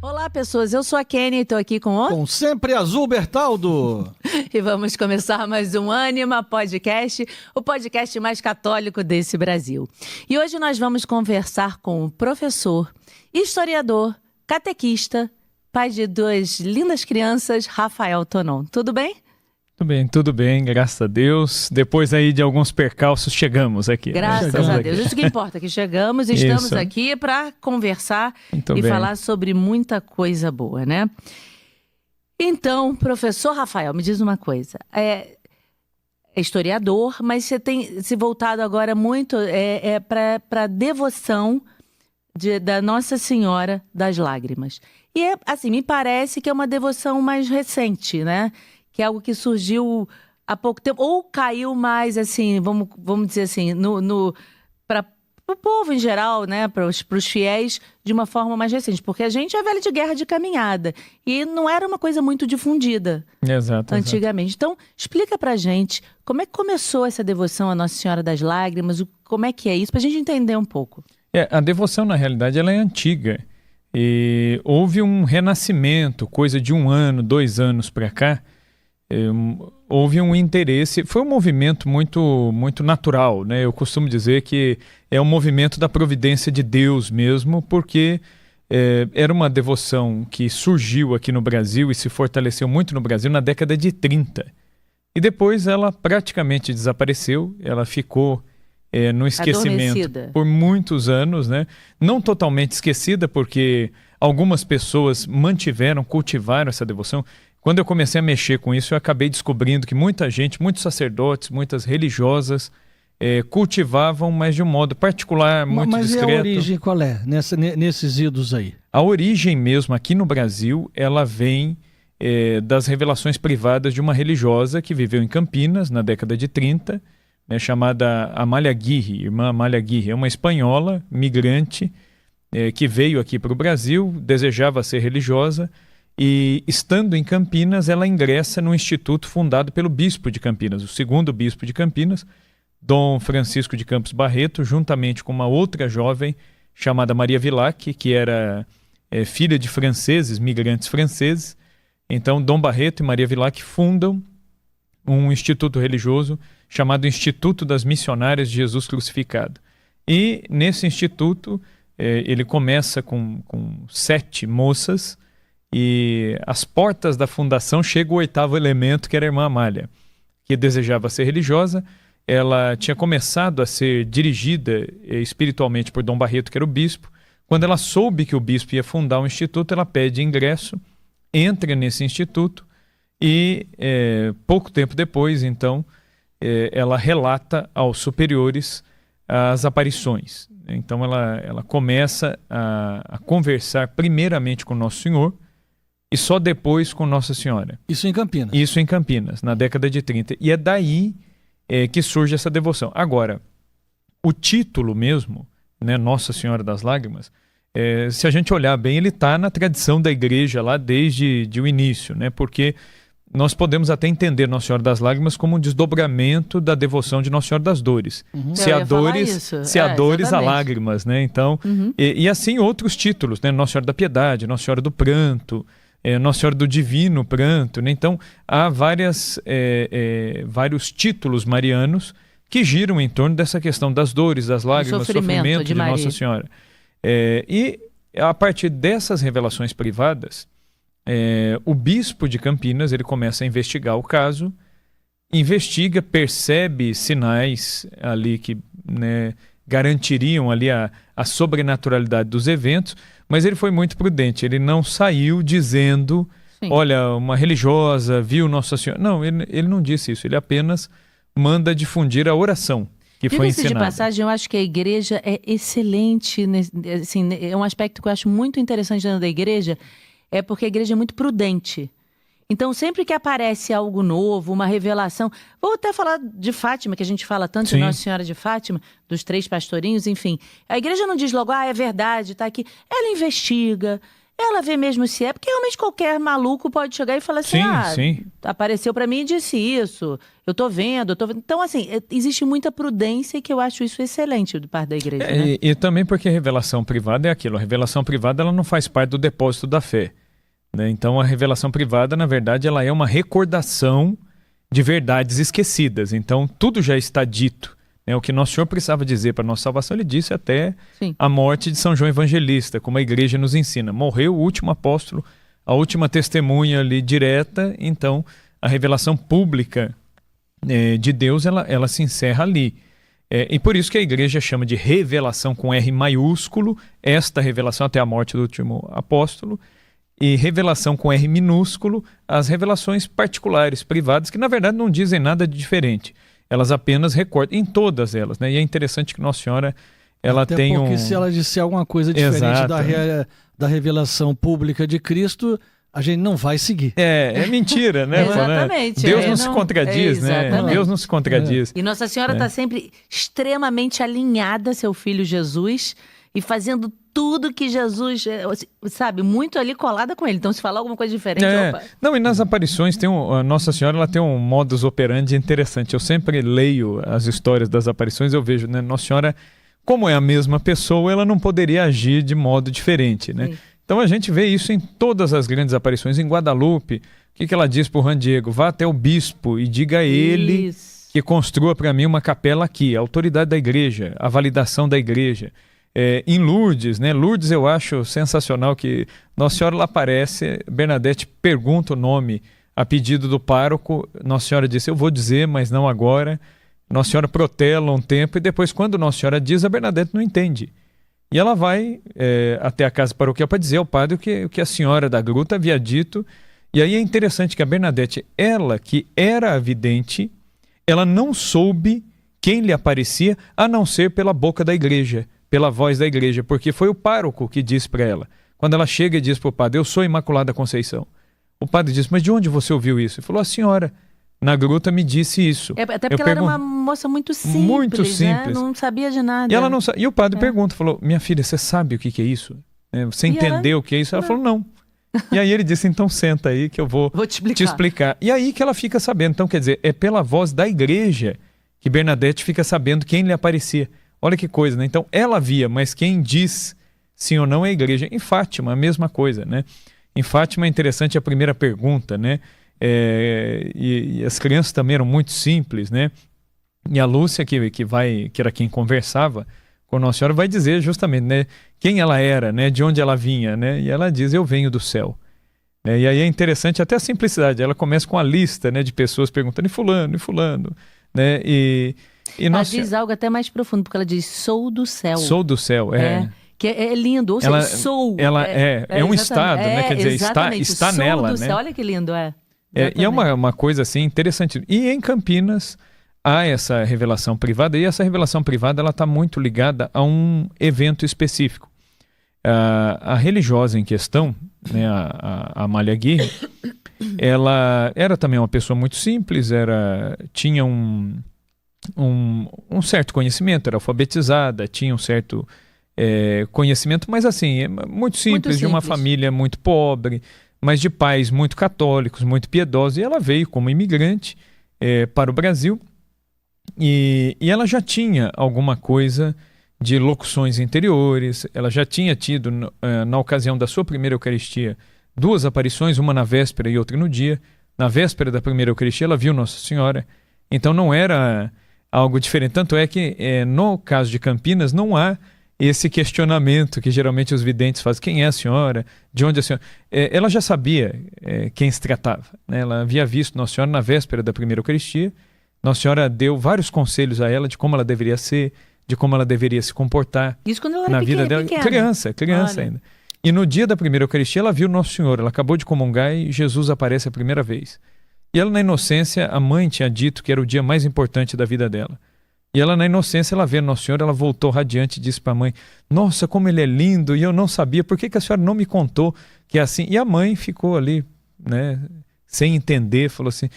Olá, pessoas. Eu sou a Kenny e estou aqui com o... Com Sempre Azul Bertaldo. E vamos começar mais um Ânima Podcast, o podcast mais católico desse Brasil. E hoje nós vamos conversar com o professor, historiador, catequista, pai de duas lindas crianças, Rafael Tonon. Tudo bem? Tudo bem, graças a Deus. Depois aí de alguns percalços, chegamos aqui. Graças a Deus. Isso que importa, que chegamos e estamos aqui para conversar falar sobre muita coisa boa, né? Então, professor Rafael, me diz uma coisa. É historiador, mas você tem se voltado agora muito para a devoção da Nossa Senhora das Lágrimas. E, assim, me parece que é uma devoção mais recente, né? Que é algo que surgiu há pouco tempo, ou caiu mais, assim, vamos dizer assim, para o povo em geral, né, para os fiéis, de uma forma mais recente. Porque a gente é velho de guerra de caminhada, e não era uma coisa muito difundida antigamente. Então, explica pra gente como é que começou essa devoção à Nossa Senhora das Lágrimas, como é que é isso, pra gente entender um pouco. A devoção, na realidade, ela é antiga. E houve um renascimento, coisa de 1 ano, 2 anos para cá. Houve um interesse, foi um movimento muito natural, né? Eu costumo dizer que é um movimento da providência de Deus mesmo, porque era uma devoção que surgiu aqui no Brasil e se fortaleceu muito no Brasil na década de 30. E depois ela praticamente desapareceu, ela ficou no esquecimento por muitos anos, né? Não totalmente esquecida, porque algumas pessoas cultivaram essa devoção. Quando eu comecei a mexer com isso, eu acabei descobrindo que muita gente, muitos sacerdotes, muitas religiosas cultivavam, mas de um modo particular, muito discreto. Mas e a origem qual é, nesses idos aí? A origem mesmo, aqui no Brasil, ela vem das revelações privadas de uma religiosa que viveu em Campinas, na década de 30, né, chamada Amália Aguirre, irmã Amália Aguirre. É uma espanhola, migrante, que veio aqui para o Brasil, desejava ser religiosa, e estando em Campinas, ela ingressa no instituto fundado pelo bispo de Campinas, o segundo bispo de Campinas, Dom Francisco de Campos Barreto, juntamente com uma outra jovem chamada Maria Vilac, que era filha de franceses, migrantes franceses. Então, Dom Barreto e Maria Vilac fundam um instituto religioso chamado Instituto das Missionárias de Jesus Crucificado. E nesse instituto, ele começa com 7 moças, e às portas da fundação chega o 8º elemento, que era a irmã Amália, que desejava ser religiosa. Ela tinha começado a ser dirigida espiritualmente por Dom Barreto, que era o bispo. Quando ela soube que o bispo ia fundar um instituto, ela pede ingresso, entra nesse instituto e pouco tempo depois, então, ela relata aos superiores as aparições. Então ela começa a conversar primeiramente com Nosso Senhor, e só depois com Nossa Senhora. Isso em Campinas? Isso em Campinas, na década de 30. E é daí que surge essa devoção. Agora, o título mesmo, né, Nossa Senhora das Lágrimas, se a gente olhar bem, ele está na tradição da igreja lá desde o início, né, porque nós podemos até entender Nossa Senhora das Lágrimas como um desdobramento da devoção de Nossa Senhora das Dores. Uhum. Se há dores, há lágrimas, né? Então, e assim outros títulos, né? Nossa Senhora da Piedade, Nossa Senhora do Pranto, Nossa Senhora do Divino Pranto, né? Então, há vários títulos marianos que giram em torno dessa questão das dores, das lágrimas, sofrimento de Nossa Senhora. E a partir dessas revelações privadas, o bispo de Campinas ele começa a investigar o caso, percebe sinais ali que, né, garantiriam ali a sobrenaturalidade dos eventos, mas ele foi muito prudente, ele não saiu dizendo, olha, uma religiosa viu Nossa Senhora. Não, ele não disse isso, ele apenas manda difundir a oração que foi ensinada. De passagem, eu acho que a igreja é excelente, assim, é um aspecto que eu acho muito interessante dentro da igreja, porque a igreja é muito prudente. Então, sempre que aparece algo novo, uma revelação... Vou até falar de Fátima, que a gente fala tanto de Nossa Senhora de Fátima, dos 3 pastorinhos, enfim. A igreja não diz logo, é verdade, tá aqui. Ela investiga, ela vê mesmo se é, porque realmente qualquer maluco pode chegar e falar assim, sim. Apareceu para mim e disse isso, eu tô vendo. Então, assim, existe muita prudência que eu acho isso excelente do parte da igreja. Né? E também porque a revelação privada é aquilo, a revelação privada ela não faz parte do depósito da fé. Né? Então a revelação privada, na verdade, ela é uma recordação de verdades esquecidas. Então tudo já está dito. O que Nosso Senhor precisava dizer para a nossa salvação, ele disse até a morte de São João Evangelista, como a igreja nos ensina. Morreu o último apóstolo, a última testemunha ali direta, então a revelação pública de Deus, ela se encerra ali. E por isso que a igreja chama de revelação com R maiúsculo, esta revelação até a morte do último apóstolo, e revelação com R minúsculo, as revelações particulares, privadas, que na verdade não dizem nada de diferente. Elas apenas recordam, em todas elas, né? E é interessante que Nossa Senhora, ela até tem porque se ela disser alguma coisa diferente da revelação pública de Cristo, a gente não vai seguir. É mentira, né? Exatamente. Deus não se contradiz, né? Deus não se contradiz. E Nossa Senhora está sempre extremamente alinhada a seu filho Jesus e fazendo tudo que Jesus, sabe, muito ali colada com ele. Então, se falar alguma coisa diferente... Opa. Não, e nas aparições, a Nossa Senhora ela tem um modus operandi interessante. Eu sempre leio as histórias das aparições, eu vejo, né? Nossa Senhora, como é a mesma pessoa, ela não poderia agir de modo diferente, né? Sim. Então, a gente vê isso em todas as grandes aparições. Em Guadalupe, o que ela diz para o Juan Diego? Vá até o bispo e diga a ele que construa para mim uma capela aqui. A autoridade da igreja, a validação da igreja. Em Lourdes, né? Lourdes eu acho sensacional que Nossa Senhora lá aparece, Bernadette pergunta o nome a pedido do pároco, Nossa Senhora disse, eu vou dizer, mas não agora. Nossa Senhora protela um tempo e depois quando Nossa Senhora diz, a Bernadette não entende. E ela vai até a casa paroquial para dizer ao padre o que a senhora da gruta havia dito. E aí é interessante que a Bernadette, ela que era a vidente, ela não soube quem lhe aparecia, a não ser pela boca da igreja, pela voz da igreja, porque foi o pároco que disse para ela. Quando ela chega e diz para o padre, eu sou Imaculada Conceição. O padre disse, mas de onde você ouviu isso? Ele falou, a senhora na gruta me disse isso. Até porque ela era uma moça muito simples, muito simples. Né? Não sabia de nada. E o padre pergunta, falou, minha filha, você sabe o que é isso? Você entendeu o que é isso? Ela falou, não. E aí ele disse, então senta aí que eu vou te explicar. E aí que ela fica sabendo. Então, quer dizer, é pela voz da igreja que Bernadette fica sabendo quem lhe aparecia. Olha que coisa, né? Então, ela via, mas quem diz sim ou não é a igreja. Em Fátima, a mesma coisa, né? Em Fátima é interessante a primeira pergunta, né? E as crianças também eram muito simples, né? E a Lúcia, que era quem conversava com Nossa Senhora, vai dizer justamente, né? Quem ela era, né? De onde ela vinha, né? E ela diz, eu venho do céu. E aí é interessante até a simplicidade. Ela começa com a lista, né? De pessoas perguntando, e fulano, né? Ela diz algo até mais profundo, porque ela diz, sou do céu. Sou do céu, Que é lindo, ou seja, sou. Ela é um estado, né? Quer dizer, está sou nela, do né? céu. Olha que lindo, E é uma coisa assim interessante. E em Campinas há essa revelação privada, e essa revelação privada ela está muito ligada a um evento específico. A religiosa em questão, né, a Amália Aguirre, ela era também uma pessoa muito simples, tinha um certo conhecimento, era alfabetizada, tinha um certo conhecimento, mas assim, muito simples, de uma família muito pobre, mas de pais muito católicos, muito piedosos, e ela veio como imigrante para o Brasil, e ela já tinha alguma coisa de locuções interiores, ela já tinha tido, na ocasião da sua primeira Eucaristia, 2 aparições, uma na véspera e outra no dia. Na véspera da primeira Eucaristia, ela viu Nossa Senhora, então não era algo diferente. Tanto é que, no caso de Campinas, não há esse questionamento que geralmente os videntes fazem. Quem é a senhora? De onde a senhora... ela já sabia quem se tratava, né? Ela havia visto Nossa Senhora na véspera da primeira Eucaristia. Nossa Senhora deu vários conselhos a ela de como ela deveria ser, de como ela deveria se comportar. Isso quando ela era na vida dela. Pequena. Criança ainda. E no dia da primeira Eucaristia, ela viu Nosso Senhor. Ela acabou de comungar e Jesus aparece a primeira vez. E ela, na inocência, a mãe tinha dito que era o dia mais importante da vida dela. E ela, na inocência, ela vê Nosso Senhor, ela voltou radiante e disse para a mãe, nossa, como ele é lindo, e eu não sabia, por que a senhora não me contou que é assim? E a mãe ficou ali, né, sem entender, falou assim,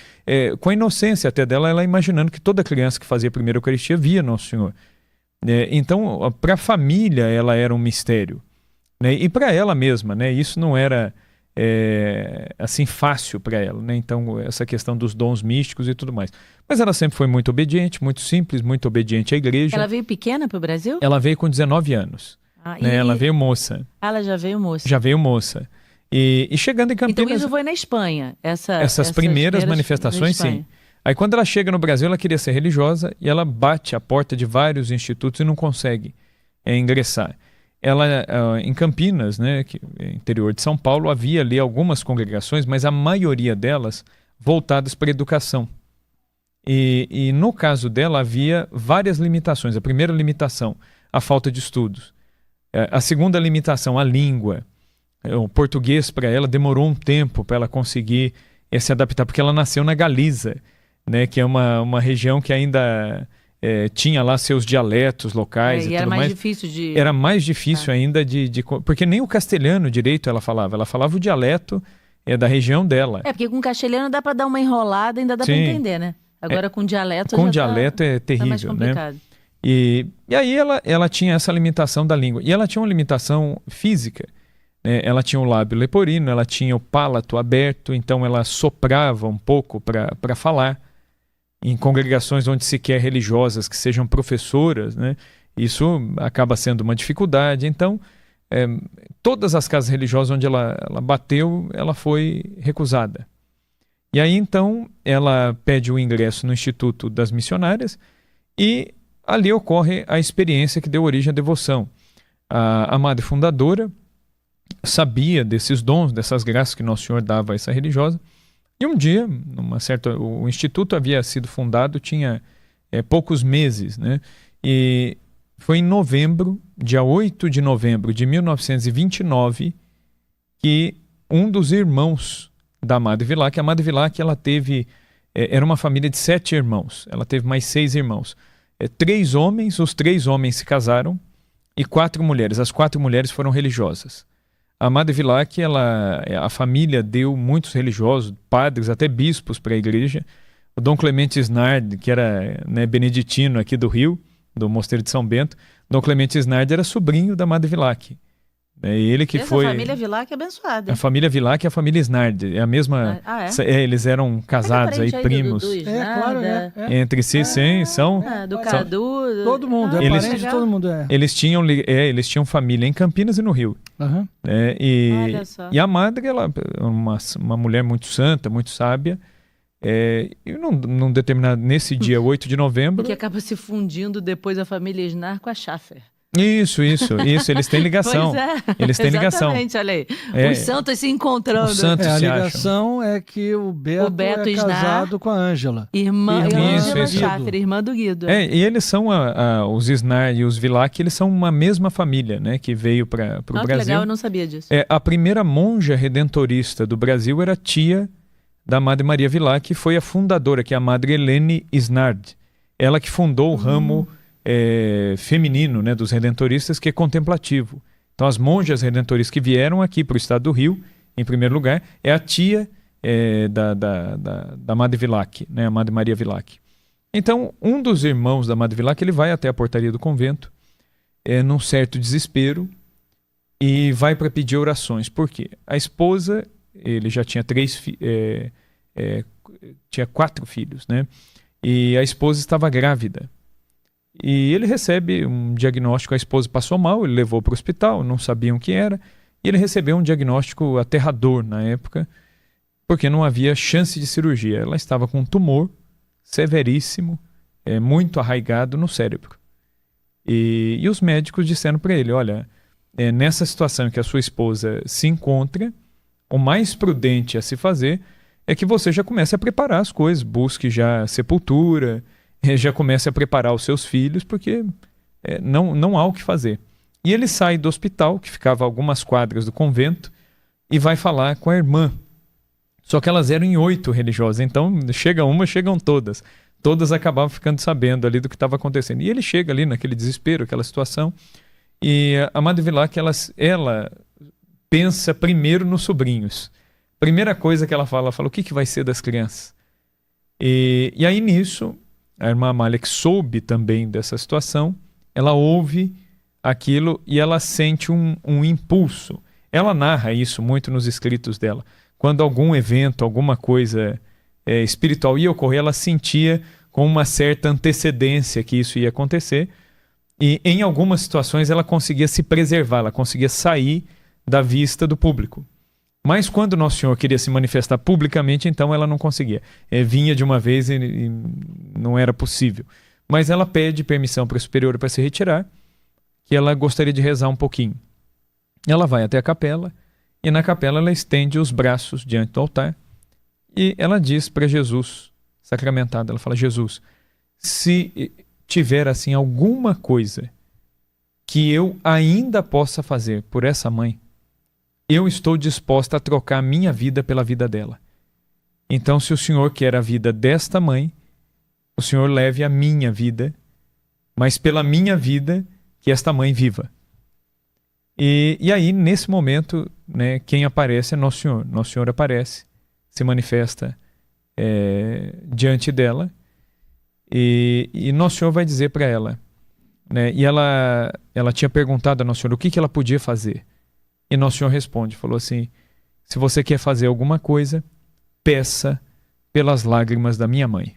com a inocência até dela, ela imaginando que toda criança que fazia a primeira Eucaristia via Nosso Senhor. Então, para a família, ela era um mistério. né? E para ela mesma, né? Isso não era assim fácil para ela, né? Então essa questão dos dons místicos e tudo mais. Mas ela sempre foi muito obediente, muito simples, muito obediente à igreja. Ela veio pequena para o Brasil? Ela veio com 19 anos. Né? Ela veio moça. Ela já veio moça. Já veio moça. E chegando em Campinas... Então isso foi na Espanha? Essas primeiras manifestações, sim. Aí quando ela chega no Brasil, ela queria ser religiosa e ela bate a porta de vários institutos e não consegue ingressar. Ela, em Campinas, né, interior de São Paulo, havia ali algumas congregações, mas a maioria delas voltadas para a educação. E no caso dela havia várias limitações. A primeira limitação, a falta de estudos. A segunda limitação, a língua. O português para ela demorou um tempo para ela conseguir se adaptar, porque ela nasceu na Galiza, né, que é uma região que ainda tinha lá seus dialetos locais. E era mais difícil de... Era mais difícil ainda porque nem o castelhano direito ela falava o dialeto da região dela. Porque com castelhano dá para dar uma enrolada, ainda dá para entender, né? Agora com dialeto com dialeto é terrível, mais complicado. Né? E aí ela tinha essa limitação da língua. E ela tinha uma limitação física. Né? Ela tinha o lábio leporino, ela tinha o pálato aberto, então ela soprava um pouco para falar. Em congregações onde se quer religiosas que sejam professoras, né? Isso acaba sendo uma dificuldade. Então, todas as casas religiosas onde ela bateu, ela foi recusada. E aí, então, ela pede o ingresso no Instituto das Missionárias e ali ocorre a experiência que deu origem à devoção. A madre fundadora sabia desses dons, dessas graças que Nosso Senhor dava a essa religiosa. E um dia, o Instituto havia sido fundado, tinha poucos meses, né? E foi em novembro, dia 8 de novembro de 1929, que um dos irmãos da Madre Vilac, a Madre Vilac, ela teve, era uma família de 7 irmãos, ela teve mais 6 irmãos. 3 homens, os 3 homens se casaram, e 4 mulheres, as 4 mulheres foram religiosas. A Madre Vilac, a família deu muitos religiosos, padres, até bispos para a igreja. O Dom Clemente Snard, que era beneditino aqui do Rio, do Mosteiro de São Bento, Dom Clemente Snard era sobrinho da Madre Vilac. Ele que foi... A família Vilac é abençoada. A família Vilac e a família Snard. É a mesma... eles eram casados, aí, primos. Claro, entre si, sim, são... do Cadu... Todo mundo, parente de todo mundo. Eles tinham família em Campinas e no Rio. Uhum. E a madre, ela uma mulher muito santa, muito sábia. E num determinado... Nesse dia, 8 de novembro... Que acaba se fundindo depois a família Snard com a Schaffer. Isso, eles têm ligação. Pois é. Eles têm ligação. Exatamente, olha aí. Os santos se encontrando. Os santos a se ligação é que o Beto é casado com a Ângela. Ângela Schaffer, irmã do Guido. E eles são, os Snard e os Vilac, eles são uma mesma família, né, que veio para o Brasil. Que legal, eu não sabia disso. A primeira monja redentorista do Brasil era tia da Madre Maria Vilac, que foi a fundadora, que é a Madre Helene Snard. Ela que fundou o ramo... feminino, né, dos redentoristas, que é contemplativo. Então as monjas redentoristas que vieram aqui para o estado do Rio, em primeiro lugar, é a tia da Madre Vilac, né, a Madre Maria Vilac. Então um dos irmãos da Madre Vilac, ele vai até a portaria do convento, num certo desespero, e vai para pedir orações. Por quê? A esposa, ele já tinha tinha 4 filhos, né, e a esposa estava grávida. E ele recebe um diagnóstico, a esposa passou mal, ele levou para o hospital, não sabiam o que era, e ele recebeu um diagnóstico aterrador na época, porque não havia chance de cirurgia. Ela estava com um tumor severíssimo, muito arraigado no cérebro. E os médicos disseram para ele, olha, nessa situação em que a sua esposa se encontra, o mais prudente a se fazer é que você já comece a preparar as coisas, busque já sepultura, já comece a preparar os seus filhos, porque não há o que fazer. E ele sai do hospital, que ficava a algumas quadras do convento, e vai falar com a irmã. Só que elas eram em 8 religiosas, então chega uma, chegam todas. Todas acabavam ficando sabendo ali do que estava acontecendo. E ele chega ali naquele desespero, aquela situação, e a Madre Vilac, ela pensa primeiro nos sobrinhos. Primeira coisa que ela fala, o que vai ser das crianças? E aí nisso... A irmã Amália, que soube também dessa situação, ela ouve aquilo e ela sente um impulso. Ela narra isso muito nos escritos dela. Quando algum evento, alguma coisa espiritual ia ocorrer, ela sentia com uma certa antecedência que isso ia acontecer. E em algumas situações ela conseguia se preservar, ela conseguia sair da vista do público. Mas quando Nosso Senhor queria se manifestar publicamente, então ela não conseguia. Vinha de uma vez e não era possível. Mas ela pede permissão para a superiora para se retirar, que ela gostaria de rezar um pouquinho. Ela vai até a capela, e na capela ela estende os braços diante do altar, e ela diz para Jesus, sacramentado, ela fala: Jesus, se tiver assim alguma coisa que eu ainda possa fazer por essa mãe, eu estou disposta a trocar a minha vida pela vida dela. Então, se o Senhor quer a vida desta mãe, o Senhor leve a minha vida, mas pela minha vida que esta mãe viva. E aí, nesse momento, né, quem aparece é Nosso Senhor. Nosso Senhor aparece, se manifesta diante dela, e Nosso Senhor vai dizer para ela, né, e ela tinha perguntado a Nosso Senhor o que ela podia fazer. E Nosso Senhor responde, falou assim: se você quer fazer alguma coisa, peça pelas lágrimas da minha mãe.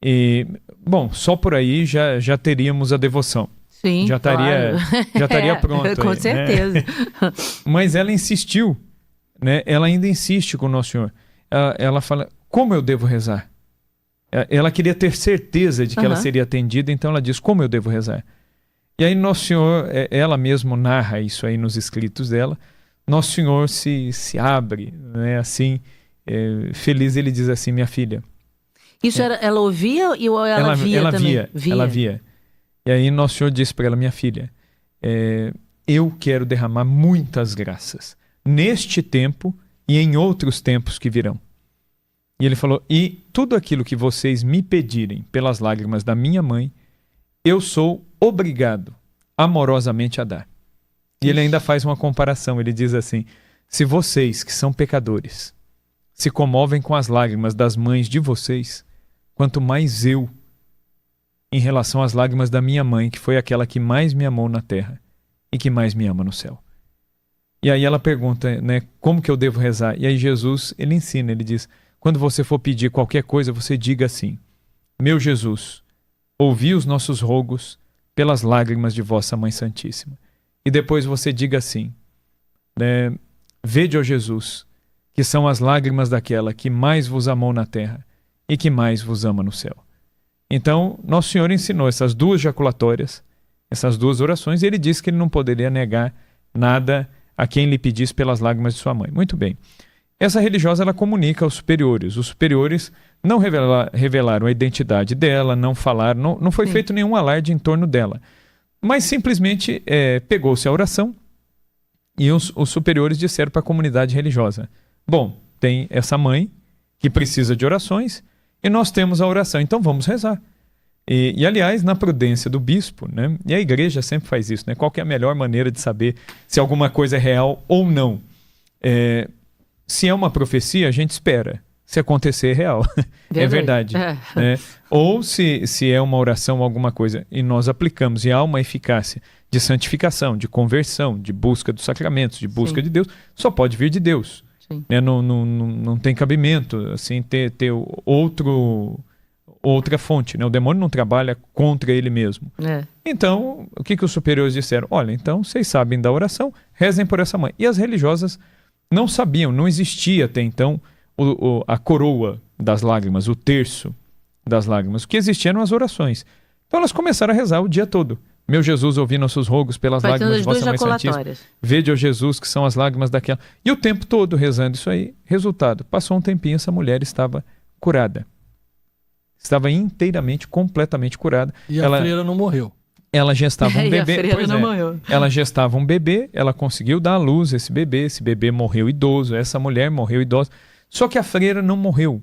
E, bom, só por aí já teríamos a devoção. Sim, já estaria pronto. Com certeza. Né? Mas ela insistiu, né? Ela ainda insiste com o Nosso Senhor. Ela fala: como eu devo rezar? Ela queria ter certeza de que ela seria atendida, então ela diz: como eu devo rezar? E aí Nosso Senhor, ela mesma narra isso aí nos escritos dela. Nosso Senhor se abre, né? Assim, feliz, ele diz assim: minha filha. Isso ela ouvia ou ela via também? Ela via. E aí Nosso Senhor disse para ela: minha filha, eu quero derramar muitas graças neste tempo e em outros tempos que virão. E ele falou: e tudo aquilo que vocês me pedirem pelas lágrimas da minha mãe, eu sou obrigado amorosamente a dar. E ele ainda faz uma comparação, ele diz assim: se vocês que são pecadores se comovem com as lágrimas das mães de vocês, quanto mais eu, em relação às lágrimas da minha mãe, que foi aquela que mais me amou na terra e que mais me ama no céu. E aí ela pergunta, né, como que eu devo rezar? E aí Jesus, ele ensina, ele diz: quando você for pedir qualquer coisa, você diga assim: meu Jesus, ouvi os nossos rogos pelas lágrimas de vossa Mãe Santíssima. E depois você diga assim, né, vede, ó Jesus, que são as lágrimas daquela que mais vos amou na terra e que mais vos ama no céu. Então, Nosso Senhor ensinou essas duas jaculatórias, essas duas orações, e ele disse que ele não poderia negar nada a quem lhe pedisse pelas lágrimas de sua mãe. Muito bem. Essa religiosa, ela comunica aos superiores. Os superiores não revelaram a identidade dela, não falaram, não foi feito nenhum alarde em torno dela. Mas simplesmente pegou-se a oração e os superiores disseram para a comunidade religiosa: bom, tem essa mãe que precisa de orações, e nós temos a oração, então vamos rezar. E aliás, na prudência do bispo, né, e a igreja sempre faz isso, né, qual que é a melhor maneira de saber se alguma coisa é real ou não? Se é uma profecia, a gente espera. Se acontecer, é real. É verdade. Né? Ou se é uma oração ou alguma coisa, e nós aplicamos, e há uma eficácia de santificação, de conversão, de busca dos sacramentos, de busca de Deus, só pode vir de Deus. Né? Não tem cabimento assim, ter outra fonte. Né? O demônio não trabalha contra ele mesmo. Então, o que os superiores disseram? Olha, então vocês sabem da oração, rezem por essa mãe. E as religiosas não sabiam, não existia até então a coroa das lágrimas, o terço das lágrimas. O que existia eram as orações. Então elas começaram a rezar o dia todo. Meu Jesus, ouvi nossos rogos pelas lágrimas de vossa Mãe Santíssima. Vede, ó Jesus, que são as lágrimas daquela. E o tempo todo rezando isso aí. Resultado, passou um tempinho, essa mulher estava curada. Estava inteiramente, completamente curada. E a freira não morreu. Ela gestava um bebê. E a freira não morreu. Ela gestava um bebê, ela conseguiu dar à luz esse bebê morreu idoso, essa mulher morreu idosa. Só que a freira não morreu.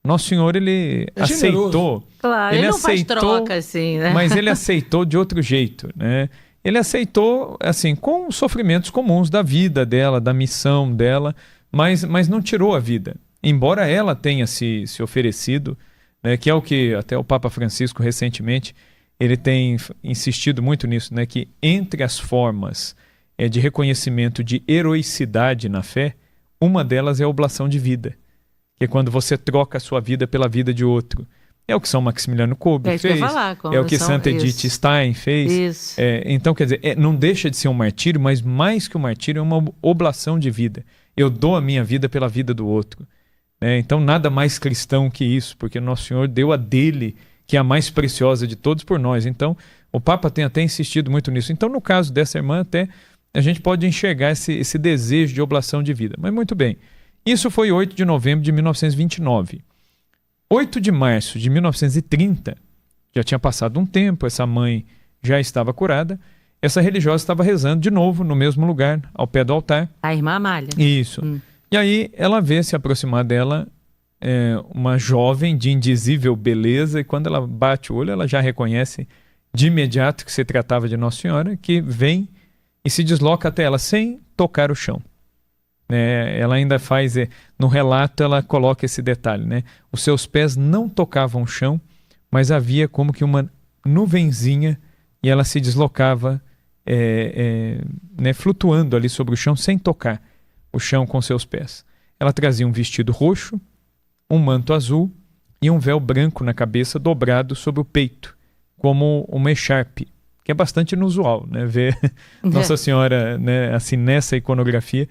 Nosso Senhor, ele aceitou. Claro, ele não faz troca assim, né? Mas ele aceitou de outro jeito, né? Ele aceitou, assim, com os sofrimentos comuns da vida dela, da missão dela, mas não tirou a vida. Embora ela tenha se oferecido, né, que é o que até o Papa Francisco recentemente, ele tem insistido muito nisso, né? Que entre as formas de reconhecimento de heroicidade na fé, uma delas é a oblação de vida, que é quando você troca a sua vida pela vida de outro. É o que São Maximiliano Kolbe fez, é o que Santa Edith Stein fez. Então, quer dizer, não deixa de ser um martírio, mas mais que um martírio é uma oblação de vida. Eu dou a minha vida pela vida do outro. Então, nada mais cristão que isso, porque Nosso Senhor deu a dele, que é a mais preciosa de todos, por nós. Então, o Papa tem até insistido muito nisso. Então, no caso dessa irmã, até a gente pode enxergar esse desejo de oblação de vida. Mas muito bem, isso foi 8 de novembro de 1929. 8 de março de 1930, já tinha passado um tempo, essa mãe já estava curada, essa religiosa estava rezando de novo no mesmo lugar, ao pé do altar. A irmã Amália. Isso. E aí ela vê se aproximar dela uma jovem de indizível beleza, e quando ela bate o olho, ela já reconhece de imediato que se tratava de Nossa Senhora, que vem e se desloca até ela sem tocar o chão. Ela ainda faz, no relato ela coloca esse detalhe, né? Os seus pés não tocavam o chão, mas havia como que uma nuvenzinha e ela se deslocava flutuando ali sobre o chão sem tocar o chão com seus pés. Ela trazia um vestido roxo, um manto azul e um véu branco na cabeça dobrado sobre o peito, como uma echarpe, que é bastante inusual, né? Ver Nossa Senhora, né, assim, nessa iconografia.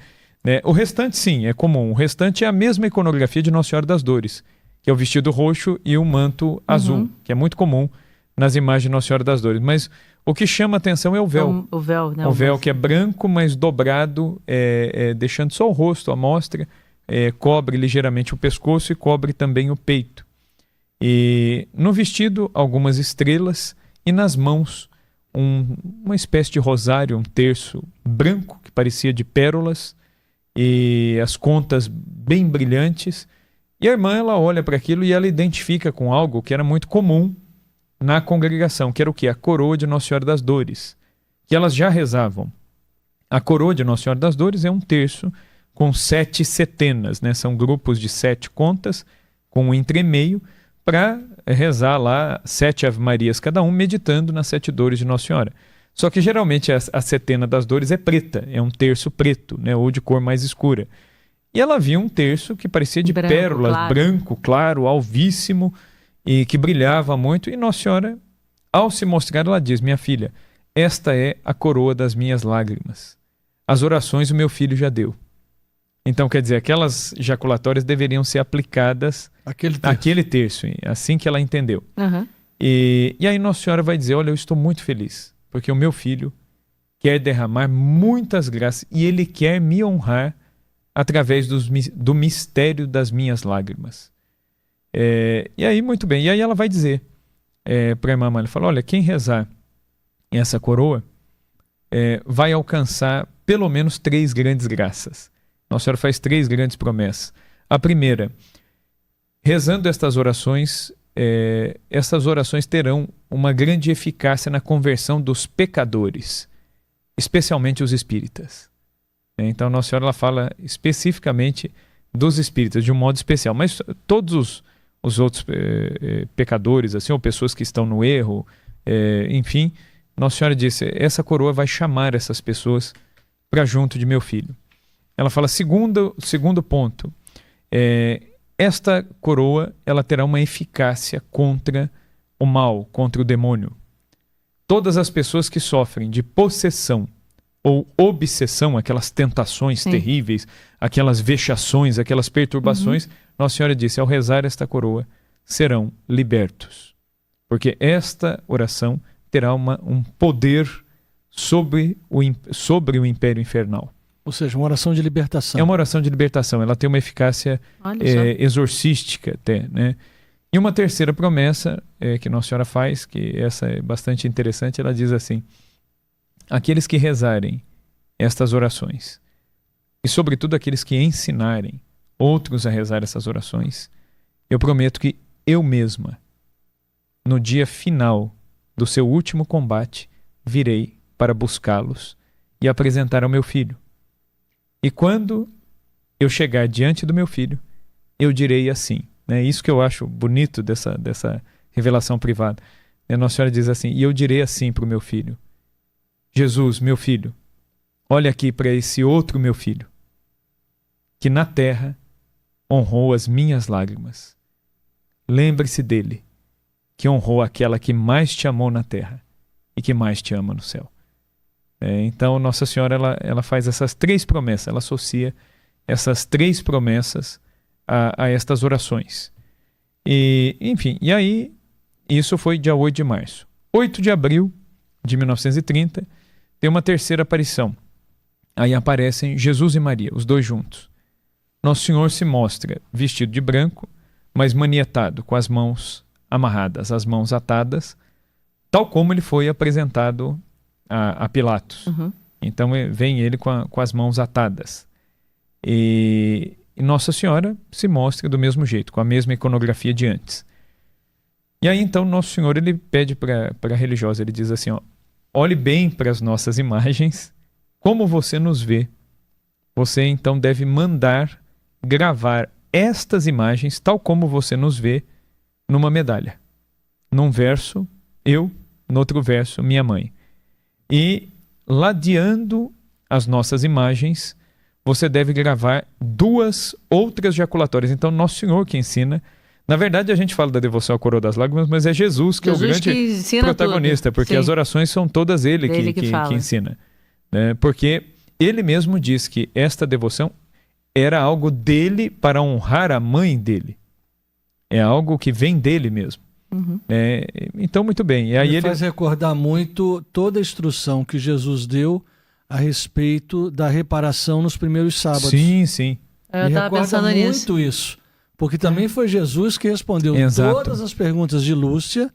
O restante, sim, é comum. O restante é a mesma iconografia de Nossa Senhora das Dores, que é o vestido roxo e o manto azul, que é muito comum nas imagens de Nossa Senhora das Dores. Mas o que chama atenção é o véu. O véu, né? O véu que é branco, mas dobrado, deixando só o rosto à mostra, cobre ligeiramente o pescoço e cobre também o peito. E no vestido, algumas estrelas, e nas mãos, uma espécie de rosário, um terço branco, que parecia de pérolas, e as contas bem brilhantes. E a irmã, ela olha para aquilo e ela identifica com algo que era muito comum na congregação, que era o quê? A coroa de Nossa Senhora das Dores, que elas já rezavam. A coroa de Nossa Senhora das Dores é um terço com 7 setenas, né? São grupos de 7 contas, com um entremeio, para rezar lá 7 Ave-Marias cada um, meditando nas 7 dores de Nossa Senhora. Só que geralmente a setena das dores é preta, é um terço preto, né, ou de cor mais escura. E ela viu um terço que parecia de pérolas, claro. Branco, claro, alvíssimo, e que brilhava muito. E Nossa Senhora, ao se mostrar, ela diz: minha filha, esta é a coroa das minhas lágrimas. As orações o meu filho já deu. Então, quer dizer, aquelas jaculatórias deveriam ser aplicadas àquele terço, assim que ela entendeu. E aí Nossa Senhora vai dizer: olha, eu estou muito feliz, porque o meu filho quer derramar muitas graças e ele quer me honrar através do mistério das minhas lágrimas. E aí, muito bem. E aí ela vai dizer para a irmã Amália, fala: olha, quem rezar essa coroa vai alcançar pelo menos 3 grandes graças. Nossa Senhora faz 3 grandes promessas. A primeira, rezando estas orações terão uma grande eficácia na conversão dos pecadores, especialmente os espíritas. Então Nossa Senhora ela fala especificamente dos espíritas, de um modo especial, mas todos os outros pecadores, assim, ou pessoas que estão no erro, enfim, Nossa Senhora disse: essa coroa vai chamar essas pessoas para junto de meu filho. Ela fala, segundo ponto, esta coroa ela terá uma eficácia contra o mal, contra o demônio. Todas as pessoas que sofrem de possessão ou obsessão, aquelas tentações terríveis, aquelas vexações, aquelas perturbações, Nossa Senhora disse: ao rezar esta coroa, serão libertos. Porque esta oração terá um poder sobre o império infernal. Ou seja, uma oração de libertação. É uma oração de libertação, ela tem uma eficácia exorcística até, né? E uma terceira promessa que Nossa Senhora faz, que essa é bastante interessante, ela diz assim: aqueles que rezarem estas orações, e sobretudo aqueles que ensinarem outros a rezar essas orações, eu prometo que eu mesma, no dia final do seu último combate, virei para buscá-los e apresentar ao meu filho. E quando eu chegar diante do meu filho, eu direi assim, né? Isso que eu acho bonito dessa revelação privada. E a Nossa Senhora diz assim: e eu direi assim para o meu filho: Jesus, meu filho, olha aqui para esse outro meu filho, que na terra honrou as minhas lágrimas. Lembre-se dele, que honrou aquela que mais te amou na terra e que mais te ama no céu. Então Nossa Senhora ela faz essas 3 promessas, ela associa essas 3 promessas a estas orações. E, enfim, e aí isso foi dia 8 de março. 8 de abril de 1930 tem uma terceira aparição. Aí aparecem Jesus e Maria, os dois juntos. Nosso Senhor se mostra vestido de branco, mas manietado, com as mãos amarradas, as mãos atadas, tal como ele foi apresentado a Pilatos. Uhum. Então vem ele com as mãos atadas. E Nossa Senhora se mostra do mesmo jeito, com a mesma iconografia de antes. E aí então Nosso Senhor ele pede para a religiosa, ele diz assim: olhe bem para as nossas imagens, como você nos vê. Você então deve mandar gravar estas imagens, tal como você nos vê, numa medalha. Num verso, eu, no outro verso, minha mãe. E ladeando as nossas imagens, você deve gravar 2 outras jaculatórias. Então, Nosso Senhor que ensina. Na verdade, a gente fala da devoção à coroa das lágrimas, mas é Jesus que é o grande protagonista, porque as orações são todas ele que ensina. Porque ele mesmo diz que esta devoção era algo dele para honrar a mãe dele. É algo que vem dele mesmo. Uhum. Então, muito bem. E aí ele faz recordar muito toda a instrução que Jesus deu a respeito da reparação nos primeiros sábados. Sim, sim. Eu estava pensando muito isso. Porque também foi Jesus que respondeu todas as perguntas de Lúcia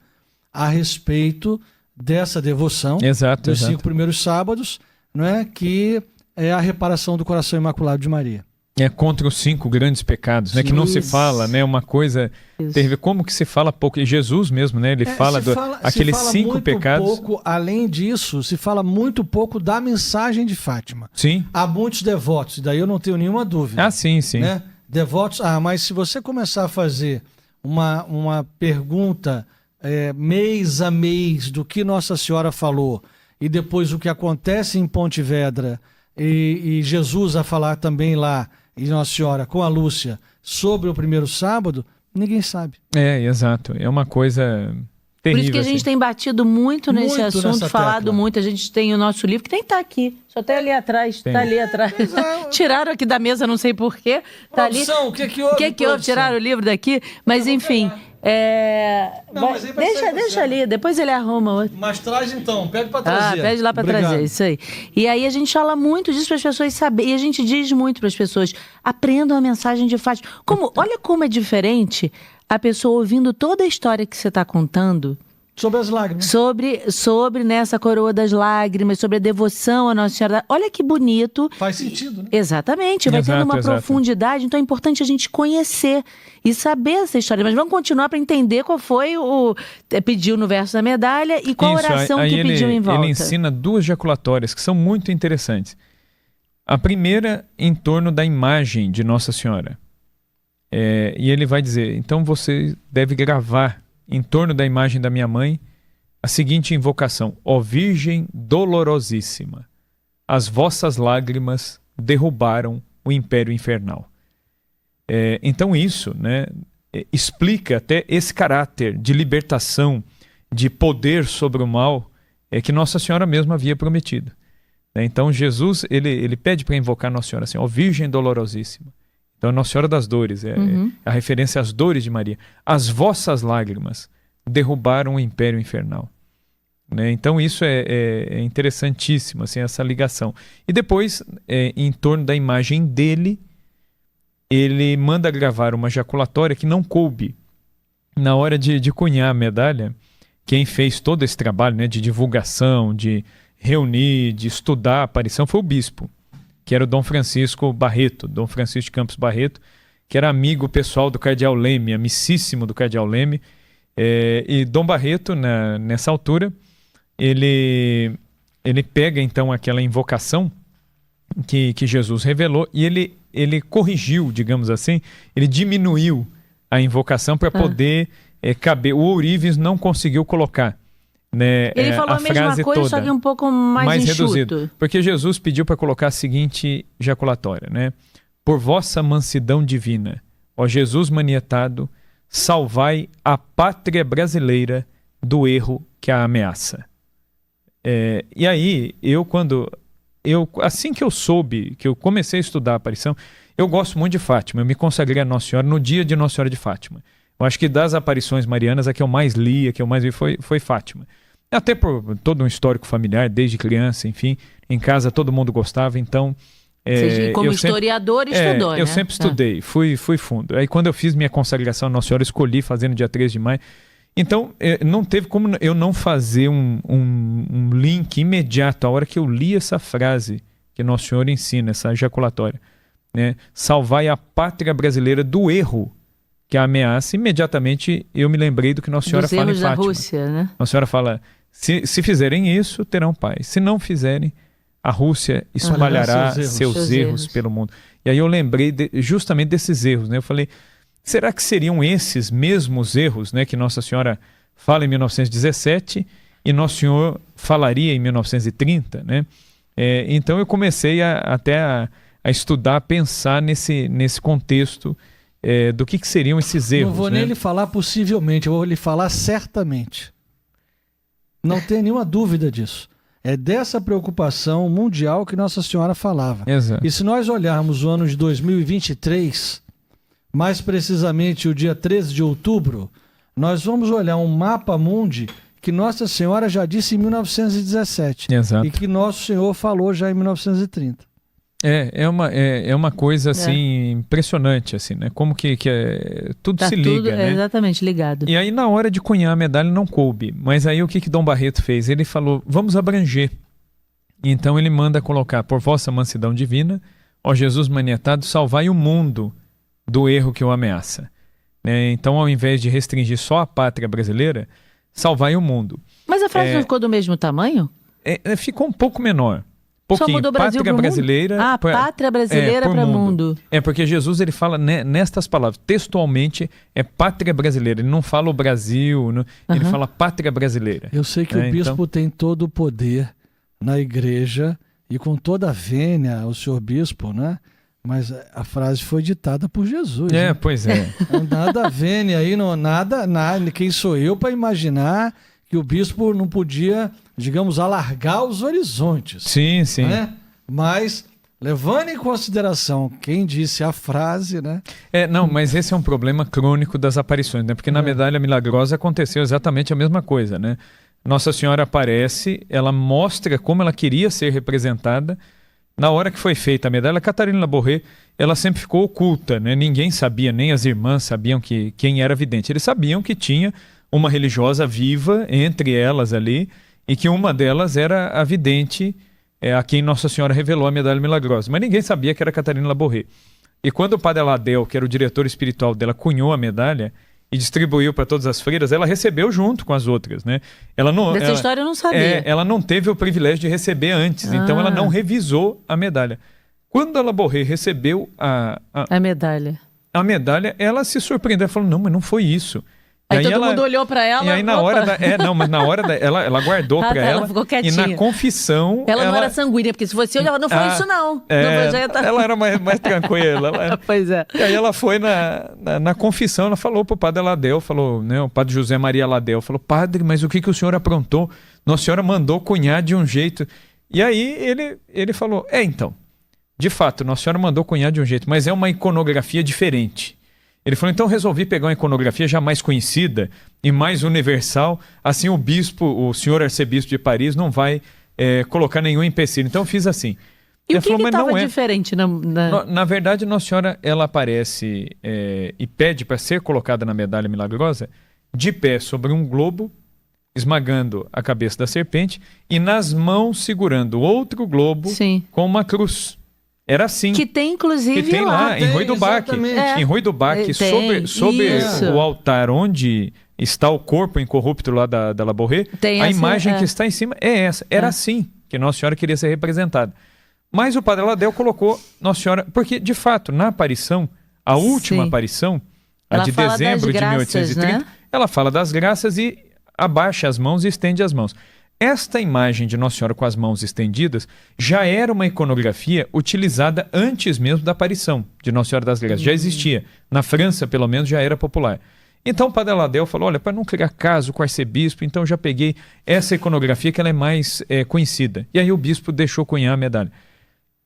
a respeito dessa devoção dos 5 primeiros sábados, não é? Que é a reparação do coração imaculado de Maria. É contra os 5 grandes pecados, né? Que não se fala, né? Uma coisa terrível. Como que se fala pouco? E Jesus mesmo, né? Ele fala aqueles 5 pecados. Pouco, além disso, se fala muito pouco da mensagem de Fátima. Sim. Há muitos devotos, e daí eu não tenho nenhuma dúvida. Ah, sim, sim. Né? Devotos, mas se você começar a fazer uma pergunta mês a mês do que Nossa Senhora falou e depois o que acontece em Pontevedra e Jesus a falar também lá, e Nossa Senhora com a Lúcia sobre o primeiro sábado, ninguém sabe. Exato. É uma coisa terrível. Por isso que a gente tem batido muito nesse assunto, falado muito. A gente tem o nosso livro, que tem que estar aqui. Só até ali atrás. Está ali atrás. Tiraram aqui da mesa, não sei porquê. Tá ali. O que houve? O que houve? Tiraram o livro daqui. Mas enfim. Deixa ali, depois ele arruma outro. Mas traz então, pede para trazer. Pede lá para trazer, isso aí. E aí a gente fala muito disso para as pessoas saberem. E a gente diz muito para as pessoas: aprendam a mensagem de Fátima. Olha como é diferente a pessoa ouvindo toda a história que você está contando. Sobre as lágrimas. Sobre nessa coroa das lágrimas, sobre a devoção à Nossa Senhora. Olha que bonito. Faz sentido, né? Exatamente. Vai tendo uma profundidade. Então é importante a gente conhecer e saber essa história. Mas vamos continuar para entender qual foi o... Pediu no verso da medalha e qual oração que pediu em volta. Ele ensina 2 jaculatórias que são muito interessantes. A primeira em torno da imagem de Nossa Senhora. E ele vai dizer: então você deve gravar em torno da imagem da minha mãe a seguinte invocação: ó Virgem dolorosíssima, as vossas lágrimas derrubaram o império infernal. Então isso, né, explica até esse caráter de libertação, de poder sobre o mal, que Nossa Senhora mesma havia prometido. Então Jesus ele pede para invocar Nossa Senhora assim: ó Virgem dolorosíssima. Então, Nossa Senhora das Dores, a referência às dores de Maria. As vossas lágrimas derrubaram o império infernal. Né? Então, isso é interessantíssimo, assim, essa ligação. E depois, em torno da imagem dele, ele manda gravar uma jaculatória que não coube. Na hora de cunhar a medalha, quem fez todo esse trabalho, né, de divulgação, de reunir, de estudar a aparição, foi o bispo, que era o Dom Francisco Barreto, Dom Francisco de Campos Barreto, que era amigo pessoal do cardeal Leme, amicíssimo do cardeal Leme. E Dom Barreto, nessa altura, ele pega então aquela invocação que Jesus revelou e ele corrigiu, digamos assim, ele diminuiu a invocação para poder caber. O ourives não conseguiu colocar. né, ele falou a mesma coisa, toda, só que um pouco mais enxuto. Reduzido. Porque Jesus pediu para colocar a seguinte ejaculatória, né? Por vossa mansidão divina, ó Jesus manietado, salvai a pátria brasileira do erro que a ameaça. E aí, assim que eu soube, que eu comecei a estudar a aparição, eu gosto muito de Fátima, eu me consagrei a Nossa Senhora no dia de Nossa Senhora de Fátima. Eu acho que das aparições marianas, a que eu mais li, a que eu mais vi foi Fátima. Até por todo um histórico familiar, desde criança, enfim, em casa todo mundo gostava, então... Você, como historiador, estudou, né? Eu sempre estudei, fui fundo. Aí quando eu fiz minha consagração a Nossa Senhora, escolhi fazer no dia 3 de maio. Então, não teve como eu não fazer um link imediato, a hora que eu li essa frase que Nossa Senhora ensina, essa ejaculatória, né? Salvai a pátria brasileira do erro que a ameaça. Imediatamente eu me lembrei do que Nossa Senhora fala em Fátima. Da Rússia, né? Nossa Senhora fala, se fizerem isso, terão paz. Se não fizerem, a Rússia espalhará seus erros pelo mundo. E aí eu lembrei justamente desses erros, né? Eu falei, será que seriam esses mesmos erros, né, que Nossa Senhora fala em 1917 e Nosso Senhor falaria em 1930, né? Então eu comecei até a estudar, a pensar nesse contexto do que seriam esses erros. Não vou nem lhe falar possivelmente, eu vou lhe falar certamente. Não tem nenhuma dúvida disso. É dessa preocupação mundial que Nossa Senhora falava. Exato. E se nós olharmos o ano de 2023, mais precisamente o dia 13 de outubro, nós vamos olhar um mapa mundi que Nossa Senhora já disse em 1917. Exato. E que Nosso Senhor falou já em 1930. É uma coisa assim impressionante, assim, né? Como que tudo se liga, né? Exatamente ligado. E aí na hora de cunhar a medalha não coube, mas aí o que Dom Barreto fez? Ele falou, vamos abranger. Então ele manda colocar, por vossa mansidão divina, ó Jesus manietado, salvai o mundo do erro que o ameaça. Né? Então ao invés de restringir só a pátria brasileira, salvai o mundo. Mas a frase não ficou do mesmo tamanho? Ficou um pouco menor. Só mudou Brasil pátria brasileira. Pátria brasileira para o mundo. Porque Jesus ele fala nestas palavras, textualmente é pátria brasileira. Ele não fala o Brasil, ele fala pátria brasileira. Eu sei que o bispo tem todo o poder na igreja e com toda a vênia, o senhor bispo, né? Mas a frase foi ditada por Jesus. Né? Pois é. Nada a vênia aí, nada. Quem sou eu para imaginar que o bispo não podia, digamos, alargar os horizontes. Sim, sim. Né? Mas, levando em consideração quem disse a frase, né? Não, mas esse é um problema crônico das aparições, né? Porque na Medalha Milagrosa aconteceu exatamente a mesma coisa, né? Nossa Senhora aparece, ela mostra como ela queria ser representada. Na hora que foi feita a medalha, Catarina Labouré, ela sempre ficou oculta, né? Ninguém sabia, nem as irmãs sabiam quem era vidente. Eles sabiam que tinha uma religiosa viva entre elas ali, e que uma delas era a vidente a quem Nossa Senhora revelou a medalha milagrosa. Mas ninguém sabia que era Catarina Labouré. E quando o padre Aladel, que era o diretor espiritual dela, cunhou a medalha e distribuiu para todas as freiras, ela recebeu junto com as outras, né? Dessa história eu não sabia. Ela não teve o privilégio de receber antes, então ela não revisou a medalha. Quando a Labouré recebeu a medalha, ela se surpreendeu, ela falou, não, mas não foi isso. Aí todo mundo olhou pra ela. E aí na hora ela guardou pra ela. Ficou quietinha. E na confissão. Ela não era sanguínea, porque se fosse ela não foi isso, não. Ela era mais tranquila. Pois é. E aí ela foi na confissão, ela falou pro padre Aladel, falou, né, o padre José Maria Aladel, falou, padre, mas o que o senhor aprontou? Nossa Senhora mandou cunhar de um jeito. E aí ele falou, então, de fato, Nossa Senhora mandou cunhar de um jeito, mas é uma iconografia diferente. Ele falou, então resolvi pegar uma iconografia já mais conhecida e mais universal, assim o senhor arcebispo de Paris não vai colocar nenhum empecilho. Então eu fiz assim. E o que estava diferente? Na verdade, Nossa Senhora, ela aparece e pede para ser colocada na medalha milagrosa de pé sobre um globo, esmagando a cabeça da serpente e nas mãos segurando outro globo com uma cruz. Era assim. Que tem, inclusive, que tem lá em Rui do Baque. Em Rui do Baque, sobre o altar onde está o corpo incorrupto lá da Labouré, a imagem que está em cima é essa. Era assim que Nossa Senhora queria ser representada. Mas o padre Aladel colocou Nossa Senhora... Porque, de fato, na aparição, a última aparição, a de dezembro de 1830, ela fala das graças e abaixa as mãos e estende as mãos. Esta imagem de Nossa Senhora com as mãos estendidas já era uma iconografia utilizada antes mesmo da aparição de Nossa Senhora das Graças. Já existia. Na França, pelo menos, já era popular. Então o Padre Aladel falou, olha, para não criar caso com o arcebispo, então eu já peguei essa iconografia que ela é mais conhecida. E aí o bispo deixou cunhar a medalha.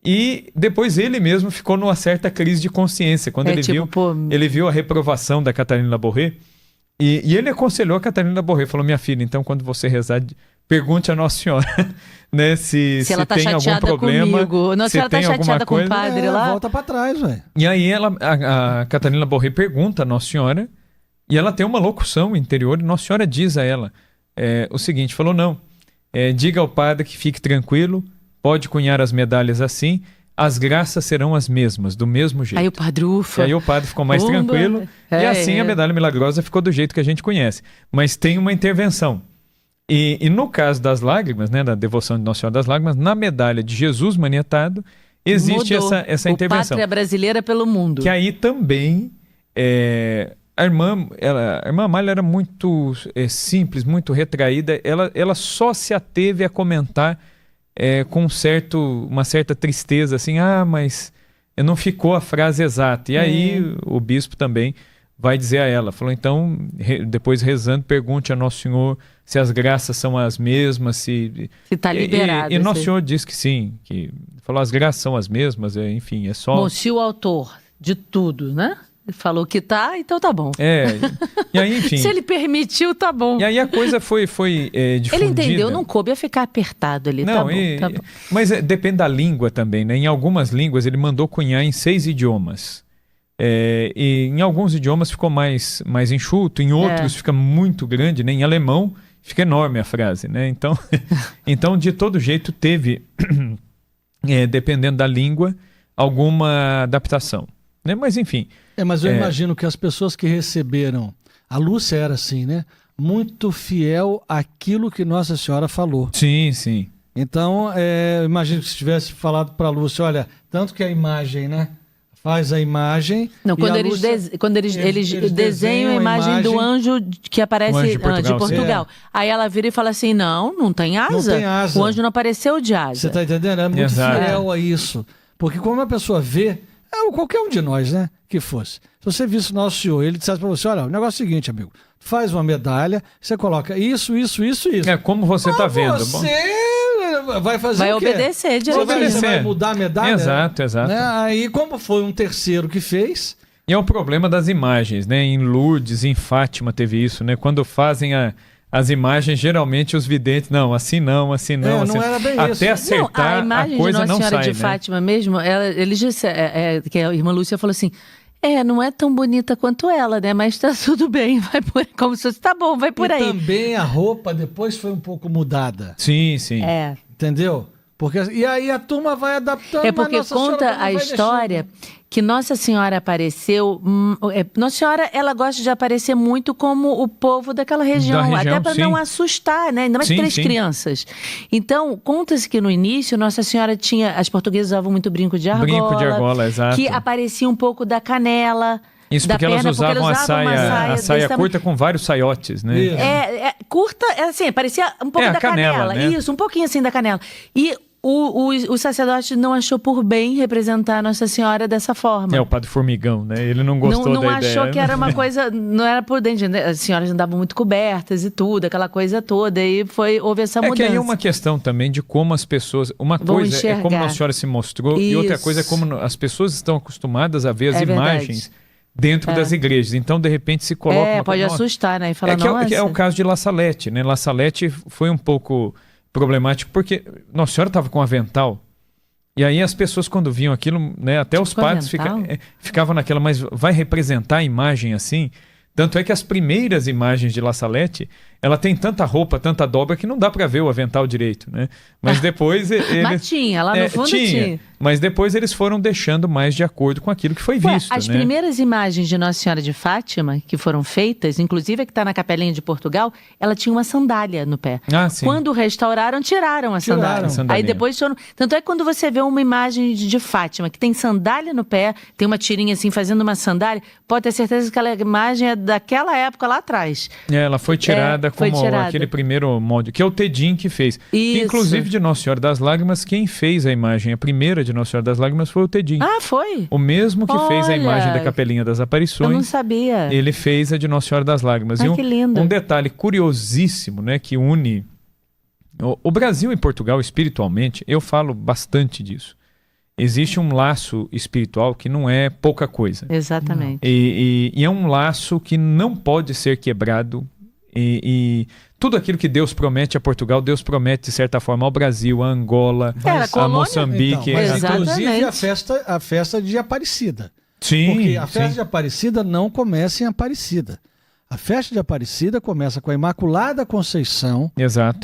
E depois ele mesmo ficou numa certa crise de consciência, quando ele viu a reprovação da Catarina Labouré, e ele aconselhou a Catarina Labouré, falou, minha filha, então quando você rezar, pergunte a Nossa Senhora, né, se ela tá tem algum problema, comigo. Nossa Senhora tá chateada com o padre lá. Volta para trás, velho. E aí a Catarina Labouré pergunta a Nossa Senhora, e ela tem uma locução interior, e Nossa Senhora diz a ela o seguinte, falou, não, diga ao padre que fique tranquilo, pode cunhar as medalhas assim, as graças serão as mesmas, do mesmo jeito. Aí o padre ufa. E aí o padre ficou mais tranquilo, e assim a medalha milagrosa ficou do jeito que a gente conhece. Mas tem uma intervenção. E no caso das lágrimas, né, da devoção de Nossa Senhora das Lágrimas, na medalha de Jesus manietado, existe essa intervenção. Pátria brasileira pelo mundo. Que aí também a irmã Amália era muito simples, muito retraída. Ela só se ateve a comentar com uma certa tristeza, assim, mas não ficou a frase exata. E aí o bispo também vai dizer a ela, falou, então, depois rezando, pergunte a Nosso Senhor se as graças são as mesmas, se está liberado. E Nosso Senhor diz que sim, que falou, as graças são as mesmas, enfim, é só... Bom, se o autor de tudo, né? Falou que tá, então tá bom. E aí, enfim... Se ele permitiu, tá bom. E aí a coisa foi difundida. Ele entendeu, não coube a ficar apertado ali, não, tá bom. Mas depende da língua também, né? Em algumas línguas ele mandou cunhar em 6 idiomas. E em alguns idiomas ficou mais enxuto, em outros fica muito grande, né? Em alemão fica enorme a frase, né? Então de todo jeito teve, dependendo da língua, alguma adaptação, né? Mas enfim... Mas eu imagino que as pessoas que receberam... A Lúcia era assim, né? Muito fiel àquilo que Nossa Senhora falou. Sim, sim. Então, eu imagino que se tivesse falado para a Lúcia, olha, tanto que a imagem, né? Faz a imagem... Não, quando eles desenham a imagem do anjo que aparece de Portugal. Aí ela vira e fala assim, não tem asa. Não tem asa. O anjo não apareceu de asa. Você está entendendo? É muito fiel a isso. Porque quando uma pessoa vê... qualquer um de nós, né? Que fosse. Se você visse Nosso Senhor, ele dissesse para você, olha, o negócio é o seguinte, amigo, faz uma medalha, você coloca isso. É como você está vendo. Você vai fazer vai o quê? Obedecer direitinho. Você vai mudar a medalha? Exato. Né? Aí, como foi um terceiro que fez... E é o problema das imagens, né? Em Lourdes, em Fátima teve isso, né? Quando fazem as imagens, geralmente os videntes, não, assim não. Não era bem até isso. acertar, a imagem a coisa de Nossa não Senhora sai, de né? Fátima mesmo, eles disseram, que a irmã Lúcia falou assim, não é tão bonita quanto ela, né? Mas tá tudo bem, vai por aí. Como se fosse, tá bom, vai por aí. E também a roupa depois foi um pouco mudada. Sim. Entendeu? E aí a turma vai adaptando. Porque conta a história que Nossa Senhora apareceu... Nossa Senhora, ela gosta de aparecer muito como o povo daquela região. Até para não assustar, né? Ainda mais 3 crianças. Então, conta-se que no início, Nossa Senhora tinha... As portuguesas usavam muito brinco de argola. Brinco de argola, exato. Que aparecia um pouco da canela... Isso porque elas usavam a saia curta com vários saiotes, né? Curta, assim, parecia um pouco da canela. Né? Isso, um pouquinho assim da canela. E o sacerdote não achou por bem representar Nossa Senhora dessa forma. O padre Formigão, né? Ele não gostou da ideia. Não achou que era uma coisa... Não era por dentro. Né? As senhoras andavam muito cobertas e tudo, aquela coisa toda. E houve essa mudança. Que aí é uma questão também de como as pessoas... Uma coisa é como Nossa Senhora se mostrou. E outra coisa é como as pessoas estão acostumadas a ver as imagens dentro das igrejas. Então, de repente, se coloca... pode assustar, né? E falar, é o caso de La Salette, né? La Salette foi um pouco... problemático, porque Nossa Senhora estava com um avental, e aí as pessoas quando viam aquilo, né, até os padres ficavam naquela, mas vai representar a imagem assim? Tanto é que as primeiras imagens de La Salette, ela tem tanta roupa, tanta dobra, que não dá para ver o avental direito, né? Mas depois... Mas tinha, lá no fundo tinha. Mas depois eles foram deixando mais de acordo com aquilo que foi visto, as primeiras imagens de Nossa Senhora de Fátima, que foram feitas, inclusive a que está na Capelinha de Portugal, ela tinha uma sandália no pé. Sim. Quando restauraram, tiraram a sandália. Aí depois foram... Tanto é que quando você vê uma imagem de Fátima, que tem sandália no pé, tem uma tirinha assim, fazendo uma sandália, pode ter certeza que aquela imagem é daquela época lá atrás. Ela foi tirada tirada como aquele primeiro molde, que é o Tedim que fez. Isso. Inclusive de Nossa Senhora das Lágrimas, quem fez a imagem, a primeira de Nossa Senhora das Lágrimas foi o Tedim. Ah, foi? O mesmo que fez a imagem da Capelinha das Aparições. Eu não sabia. Ele fez a de Nossa Senhora das Lágrimas. Que lindo. Um detalhe curiosíssimo, né, que une o Brasil e Portugal espiritualmente, eu falo bastante disso. Existe um laço espiritual que não é pouca coisa. Exatamente. E é um laço que não pode ser quebrado. E tudo aquilo que Deus promete a Portugal, Deus promete, de certa forma, ao Brasil, a Angola, a Moçambique. Então, mas inclusive a festa de Aparecida. Sim. Porque a festa de Aparecida não começa em Aparecida. A festa de Aparecida começa com a Imaculada Conceição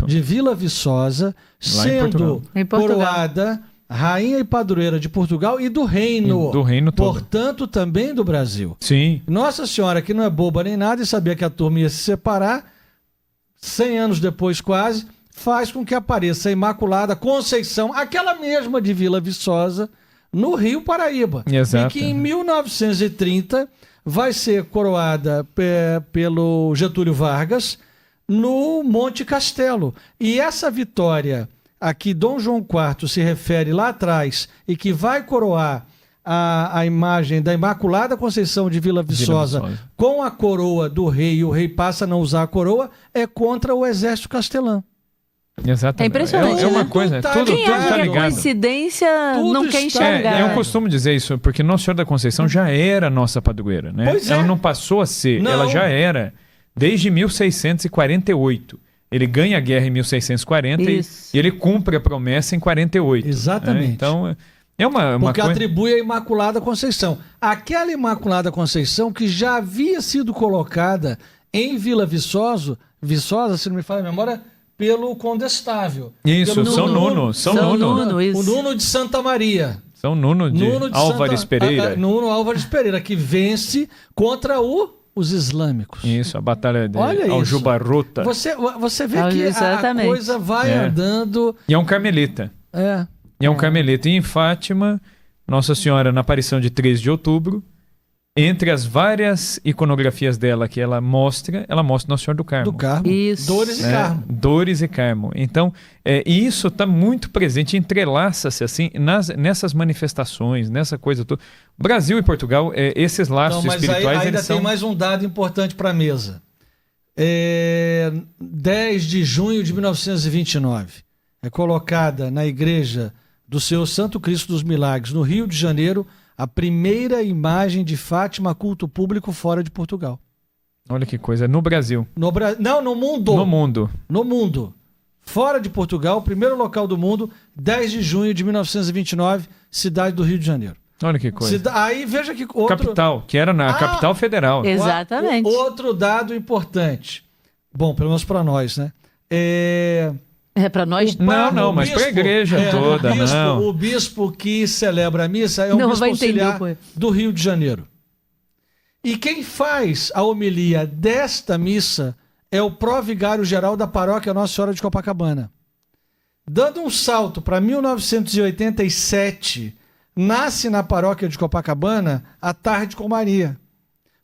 de Vila Viçosa, sendo coroada rainha e padroeira de Portugal e do reino. Do reino todo. Portanto, também do Brasil. Sim. Nossa Senhora, que não é boba nem nada e sabia que a turma ia se separar, 100 anos depois quase, faz com que apareça a Imaculada Conceição, aquela mesma de Vila Viçosa, no Rio Paraíba. Exato. E que em 1930 vai ser coroada pelo Getúlio Vargas no Monte Castelo. E essa vitória a que Dom João IV se refere lá atrás e que vai coroar a imagem da Imaculada Conceição de Vila Viçosa com a coroa do rei, e o rei passa a não usar a coroa, é contra o exército castelão. Exatamente. É impressionante. É uma coisa, tudo tá ligado. Coincidência não quer enxergar. Eu costumo dizer isso, porque Nossa Senhora da Conceição já era nossa padroeira, né? Ela não passou a ser, ela já era desde 1648. Ele ganha a guerra em 1640 e ele cumpre a promessa em 48. Exatamente. Né? Então, é uma porque atribui a Imaculada Conceição. Aquela Imaculada Conceição que já havia sido colocada em Vila Viçosa, se não me falha a memória, pelo Condestável. Isso, pelo São Nuno. O Nuno de Santa Maria. São Nuno de Álvares Pereira. Nuno Álvares Pereira, que vence contra os islâmicos. Isso, a batalha de Aljubarrota. Você vê que a coisa vai andando... E é um carmelita. E é um carmelita. E em Fátima, Nossa Senhora, na aparição de 13 de outubro, entre as várias iconografias dela que ela mostra Nossa Senhora do Carmo. Do Carmo. Isso. Dores e Carmo. Dores e Carmo. Então, e isso está muito presente, entrelaça-se assim nessas manifestações, nessa coisa toda. Brasil e Portugal, esses laços espirituais... Mas ainda tem mais um dado importante para a mesa. 10 de junho de 1929, é colocada na igreja do Senhor Santo Cristo dos Milagres, no Rio de Janeiro, a primeira imagem de Fátima a culto público fora de Portugal. Olha que coisa, no Brasil. Não, no mundo. No mundo. Fora de Portugal, primeiro local do mundo, 10 de junho de 1929, cidade do Rio de Janeiro. Olha que coisa. Aí veja que Capital, que era na capital federal. Exatamente. Outro dado importante. Bom, pelo menos para nós, né? Para nós? Não, mas para a igreja toda, o bispo que celebra a missa é o bispo auxiliar do Rio de Janeiro. E quem faz a homilia desta missa é o pró-vigário-geral da paróquia Nossa Senhora de Copacabana. Dando um salto para 1987, nasce na paróquia de Copacabana a Tarde com Maria,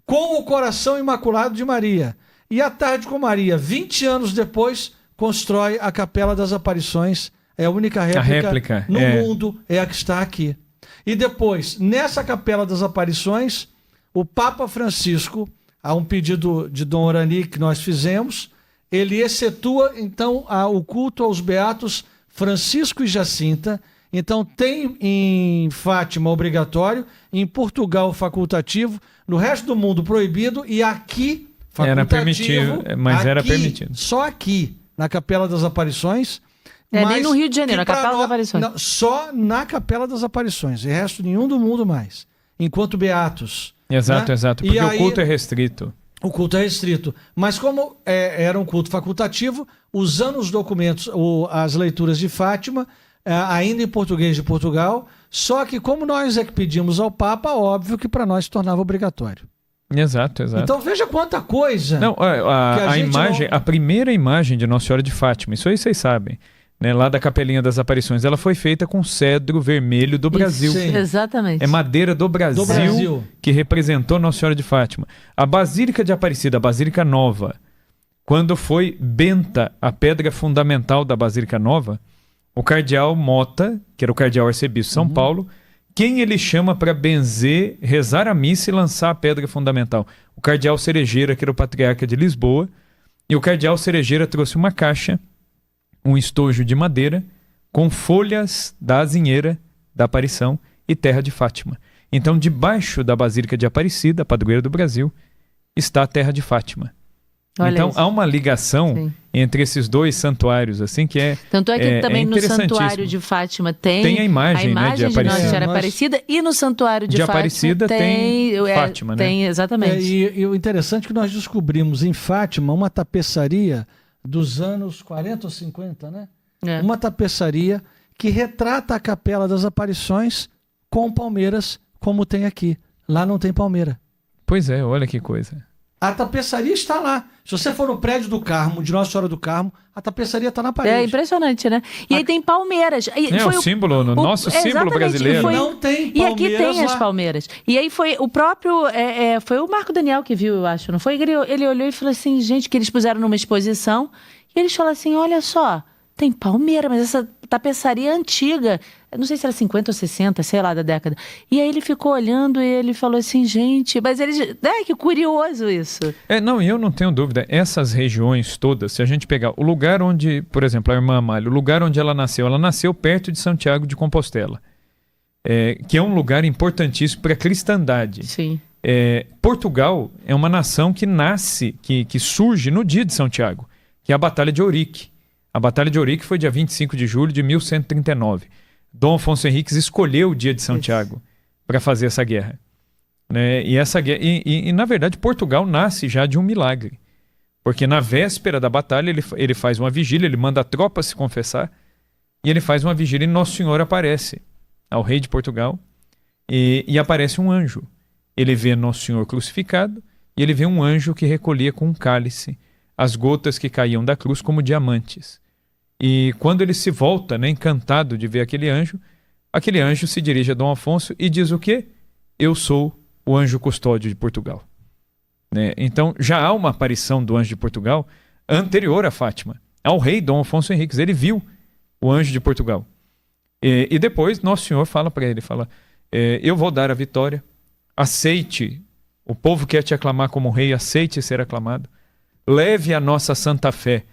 com o Coração Imaculado de Maria. E a Tarde com Maria, 20 anos depois, constrói a Capela das Aparições, é a única réplica no mundo, é a que está aqui. E depois, nessa Capela das Aparições, o Papa Francisco, a um pedido de Dom Orani que nós fizemos, ele excetua, então, o culto aos beatos Francisco e Jacinta. Então, tem em Fátima obrigatório, em Portugal facultativo, no resto do mundo proibido, e aqui facultativo. Era permitido, mas era permitido. Só aqui, na Capela das Aparições. Nem no Rio de Janeiro, na Capela das Aparições. Não, só na Capela das Aparições, e resto nenhum do mundo mais. Enquanto beatos. Exato, né? exato, porque o culto é restrito. O culto é restrito. Mas como era um culto facultativo, usando os documentos, as leituras de Fátima, ainda em português de Portugal, só que como nós é que pedimos ao Papa, óbvio que para nós se tornava obrigatório. Exato. Então veja quanta coisa. Não, a primeira imagem de Nossa Senhora de Fátima, isso aí vocês sabem, né, lá da Capelinha das Aparições, ela foi feita com cedro vermelho do Brasil. Sim. Exatamente. É madeira do Brasil que representou Nossa Senhora de Fátima. A Basílica de Aparecida, a Basílica Nova, quando foi benta a pedra fundamental da Basílica Nova, o cardeal Mota, que era o cardeal arcebispo de São Paulo, quem ele chama para benzer, rezar a missa e lançar a pedra fundamental? O cardeal Cerejeira, que era o patriarca de Lisboa, e o cardeal Cerejeira trouxe uma caixa, um estojo de madeira, com folhas da azinheira, da aparição e terra de Fátima. Então, debaixo da Basílica de Aparecida, padroeira do Brasil, está a terra de Fátima. Olha então, isso. Há uma ligação entre esses dois santuários, assim, que é Tanto é que também no Santuário de Fátima tem a imagem, né, de Nossa Senhora Aparecida, e no Santuário de Fátima Aparecida tem Fátima, né? Tem, exatamente. E o interessante é que nós descobrimos em Fátima uma tapeçaria dos anos 40 ou 50, né? Uma tapeçaria que retrata a Capela das Aparições com palmeiras, como tem aqui. Lá não tem palmeira. Pois é, olha que coisa. A tapeçaria está lá. Se você for no prédio do Carmo, de Nossa Senhora do Carmo, a tapeçaria está na parede. É impressionante, né? E aí tem palmeiras. Foi o símbolo, nosso símbolo brasileiro. Não tem palmeiras. E aqui tem as palmeiras. E aí foi o próprio... foi o Marco Daniel que viu, eu acho, não foi? Ele olhou e falou assim, gente, que eles puseram numa exposição. E eles falaram assim, olha só, tem palmeira, mas essa tapeçaria antiga, não sei se era 50 ou 60, sei lá, da década. E aí ele ficou olhando e ele falou assim, gente, mas eles... que curioso isso. Não, e eu não tenho dúvida, essas regiões todas, se a gente pegar o lugar onde, por exemplo, a irmã Amália, o lugar onde ela nasceu perto de Santiago de Compostela, que é um lugar importantíssimo para a cristandade. Sim. Portugal é uma nação que nasce, que surge no dia de São Tiago, que é a Batalha de Ourique. A Batalha de Ourique foi dia 25 de julho de 1139. Dom Afonso Henriques escolheu o dia de São Tiago para fazer essa guerra. Né? E essa guerra, na verdade, Portugal nasce já de um milagre. Porque na véspera da batalha ele faz uma vigília, ele manda a tropa se confessar, e ele faz uma vigília e Nosso Senhor aparece ao rei de Portugal, e aparece um anjo. Ele vê Nosso Senhor crucificado, e ele vê um anjo que recolhia com um cálice as gotas que caíam da cruz como diamantes. E quando ele se volta, né, encantado de ver aquele anjo se dirige a Dom Afonso e diz o quê? Eu sou o anjo custódio de Portugal. Né? Então já há uma aparição do anjo de Portugal anterior a Fátima, ao rei Dom Afonso Henriques. Ele viu o anjo de Portugal. E depois Nosso Senhor fala para ele, eu vou dar a vitória, aceite, o povo quer te aclamar como rei, aceite ser aclamado, leve a nossa santa fé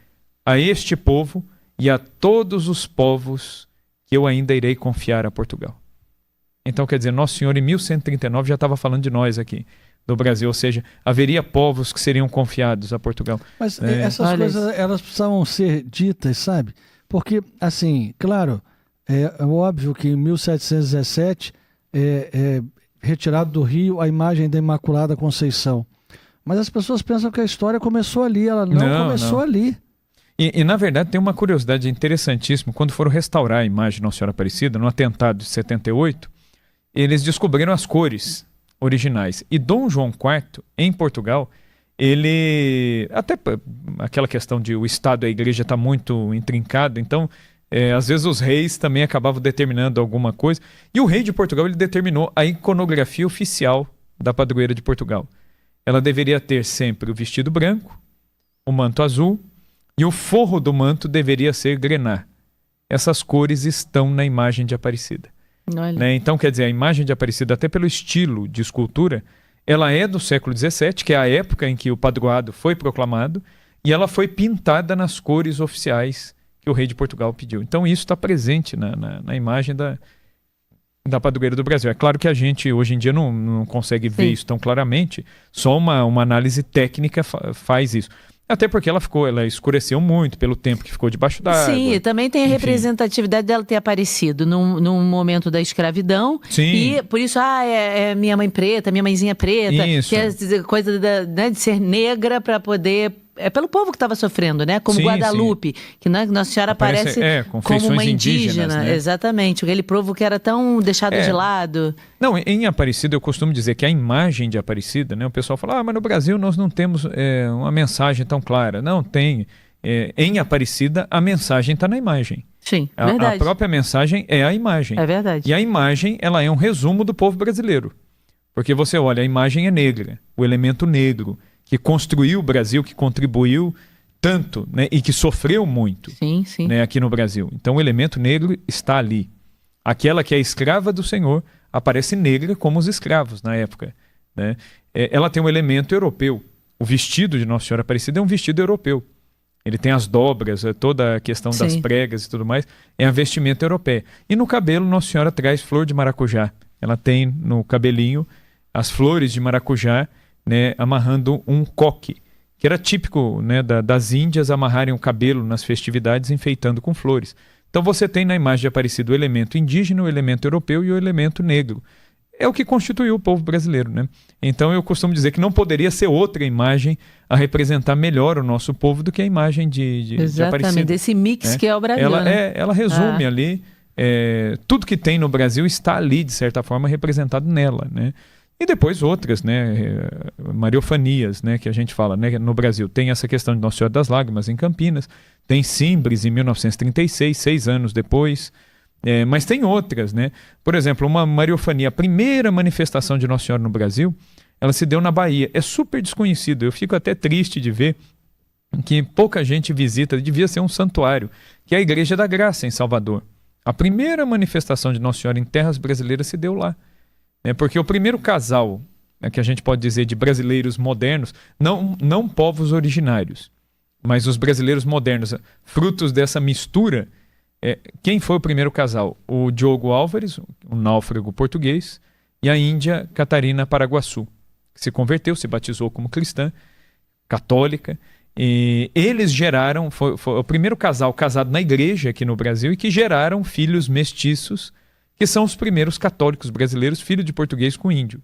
a este povo e a todos os povos que eu ainda irei confiar a Portugal. Então, quer dizer, Nosso Senhor em 1139 já estava falando de nós aqui, do Brasil, ou seja, haveria povos que seriam confiados a Portugal. Mas essas coisas, elas precisavam ser ditas, sabe? Porque, assim, claro, é óbvio que em 1717 é retirado do Rio a imagem da Imaculada Conceição. Mas as pessoas pensam que a história começou ali, ela não começou ali. E, na verdade, tem uma curiosidade interessantíssima. Quando foram restaurar a imagem de Nossa Senhora Aparecida, no atentado de 78, eles descobriram as cores originais. E Dom João IV, em Portugal, ele... Até aquela questão de o Estado e a Igreja está muito intrincado, então, às vezes os reis também acabavam determinando alguma coisa. E o rei de Portugal, ele determinou a iconografia oficial da padroeira de Portugal. Ela deveria ter sempre o vestido branco, o manto azul, e o forro do manto deveria ser grená. Essas cores estão na imagem de Aparecida. Né? Então, quer dizer, a imagem de Aparecida, até pelo estilo de escultura, ela é do século XVII, que é a época em que o padroado foi proclamado, e ela foi pintada nas cores oficiais que o rei de Portugal pediu. Então, isso está presente na imagem da padroeira do Brasil. É claro que a gente, hoje em dia, não consegue ver isso tão claramente, só uma análise técnica faz isso. Até porque ela escureceu muito pelo tempo que ficou debaixo d'água. Sim, e também tem a representatividade dela ter aparecido num momento da escravidão. Sim. E por isso, é minha mãe preta, minha mãezinha preta. Isso. Que é coisa de ser negra para poder... É pelo povo que estava sofrendo, né? Como Guadalupe, que Nossa Senhora aparece como uma indígena. Né? Exatamente, aquele povo que era tão deixado de lado. Não, em Aparecida eu costumo dizer que a imagem de Aparecida, né? O pessoal fala, mas no Brasil nós não temos uma mensagem tão clara. Não, tem. Em Aparecida a mensagem está na imagem. Sim, verdade. A própria mensagem é a imagem. É verdade. E a imagem, ela é um resumo do povo brasileiro. Porque você olha, a imagem é negra, o elemento negro, que construiu o Brasil, que contribuiu tanto, né, e que sofreu muito, sim, sim. Né, aqui no Brasil. Então o elemento negro está ali. Aquela que é escrava do Senhor aparece negra como os escravos na época, né? Ela tem um elemento europeu. O vestido de Nossa Senhora Aparecida é um vestido europeu. Ele tem as dobras, toda a questão das pregas e tudo mais, é a vestimenta europeia. E no cabelo, Nossa Senhora traz flor de maracujá. Ela tem no cabelinho as flores de maracujá, né, amarrando um coque, que era típico, né, das Índias amarrarem o cabelo nas festividades, enfeitando com flores. Então você tem na imagem de Aparecida o elemento indígena, o elemento europeu e o elemento negro. É o que constituiu o povo brasileiro, né? Então eu costumo dizer que não poderia ser outra imagem a representar melhor o nosso povo do que a imagem de Aparecida. Exatamente, desse mix que é o Brasil. Ela resume ali, tudo que tem no Brasil está ali, de certa forma, representado nela, né? E depois outras, né, mariofanias, né, que a gente fala, né, no Brasil. Tem essa questão de Nossa Senhora das Lágrimas em Campinas, tem Simbres em 1936, 6 anos depois, mas tem outras, né? Por exemplo, uma mariofania, a primeira manifestação de Nossa Senhora no Brasil, ela se deu na Bahia. É super desconhecido, eu fico até triste de ver que pouca gente visita, devia ser um santuário, que é a Igreja da Graça em Salvador. A primeira manifestação de Nossa Senhora em terras brasileiras se deu lá. Porque o primeiro casal, né, que a gente pode dizer de brasileiros modernos, não povos originários, mas os brasileiros modernos, frutos dessa mistura, quem foi o primeiro casal? O Diogo Álvares, um náufrago português, e a índia Catarina Paraguaçu, que se converteu, se batizou como cristã, católica, e eles geraram, foi o primeiro casal casado na igreja aqui no Brasil e que geraram filhos mestiços, que são os primeiros católicos brasileiros, filho de português com índio.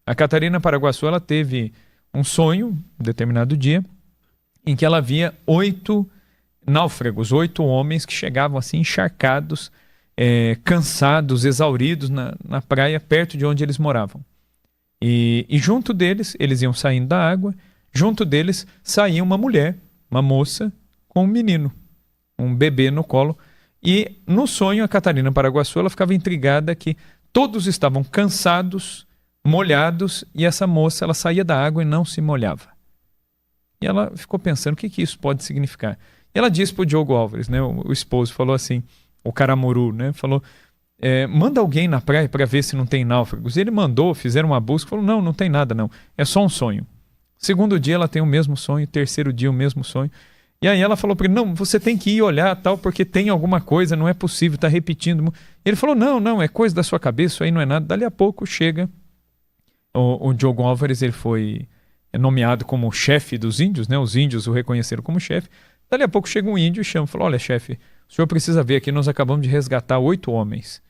A Catarina Paraguaçu, ela teve um sonho, um determinado dia, em que ela via 8 náufragos, 8 homens que chegavam assim encharcados, cansados, exauridos na praia, perto de onde eles moravam. E junto deles, eles iam saindo da água, junto deles saía uma mulher, uma moça, com um menino, um bebê no colo. E no sonho, a Catarina Paraguaçu, ela ficava intrigada que todos estavam cansados, molhados, e essa moça, ela saía da água e não se molhava. E ela ficou pensando o que isso pode significar. E ela disse para o Diogo Álvares, né, o esposo, falou assim, o Caramuru, né, falou, manda alguém na praia para ver se não tem náufragos. E ele mandou, fizeram uma busca, falou, não tem nada não, é só um sonho. Segundo dia ela tem o mesmo sonho, terceiro dia o mesmo sonho. E aí ela falou para ele, não, você tem que ir olhar tal, porque tem alguma coisa, não é possível, está repetindo. Ele falou, não, é coisa da sua cabeça, isso aí não é nada. Dali a pouco chega o Diogo Álvares, ele foi nomeado como chefe dos índios, né? Os índios o reconheceram como chefe. Dali a pouco chega um índio e chama, falou, olha chefe, o senhor precisa ver aqui, nós acabamos de resgatar 8 homens.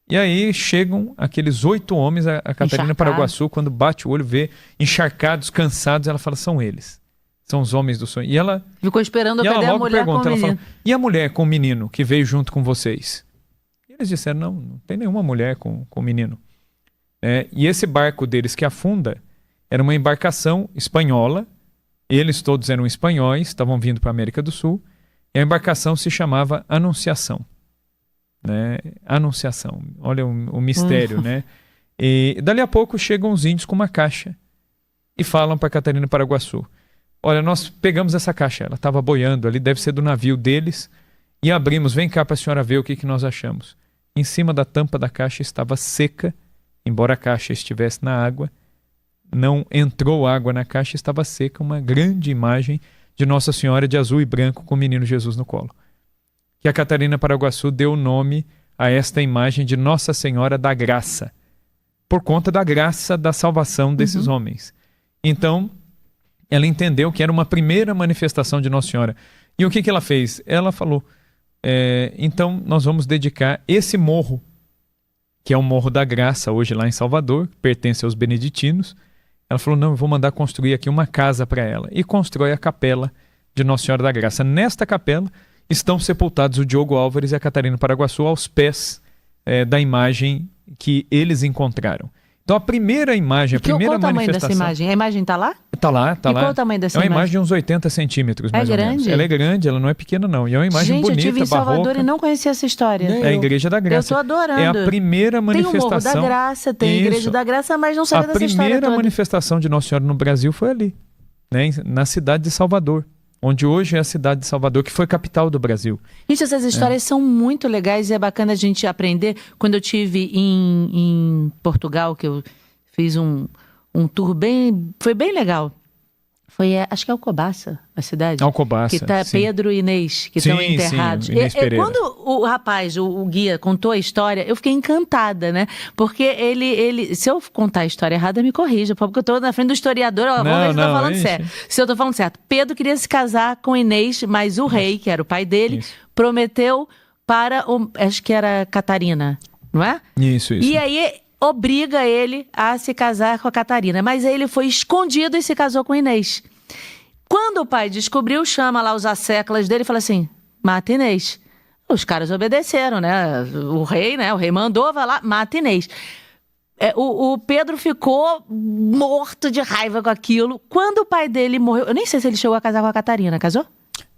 E aí chegam aqueles 8 homens, a Catarina Paraguaçu, quando bate o olho, vê encharcados, cansados, ela fala, são eles. São os homens do sonho. E ela ficou esperando cadê a mulher com o menino. Falou, e a mulher com o menino que veio junto com vocês? E eles disseram, não tem nenhuma mulher com o menino. E esse barco deles que afunda era uma embarcação espanhola. Eles todos eram espanhóis, estavam vindo para a América do Sul. E a embarcação se chamava Anunciação. Né? Anunciação. Olha o mistério, né? E dali a pouco chegam os índios com uma caixa e falam para Catarina Paraguaçu, olha, nós pegamos essa caixa, ela estava boiando ali, deve ser do navio deles, e abrimos, vem cá para a senhora ver o que nós achamos. Em cima da tampa da caixa estava seca, embora a caixa estivesse na água, não entrou água na caixa, estava seca, uma grande imagem de Nossa Senhora de azul e branco com o menino Jesus no colo. Que a Catarina Paraguaçu deu o nome a esta imagem de Nossa Senhora da Graça, por conta da graça da salvação desses homens. Então, ela entendeu que era uma primeira manifestação de Nossa Senhora. E o que ela fez? Ela falou, então nós vamos dedicar esse morro, que é o Morro da Graça, hoje lá em Salvador, pertence aos beneditinos. Ela falou, não, eu vou mandar construir aqui uma casa para ela. E constrói a capela de Nossa Senhora da Graça. Nesta capela estão sepultados o Diogo Álvares e a Catarina Paraguaçu aos pés da imagem que eles encontraram. Então a primeira imagem, qual o tamanho dessa imagem? A imagem está lá? Está lá. Qual o tamanho dessa imagem? É uma imagem de uns 80 centímetros, mais ou menos. Ela é grande, ela não é pequena não. E é uma imagem bonita, barroca. Gente, eu estive em Salvador e não conhecia essa história. É a Igreja da Graça. Eu estou adorando. É a primeira manifestação. Tem o Morro da Graça, tem a Igreja da Graça, mas não sabia dessa história toda. A primeira manifestação de Nossa Senhora no Brasil foi ali, né? Na cidade de Salvador. onde hoje é a cidade de Salvador, que foi capital do Brasil. Gente, essas histórias são muito legais e é bacana a gente aprender. Quando eu estive em Portugal, que eu fiz um tour foi bem legal. Acho que é Alcobaça, a cidade. Alcobaça, que tá sim. Pedro e Inês, que estão enterrados. Sim, Inês Pereira. Quando o rapaz, o guia, contou a história, eu fiquei encantada, né? Porque ele se eu contar a história errada, me corrija, porque eu tô na frente do historiador, vamos ver se eu tô falando certo. Se eu tô falando certo. Pedro queria se casar com Inês, mas o rei, que era o pai dele, prometeu para, acho que era Catarina, não é? Isso. E aí obriga ele a se casar com a Catarina. Mas aí ele foi escondido e se casou com Inês. Quando o pai descobriu, chama lá os asseclas dele e fala assim, mata Inês. Os caras obedeceram, né? O rei mandou, vai lá, mata Inês. O Pedro ficou morto de raiva com aquilo. Quando o pai dele morreu, eu nem sei se ele chegou a casar com a Catarina, casou?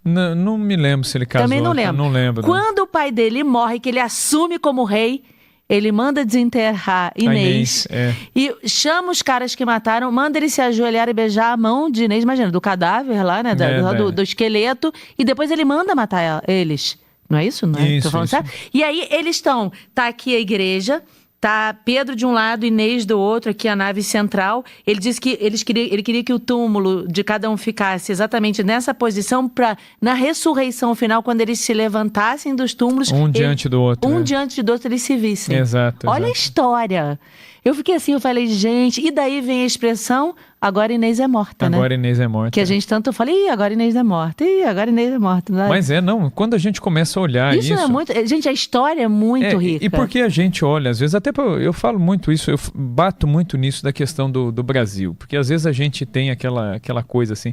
Não me lembro se ele casou. Também não lembro. Não lembro. Quando o pai dele morre, que ele assume como rei, ele manda desenterrar Inês e chama os caras que mataram, manda eles se ajoelhar e beijar a mão de Inês, imagina, do cadáver lá, né, do esqueleto, e depois ele manda matar eles. Não é isso? Não é? Tô falando certo? E aí eles tá aqui a igreja, tá Pedro de um lado, Inês do outro, aqui a nave central. Ele disse que ele queria que o túmulo de cada um ficasse exatamente nessa posição para, na ressurreição final, quando eles se levantassem dos túmulos... diante do outro. Diante do outro, eles se vissem. Exato. Olha a história. Eu fiquei assim, eu falei, gente... E daí vem a expressão, agora Inês é morta, né? Agora Inês é morta. Que a gente tanto fala, agora Inês é morta. Agora Inês é morta. Não é? Mas quando a gente começa a olhar isso... é muito... Gente, a história é muito rica. E porque a gente olha, às vezes, até eu falo muito isso, eu bato muito nisso da questão do Brasil. Porque às vezes a gente tem aquela coisa assim...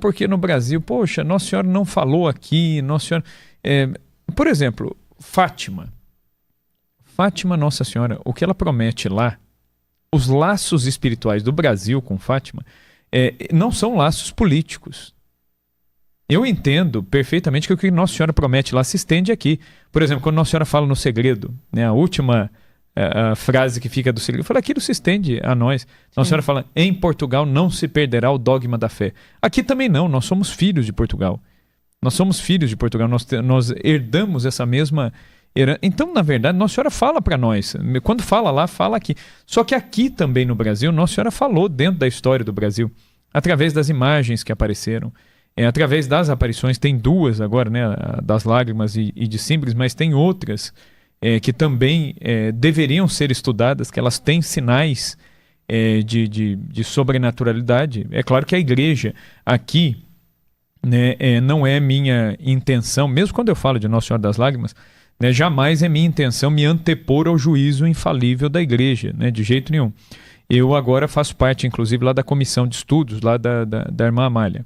porque no Brasil, poxa, Nossa Senhora não falou aqui, Nossa Senhora... por exemplo, Fátima, Nossa Senhora, o que ela promete lá, os laços espirituais do Brasil com Fátima, não são laços políticos. Eu entendo perfeitamente que o que Nossa Senhora promete lá se estende aqui. Por exemplo, quando Nossa Senhora fala no segredo, né, a última frase que fica do segredo, fala, aquilo se estende a nós. Nossa Senhora fala, em Portugal não se perderá o dogma da fé. Aqui também não, nós somos filhos de Portugal. Nós herdamos essa mesma... Então, na verdade, Nossa Senhora fala para nós. Quando fala lá, fala aqui. Só que aqui também no Brasil, Nossa Senhora falou dentro da história do Brasil, através das imagens que apareceram, através das aparições. Tem duas agora, né, das lágrimas e de Símbolos, mas tem outras que também deveriam ser estudadas, que elas têm sinais de sobrenaturalidade. É claro que a igreja aqui, né, não é minha intenção, mesmo quando eu falo de Nossa Senhora das Lágrimas, né, jamais é minha intenção me antepor ao juízo infalível da igreja, né, de jeito nenhum. Eu agora faço parte, inclusive, lá da comissão de estudos, lá da irmã Amália.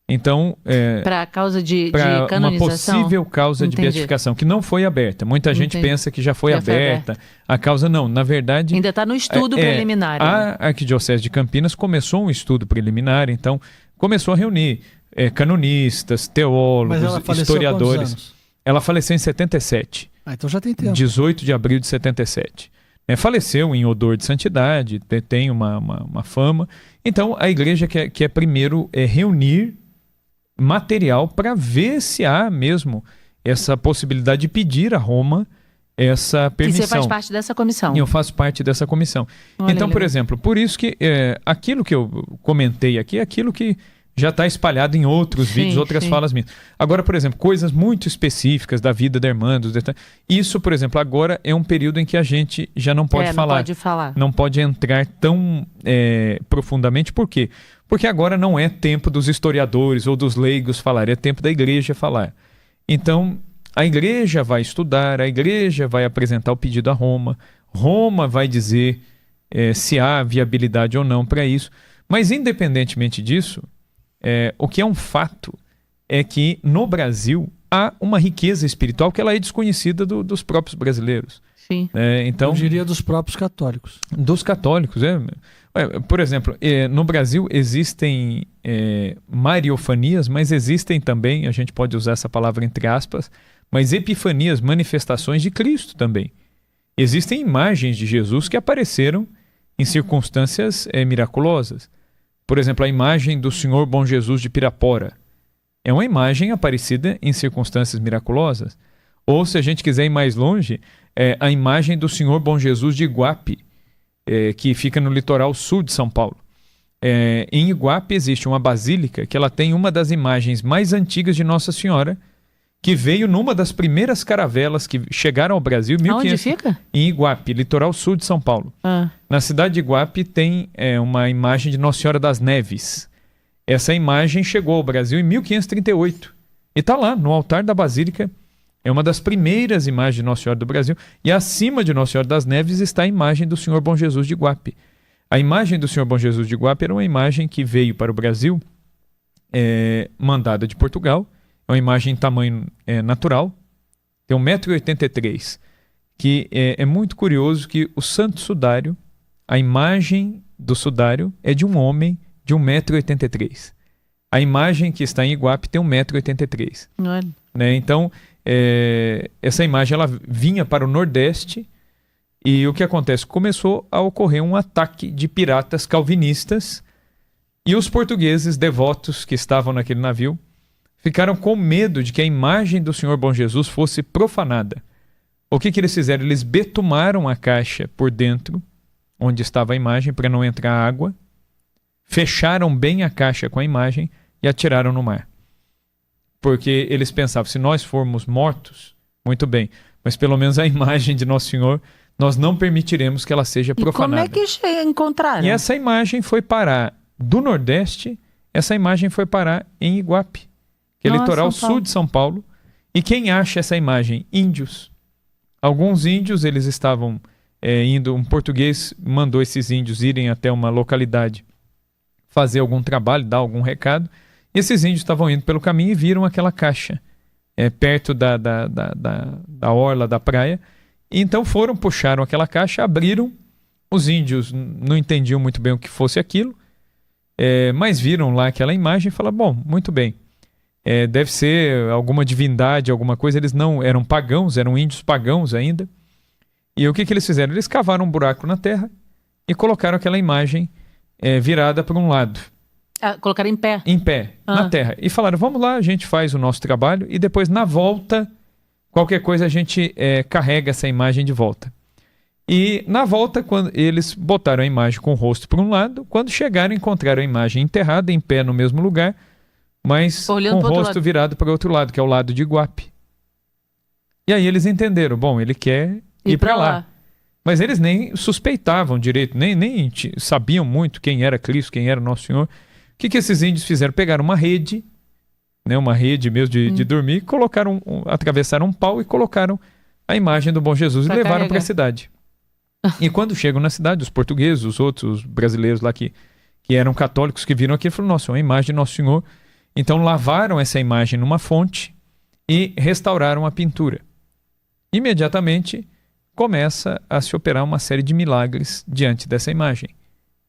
Então, para a causa de canonização? Uma possível causa de beatificação, que não foi aberta. Muita gente pensa que já foi aberta. A causa não, na verdade... Ainda está no estudo preliminar. A Arquidiocese de Campinas começou um estudo preliminar, então começou a reunir canonistas, teólogos, historiadores. Ela faleceu em 77. Então já tem tempo. 18 de abril de 77. Faleceu em odor de santidade, tem uma fama. Então a igreja quer primeiro reunir material para ver se há mesmo essa possibilidade de pedir a Roma essa permissão. E você faz parte dessa comissão? Eu faço parte dessa comissão. Então, por exemplo, por isso que aquilo que eu comentei aqui é aquilo que já está espalhado em outros vídeos, outras falas minhas. Agora, por exemplo, coisas muito específicas da vida da irmã, isso, por exemplo, agora é um período em que a gente já não pode falar. Não pode falar. Não pode entrar tão profundamente. Por quê? Porque agora não é tempo dos historiadores ou dos leigos falar, é tempo da igreja falar. Então, a igreja vai estudar, a igreja vai apresentar o pedido a Roma, Roma vai dizer se há viabilidade ou não para isso. Mas, independentemente disso, o que é um fato é que no Brasil há uma riqueza espiritual que ela é desconhecida dos próprios brasileiros. Sim. Então, eu diria dos próprios católicos. Dos católicos, por exemplo, no Brasil existem mariofanias, mas existem também, a gente pode usar essa palavra entre aspas, mas epifanias, manifestações de Cristo também. Existem imagens de Jesus que apareceram em circunstâncias miraculosas. Por exemplo, a imagem do Senhor Bom Jesus de Pirapora, é uma imagem aparecida em circunstâncias miraculosas. Ou, se a gente quiser ir mais longe, é a imagem do Senhor Bom Jesus de Iguape, que fica no litoral sul de São Paulo. Em Iguape existe uma basílica que ela tem uma das imagens mais antigas de Nossa Senhora, que veio numa das primeiras caravelas que chegaram ao Brasil. Onde fica? Em Iguape, litoral sul de São Paulo. Na cidade de Iguape tem uma imagem de Nossa Senhora das Neves. Essa imagem chegou ao Brasil em 1538 e está lá no altar da Basílica. É uma das primeiras imagens de Nossa Senhora do Brasil. E acima de Nossa Senhora das Neves está a imagem do Senhor Bom Jesus de Iguape. A imagem do Senhor Bom Jesus de Iguape era uma imagem que veio para o Brasil, mandada de Portugal. É uma imagem em tamanho natural, tem 1,83 m, que é muito curioso que o Santo Sudário, a imagem do sudário é de um homem de 1,83 m. A imagem que está em Iguape tem 1,83 m. Né? Então, essa imagem ela vinha para o Nordeste e o que acontece? Começou a ocorrer um ataque de piratas calvinistas e os portugueses devotos que estavam naquele navio ficaram com medo de que a imagem do Senhor Bom Jesus fosse profanada. O que eles fizeram? Eles betumaram a caixa por dentro, onde estava a imagem, para não entrar água, fecharam bem a caixa com a imagem e atiraram no mar. Porque eles pensavam, se nós formos mortos, muito bem, mas pelo menos a imagem de Nosso Senhor, nós não permitiremos que ela seja profanada. E como é que encontraram? E essa imagem foi parar do Nordeste, essa imagem foi parar em Iguape, que é litoral sul de São Paulo. E quem acha essa imagem? Índios. Alguns índios, eles estavam indo, um português mandou esses índios irem até uma localidade fazer algum trabalho, dar algum recado. E esses índios estavam indo pelo caminho e viram aquela caixa perto da orla da praia. E então foram, puxaram aquela caixa, abriram. Os índios não entendiam muito bem o que fosse aquilo, mas viram lá aquela imagem e falaram, bom, muito bem. Deve ser alguma divindade, alguma coisa. Eles não eram pagãos, eram índios pagãos ainda. E o que eles fizeram? Eles cavaram um buraco na terra e colocaram aquela imagem virada para um lado. Colocaram em pé? Em pé, na terra. E falaram, vamos lá, a gente faz o nosso trabalho e depois na volta, qualquer coisa a gente carrega essa imagem de volta. E na volta, quando eles botaram a imagem com o rosto para um lado, quando chegaram, encontraram a imagem enterrada, em pé no mesmo lugar, mas olhando com o rosto virado para o outro lado, que é o lado de Iguape. E aí eles entenderam, bom, ele quer ir para lá. Mas eles nem suspeitavam direito, nem sabiam muito quem era Cristo, quem era Nosso Senhor. O que esses índios fizeram? Pegaram uma rede, uma rede mesmo de dormir, atravessaram um pau e colocaram a imagem do Bom Jesus e levaram para a cidade. E quando chegam na cidade, os portugueses, os outros brasileiros lá que eram católicos, que viram aquilo, falaram, nossa, é uma imagem de Nosso Senhor. Então lavaram essa imagem numa fonte e restauraram a pintura. Imediatamente começa a se operar uma série de milagres diante dessa imagem,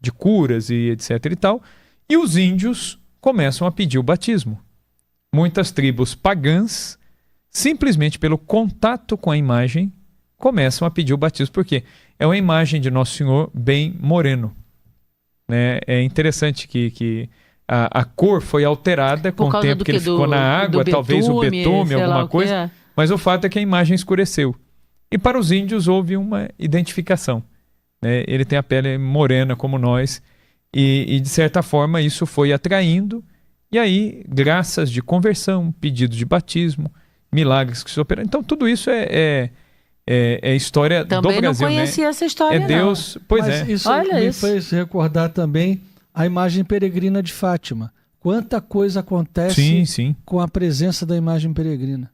de curas e etc e tal, e os índios começam a pedir o batismo. Muitas tribos pagãs, simplesmente pelo contato com a imagem, começam a pedir o batismo, porque é uma imagem de Nosso Senhor bem moreno. É interessante que a cor foi alterada com o tempo que ele ficou na água, talvez o betume, alguma coisa, mas o fato é que a imagem escureceu. E para os índios houve uma identificação. Ele tem a pele morena como nós, e de certa forma isso foi atraindo, e aí graças de conversão, pedidos de batismo, milagres que se operaram. Então tudo isso é história também do Brasil. Também não conhecia essa história, não. Deus, pois mas isso me fez recordar também a imagem peregrina de Fátima. Quanta coisa acontece com a presença da imagem peregrina.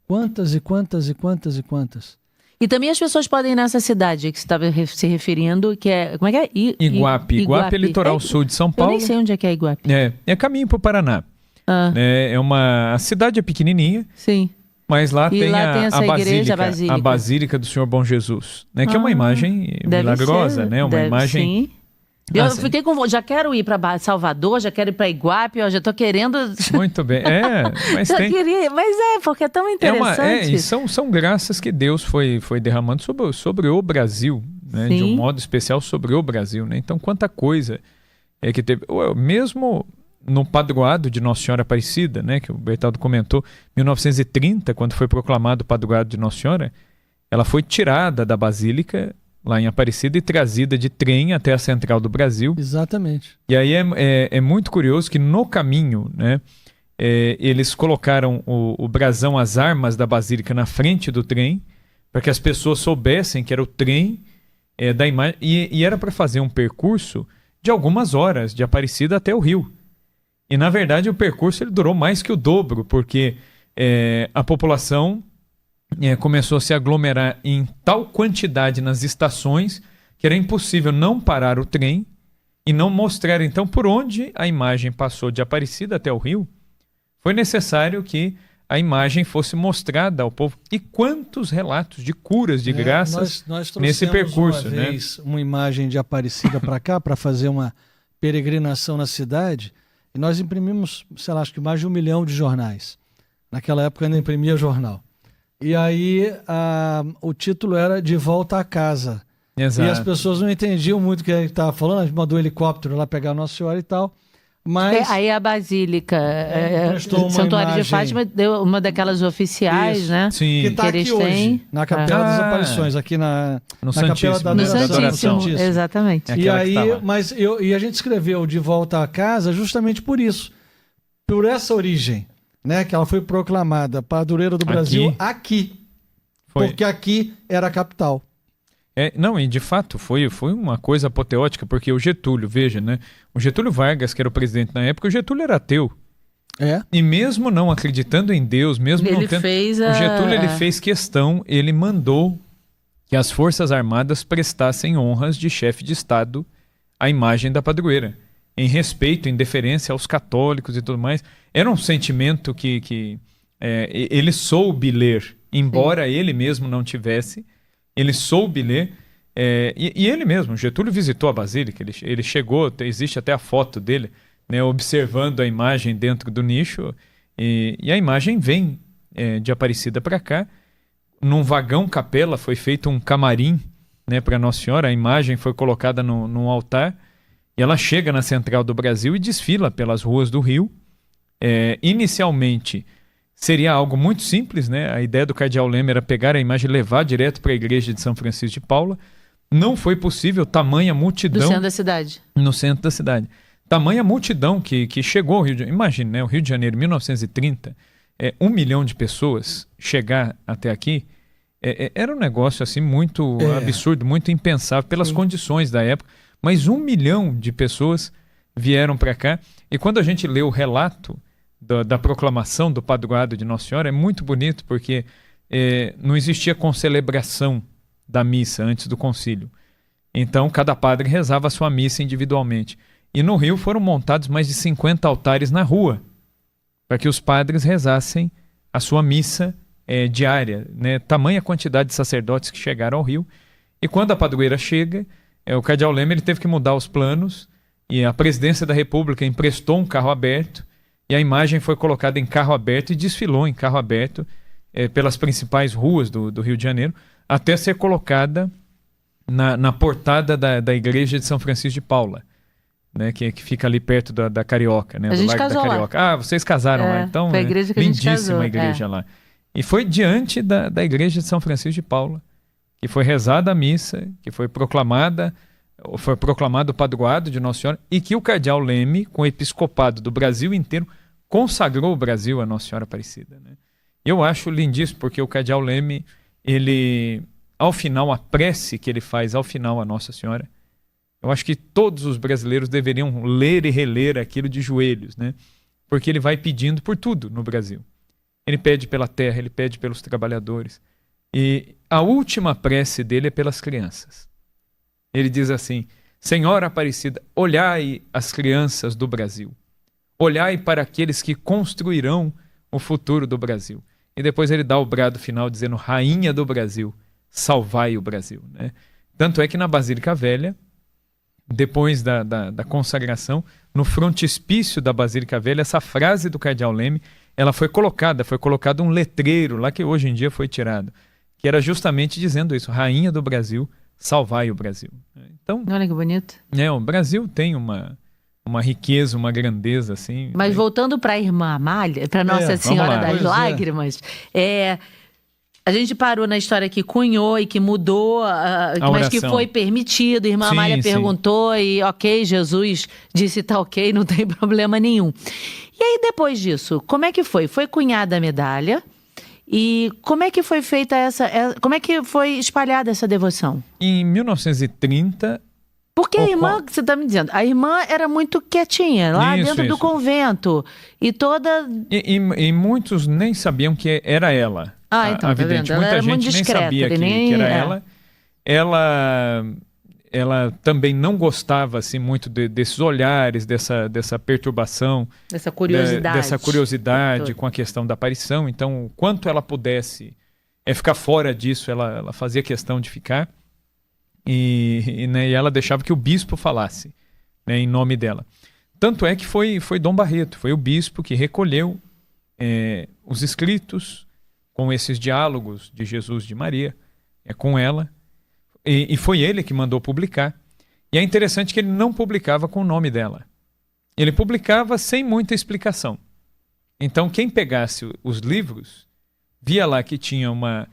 Quantas e quantas e quantas e quantas. E também as pessoas podem ir nessa cidade que você estava se referindo, que é... Como é que é? Iguape. Iguape é litoral sul de São Paulo. Eu nem sei onde é que é Iguape. É caminho para o Paraná. A cidade é pequenininha. Sim. Mas lá tem essa igreja, a Basílica do Senhor Bom Jesus, que é uma imagem milagrosa, uma imagem... Sim. Eu fiquei já quero ir para Salvador, já quero ir para Iguape, já estou querendo... Muito bem, mas porque é tão interessante. E são graças que Deus foi derramando sobre o Brasil, de um modo especial sobre o Brasil. Então, quanta coisa que teve... Mesmo no padroado de Nossa Senhora Aparecida, né, que o Bertaldo comentou, 1930, quando foi proclamado o padroado de Nossa Senhora, ela foi tirada da Basílica, lá em Aparecida, e trazida de trem até a Central do Brasil. Exatamente. E aí é muito curioso que no caminho, né, eles colocaram o brasão, as armas da Basílica na frente do trem, para que as pessoas soubessem que era o trem da imagem, e era para fazer um percurso de algumas horas, de Aparecida até o Rio. E, na verdade, o percurso ele durou mais que o dobro, porque a população começou a se aglomerar em tal quantidade nas estações que era impossível não parar o trem e não mostrar, então, por onde a imagem passou de Aparecida até o Rio. Foi necessário que a imagem fosse mostrada ao povo. E quantos relatos de curas, de graças nós nesse percurso. Uma vez, uma imagem de Aparecida para cá, para fazer uma peregrinação na cidade, e nós imprimimos, sei lá, acho que mais de 1 milhão de jornais. Naquela época ainda imprimia jornal. E aí o título era De Volta a Casa. Exato. E as pessoas não entendiam muito o que ele estava falando, a gente mandou um helicóptero lá pegar Nossa Senhora e tal. Mas aí a Basílica, Santuário de Fátima, deu uma daquelas oficiais, isso, né? Sim. Que está aqui eles hoje, têm. na Capela das Aparições, aqui no Capela da No Adoração. Santíssimo, exatamente. E aí, e a gente escreveu De Volta a Casa justamente por isso, por essa origem, né? Que ela foi proclamada padroeira do Brasil aqui. Porque aqui era a capital. Não, e de fato foi uma coisa apoteótica, porque o Getúlio, veja, né? O Getúlio Vargas, que era o presidente na época, o Getúlio era ateu. E mesmo não acreditando em Deus, mesmo ele não tendo... fez o Getúlio ele fez questão, ele mandou que as Forças Armadas prestassem honras de chefe de Estado à imagem da padroeira, em respeito, em deferência aos católicos e tudo mais. Era um sentimento que ele soube ler, embora ele mesmo não tivesse. Ele soube ler, e ele mesmo, Getúlio visitou a Basílica, ele chegou, existe até a foto dele, né, observando a imagem dentro do nicho, e a imagem vem de Aparecida para cá. Num vagão capela foi feito um camarim, né, para Nossa Senhora, a imagem foi colocada num altar, e ela chega na Central do Brasil e desfila pelas ruas do Rio. Inicialmente seria algo muito simples, né? A ideia do cardeal Leme era pegar a imagem e levar direto para a igreja de São Francisco de Paula. Não foi possível, tamanha multidão... No centro da cidade. No centro da cidade. Tamanha multidão que chegou ao Rio de Janeiro. Imagine, né? O Rio de Janeiro, 1930, 1 milhão de pessoas chegar até aqui, era um negócio assim muito absurdo, muito impensável pelas condições da época. Mas 1 milhão de pessoas vieram para cá. E quando a gente lê o relato da proclamação do padroado de Nossa Senhora, é muito bonito, porque não existia concelebração da missa antes do concílio. Então, cada padre rezava a sua missa individualmente. E no Rio foram montados mais de 50 altares na rua, para que os padres rezassem a sua missa diária, né? Tamanha quantidade de sacerdotes que chegaram ao Rio. E quando a padroeira chega, o cardeal Leme ele teve que mudar os planos, e a presidência da República emprestou um carro aberto, e a imagem foi colocada em carro aberto e desfilou em carro aberto pelas principais ruas do Rio de Janeiro, até ser colocada na portada da igreja de São Francisco de Paula, né, que fica ali perto da Carioca, né, do Largo da Carioca. Lá. Vocês casaram lá, então, foi a igreja que a gente lindíssima casou, igreja lá. E foi diante da igreja de São Francisco de Paula que foi rezada a missa, que foi proclamado o padroado de Nossa Senhora, e que o cardeal Leme, com o episcopado do Brasil inteiro, consagrou o Brasil a Nossa Senhora Aparecida, né? Eu acho lindíssimo, porque o cardeal Leme, ele, ao final, a prece que ele faz ao final a Nossa Senhora, eu acho que todos os brasileiros deveriam ler e reler aquilo de joelhos, né? Porque ele vai pedindo por tudo no Brasil. Ele pede pela terra, ele pede pelos trabalhadores. E a última prece dele é pelas crianças. Ele diz assim: Senhora Aparecida, olhai as crianças do Brasil. Olhai para aqueles que construirão o futuro do Brasil. E depois ele dá o brado final dizendo: Rainha do Brasil, salvai o Brasil, né? Tanto é que na Basílica Velha, depois da consagração, no frontispício da Basílica Velha, essa frase do cardeal Leme, ela foi colocado um letreiro lá que hoje em dia foi tirado, que era justamente dizendo isso: Rainha do Brasil, salvai o Brasil. Então, olha que bonito. O Brasil tem uma uma riqueza, uma grandeza, assim. Mas voltando para a irmã Amália, para Nossa Senhora das Lágrimas, a gente parou na história que cunhou e que mudou, mas que foi permitido. A irmã Amália perguntou e ok, Jesus disse tá ok, não tem problema nenhum. E aí depois disso, como é que foi? Foi cunhada a medalha e como é que foi feita como é que foi espalhada essa devoção? Em 1930... Porque a irmã, que você está me dizendo, a irmã era muito quietinha, lá dentro do convento. E toda... E muitos nem sabiam que era ela. Então, a vidente. Muita gente nem sabia que era ela. Ela também não gostava assim, muito desses olhares, dessa perturbação. Dessa curiosidade. Dessa curiosidade com a questão da aparição. Então, o quanto ela pudesse ficar fora disso, ela fazia questão de ficar. E ela deixava que o bispo falasse, né, em nome dela. Tanto é que foi Dom Barreto, foi o bispo que recolheu os escritos com esses diálogos de Jesus de Maria, com ela, e foi ele que mandou publicar. E é interessante que ele não publicava com o nome dela. Ele publicava sem muita explicação. Então quem pegasse os livros, via lá que tinha um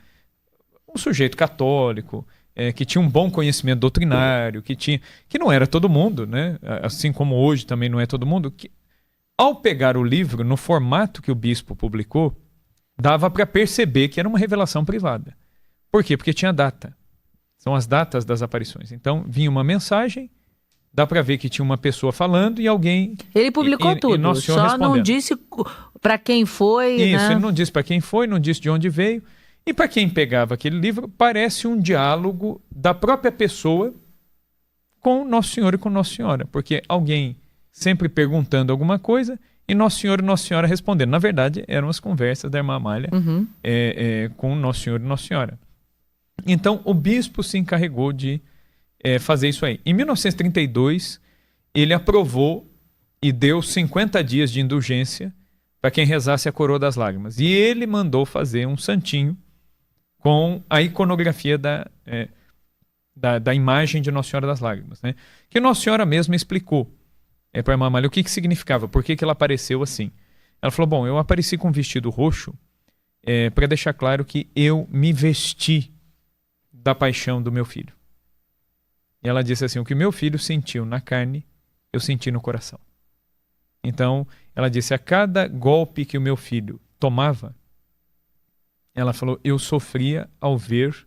sujeito católico, que tinha um bom conhecimento doutrinário, que não era todo mundo, né? Assim como hoje também não é todo mundo, que ao pegar o livro no formato que o bispo publicou, dava para perceber que era uma revelação privada. Por quê? Porque tinha data. São as datas das aparições. Então vinha uma mensagem, dá para ver que tinha uma pessoa falando e alguém... Ele publicou tudo, só não disse para quem foi, Isso, né? Ele não disse para quem foi, não disse de onde veio. E para quem pegava aquele livro, parece um diálogo da própria pessoa com Nosso Senhor e com Nossa Senhora. Porque alguém sempre perguntando alguma coisa e Nosso Senhor e Nossa Senhora respondendo. Na verdade, eram as conversas da irmã Amália com Nosso Senhor e Nossa Senhora. Então, o bispo se encarregou de fazer isso aí. Em 1932, ele aprovou e deu 50 dias de indulgência para quem rezasse a Coroa das Lágrimas. E ele mandou fazer um santinho com a iconografia da imagem de Nossa Senhora das Lágrimas, né? Que Nossa Senhora mesma explicou para a irmã Amália o que significava, por que ela apareceu assim. Ela falou, bom, eu apareci com um vestido roxo para deixar claro que eu me vesti da paixão do meu filho. E ela disse assim, o que meu filho sentiu na carne, eu senti no coração. Então, ela disse, a cada golpe que o meu filho tomava, ela falou, eu sofria ao ver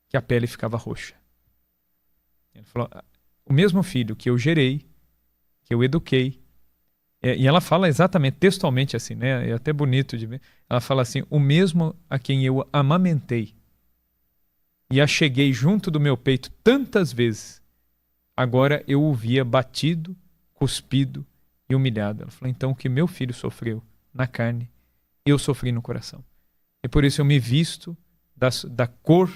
que a pele ficava roxa. Ela falou, o mesmo filho que eu gerei, que eu eduquei, e ela fala exatamente, textualmente assim, né? É até bonito de ver. Ela fala assim, o mesmo a quem eu amamentei e acheguei junto do meu peito tantas vezes, agora eu o via batido, cuspido e humilhado. Ela falou, então o que meu filho sofreu na carne, eu sofri no coração. E por isso eu me visto da cor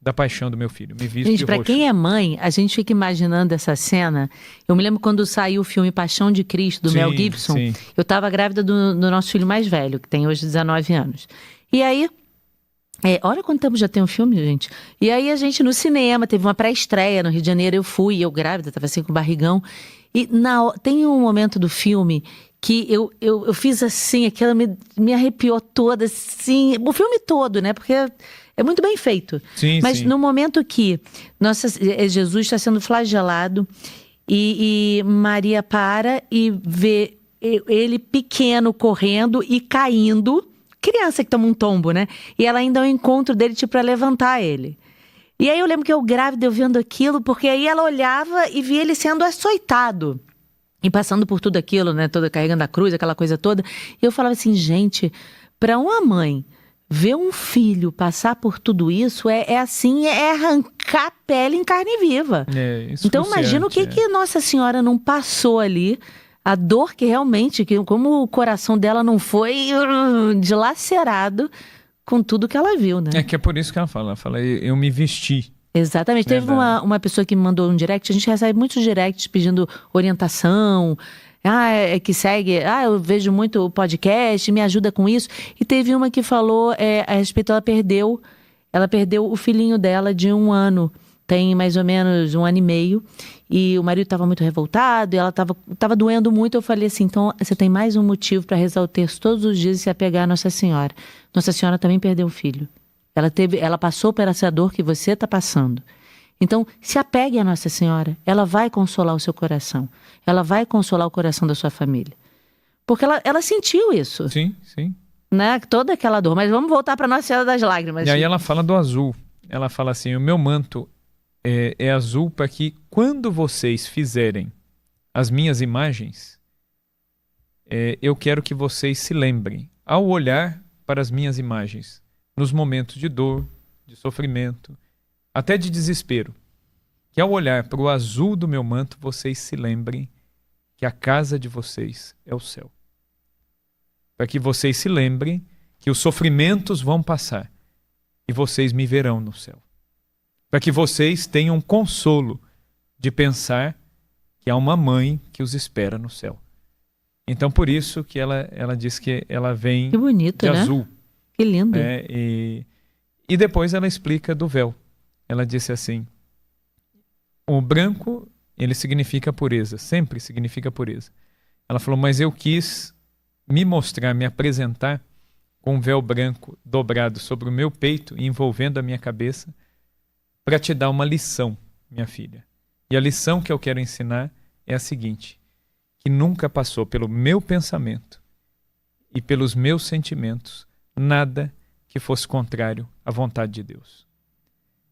da paixão do meu filho. Me visto gente, para quem é mãe, a gente fica imaginando essa cena. Eu me lembro quando saiu o filme Paixão de Cristo, do Mel Gibson. Sim. Eu estava grávida do nosso filho mais velho, que tem hoje 19 anos. E aí, olha quanto tempo já tem um filme, gente. E aí a gente no cinema, teve uma pré-estreia no Rio de Janeiro, eu fui, eu grávida, estava assim com barrigão. E tem um momento do filme que eu fiz assim, aquela me arrepiou toda, assim, o filme todo, né? Porque é muito bem feito. Sim, mas sim. No momento que Jesus está sendo flagelado e Maria para e vê ele pequeno correndo e caindo, criança que toma um tombo, né? E ela ainda é o encontro dele tipo para levantar ele. E aí eu lembro que eu grávida, eu vendo aquilo, porque aí ela olhava e via ele sendo açoitado. E passando por tudo aquilo, né? Toda carregando a cruz, aquela coisa toda. E eu falava assim, gente, para uma mãe ver um filho passar por tudo isso é arrancar a pele em carne viva. Então imagina o que Nossa Senhora não passou ali, a dor que realmente, como o coração dela não foi dilacerado com tudo que ela viu, né? Que é por isso que ela fala, eu me vesti. Exatamente. Teve uma pessoa que me mandou um direct, a gente recebe muitos directs pedindo orientação, que segue, eu vejo muito o podcast, me ajuda com isso. E teve uma que falou a respeito, ela perdeu o filhinho dela de 1 ano tem mais ou menos 1 ano e meio, e o marido estava muito revoltado, e ela estava doendo muito. Eu falei assim, então você tem mais um motivo para rezar o terço todos os dias e se apegar a Nossa Senhora. Nossa Senhora também perdeu um filho. Ela passou por essa dor que você está passando. Então, se apegue a Nossa Senhora, ela vai consolar o seu coração, ela vai consolar o coração da sua família. Porque ela sentiu isso. Sim, sim. Né? Toda aquela dor. Mas vamos voltar para Nossa Senhora das Lágrimas. E aí ela fala do azul. Ela fala assim, o meu manto é azul para que quando vocês fizerem as minhas imagens, eu quero que vocês se lembrem, ao olhar para as minhas imagens, nos momentos de dor, de sofrimento, até de desespero, que ao olhar para o azul do meu manto, vocês se lembrem que a casa de vocês é o céu. Para que vocês se lembrem que os sofrimentos vão passar e vocês me verão no céu. Para que vocês tenham consolo de pensar que há uma mãe que os espera no céu. Então, por isso que ela diz que ela vem que bonito, de né? azul. Que lindo. E depois ela explica do véu. Ela disse assim, o branco, ele significa pureza, sempre significa pureza. Ela falou, mas eu quis me mostrar, me apresentar com um véu branco dobrado sobre o meu peito e envolvendo a minha cabeça para te dar uma lição, minha filha. E a lição que eu quero ensinar é a seguinte, que nunca passou pelo meu pensamento e pelos meus sentimentos nada que fosse contrário à vontade de Deus.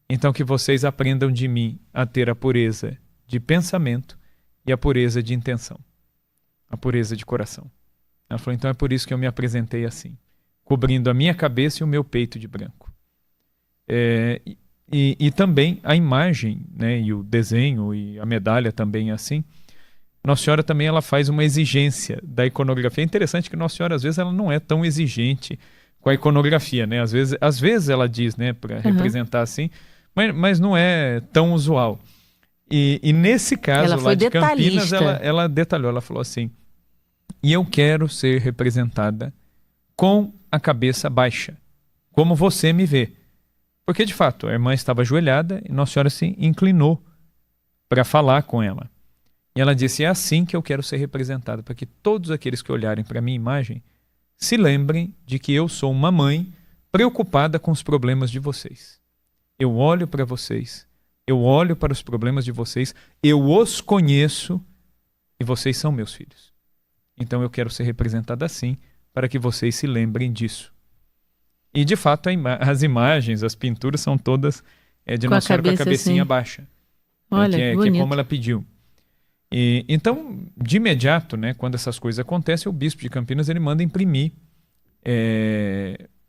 Então que vocês aprendam de mim a ter a pureza de pensamento e a pureza de intenção, a pureza de coração. Ela falou, então é por isso que eu me apresentei assim, cobrindo a minha cabeça e o meu peito de branco. E também a imagem, né, e o desenho e a medalha também assim. Nossa Senhora também ela faz uma exigência da iconografia. É interessante que Nossa Senhora às vezes ela não é tão exigente com a iconografia, né? Às vezes ela diz, né, para representar assim, mas não é tão usual. E nesse caso lá de Campinas, ela detalhou, ela falou assim, e eu quero ser representada com a cabeça baixa, como você me vê. Porque, de fato, a irmã estava ajoelhada e Nossa Senhora se inclinou para falar com ela. E ela disse, é assim que eu quero ser representada, para que todos aqueles que olharem para a minha imagem se lembrem de que eu sou uma mãe preocupada com os problemas de vocês. Eu olho para vocês, eu olho para os problemas de vocês, eu os conheço e vocês são meus filhos. Então eu quero ser representada assim, para que vocês se lembrem disso. E de fato as imagens, as pinturas são todas de Nossa Senhora com a cabecinha assim baixa. Olha, que é como ela pediu. Então, de imediato, né, quando essas coisas acontecem, o bispo de Campinas ele manda imprimir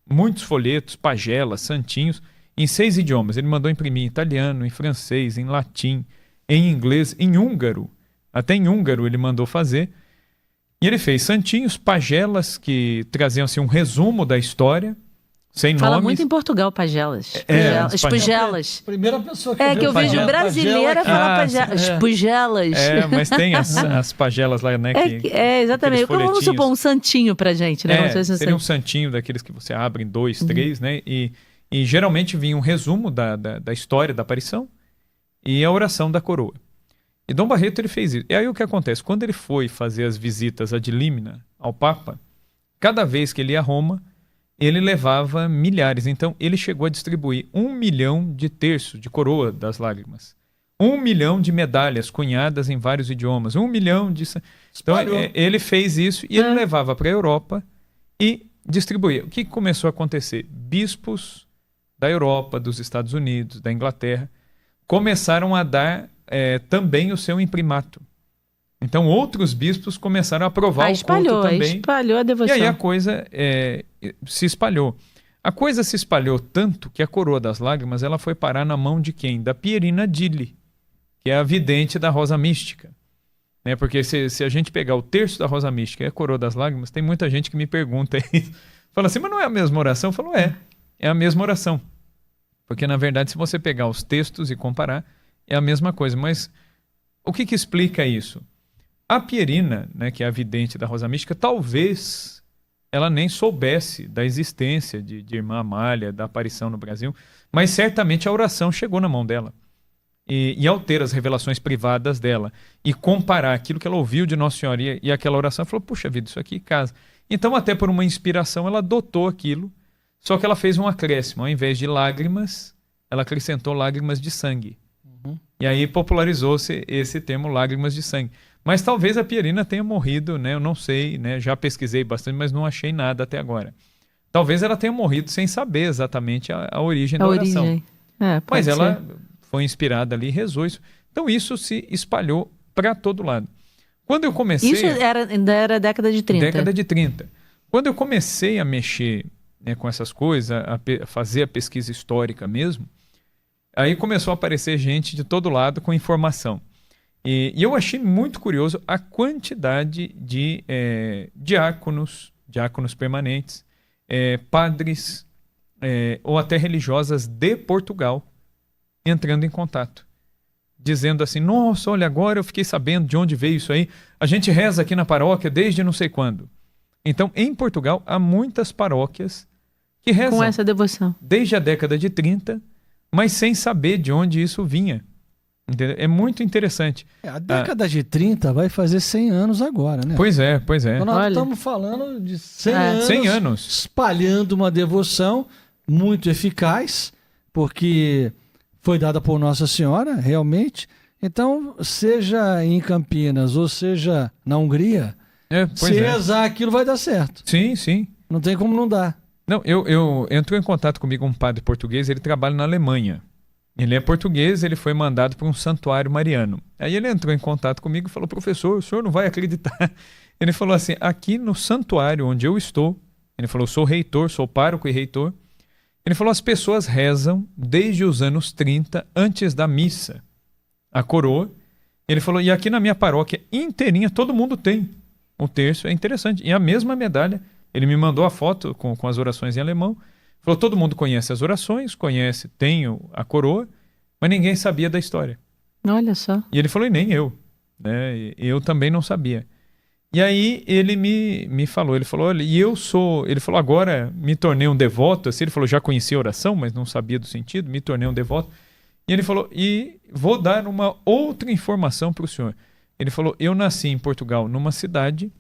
muitos folhetos, pagelas, santinhos, em 6 idiomas. Ele mandou imprimir em italiano, em francês, em latim, em inglês, em húngaro. Até em húngaro ele mandou fazer. E ele fez santinhos, pagelas que traziam assim, um resumo da história, sem Fala nomes. muito em Portugal, pagelas. Espugelas. Primeira pessoa que eu vejo brasileira falar pagelas. Espugelas. Mas tem as pagelas lá, né? Exatamente. Vamos supor um santinho pra gente, né? Seria um santinho daqueles que você abre em 2, 3, né? E geralmente vinha um resumo da história da aparição e a oração da coroa. E Dom Barreto ele fez isso. E aí o que acontece? Quando ele foi fazer as visitas ad limina ao Papa, cada vez que ele ia a Roma, ele levava milhares. Então ele chegou a distribuir 1 milhão de terços de coroa das lágrimas. 1 milhão de medalhas cunhadas em vários idiomas. 1 milhão de... Então ele fez isso e ele levava para a Europa e distribuía. O que começou a acontecer? Bispos da Europa, dos Estados Unidos, da Inglaterra, começaram a dar também o seu imprimato. Então outros bispos começaram a aprovar o culto também. Espalhou a devoção. E aí a coisa se espalhou. A coisa se espalhou tanto que a coroa das lágrimas ela foi parar na mão de quem? Da Pierina Dilli, que é a vidente da Rosa Mística. Né? Porque se a gente pegar o terço da Rosa Mística e a coroa das lágrimas, tem muita gente que me pergunta isso. Fala assim, mas não é a mesma oração? Eu falo, é a mesma oração. Porque na verdade se você pegar os textos e comparar, é a mesma coisa. Mas o que explica isso? A Pierina, né, que é a vidente da Rosa Mística, talvez ela nem soubesse da existência de Irmã Amália, da aparição no Brasil, mas certamente a oração chegou na mão dela. E ao ter as revelações privadas dela e comparar aquilo que ela ouviu de Nossa Senhora e aquela oração, ela falou, puxa vida, isso aqui casa. Então, até por uma inspiração, ela adotou aquilo, só que ela fez um acréscimo. Ao invés de lágrimas, ela acrescentou lágrimas de sangue. E aí popularizou-se esse termo lágrimas de sangue. Mas talvez a Pierina tenha morrido, né? Eu não sei, né? Já pesquisei bastante, mas não achei nada até agora. Talvez ela tenha morrido sem saber exatamente a origem da oração. Mas ela foi inspirada ali e rezou isso. Então isso se espalhou para todo lado. Quando eu comecei... Isso ainda era década de 30. Década de 30. Quando eu comecei a mexer, né, com essas coisas, a fazer a pesquisa histórica mesmo, aí começou a aparecer gente de todo lado com informação. E eu achei muito curioso a quantidade de diáconos permanentes, padres ou até religiosas de Portugal entrando em contato. Dizendo assim, nossa, olha, agora eu fiquei sabendo de onde veio isso aí. A gente reza aqui na paróquia desde não sei quando. Então, em Portugal, há muitas paróquias que rezam com essa devoção desde a década de 30, mas sem saber de onde isso vinha. Entendeu? É muito interessante. A década de 30 vai fazer 100 anos agora, né? Pois é. Então nós estamos falando de 100 anos espalhando uma devoção muito eficaz, porque foi dada por Nossa Senhora, realmente. Então, seja em Campinas ou seja na Hungria, se rezar aquilo vai dar certo. Sim, sim. Não tem como não dar. Não, entrou em contato comigo um padre português, ele trabalha na Alemanha. Ele é português, ele foi mandado para um santuário mariano. Aí ele entrou em contato comigo e falou, professor, o senhor não vai acreditar. Ele falou assim, aqui no santuário onde eu estou, ele falou, sou reitor, sou pároco e reitor. Ele falou, as pessoas rezam desde os anos 30, antes da missa, a coroa. Ele falou, e aqui na minha paróquia inteirinha, todo mundo tem o terço, é interessante. E a mesma medalha, ele me mandou a foto com as orações em alemão. Falou, todo mundo conhece as orações, tem a coroa, mas ninguém sabia da história. Olha só. E ele falou, e nem eu. Né? Eu também não sabia. E aí ele me falou, ele falou, olha, ele falou, agora me tornei um devoto, assim, ele falou, já conhecia a oração, mas não sabia do sentido, me tornei um devoto. E ele falou, e vou dar uma outra informação para o senhor. Ele falou, eu nasci em Portugal, numa cidade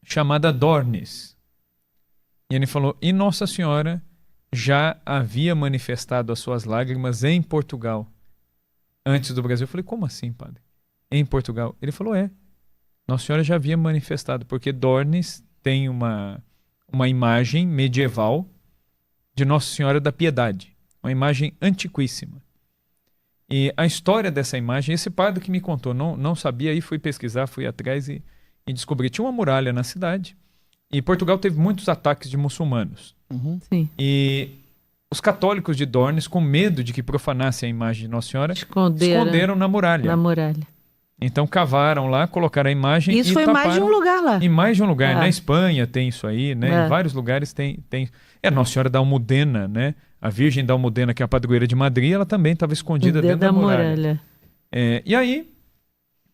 chamada Dornes. E ele falou, e Nossa Senhora já havia manifestado as suas lágrimas em Portugal, antes do Brasil. Eu falei, como assim, padre? Em Portugal? Ele falou, Nossa Senhora já havia manifestado, porque Dornes tem uma imagem medieval de Nossa Senhora da Piedade, uma imagem antiquíssima. E a história dessa imagem, esse padre que me contou, não sabia, aí fui pesquisar, fui atrás e descobri. Tinha uma muralha na cidade, e Portugal teve muitos ataques de muçulmanos. Uhum. Sim. E os católicos de Dornes, com medo de que profanasse a imagem de Nossa Senhora, esconderam na muralha. Na muralha. Então cavaram lá, colocaram a imagem isso e foi taparam. Mais de um lugar lá. Em mais de um lugar. Na Espanha tem isso aí, né? Em vários lugares tem. Nossa Senhora da Almudena, né? A Virgem da Almudena, que é a padroeira de Madrid, ela também estava escondida dentro da muralha. E aí,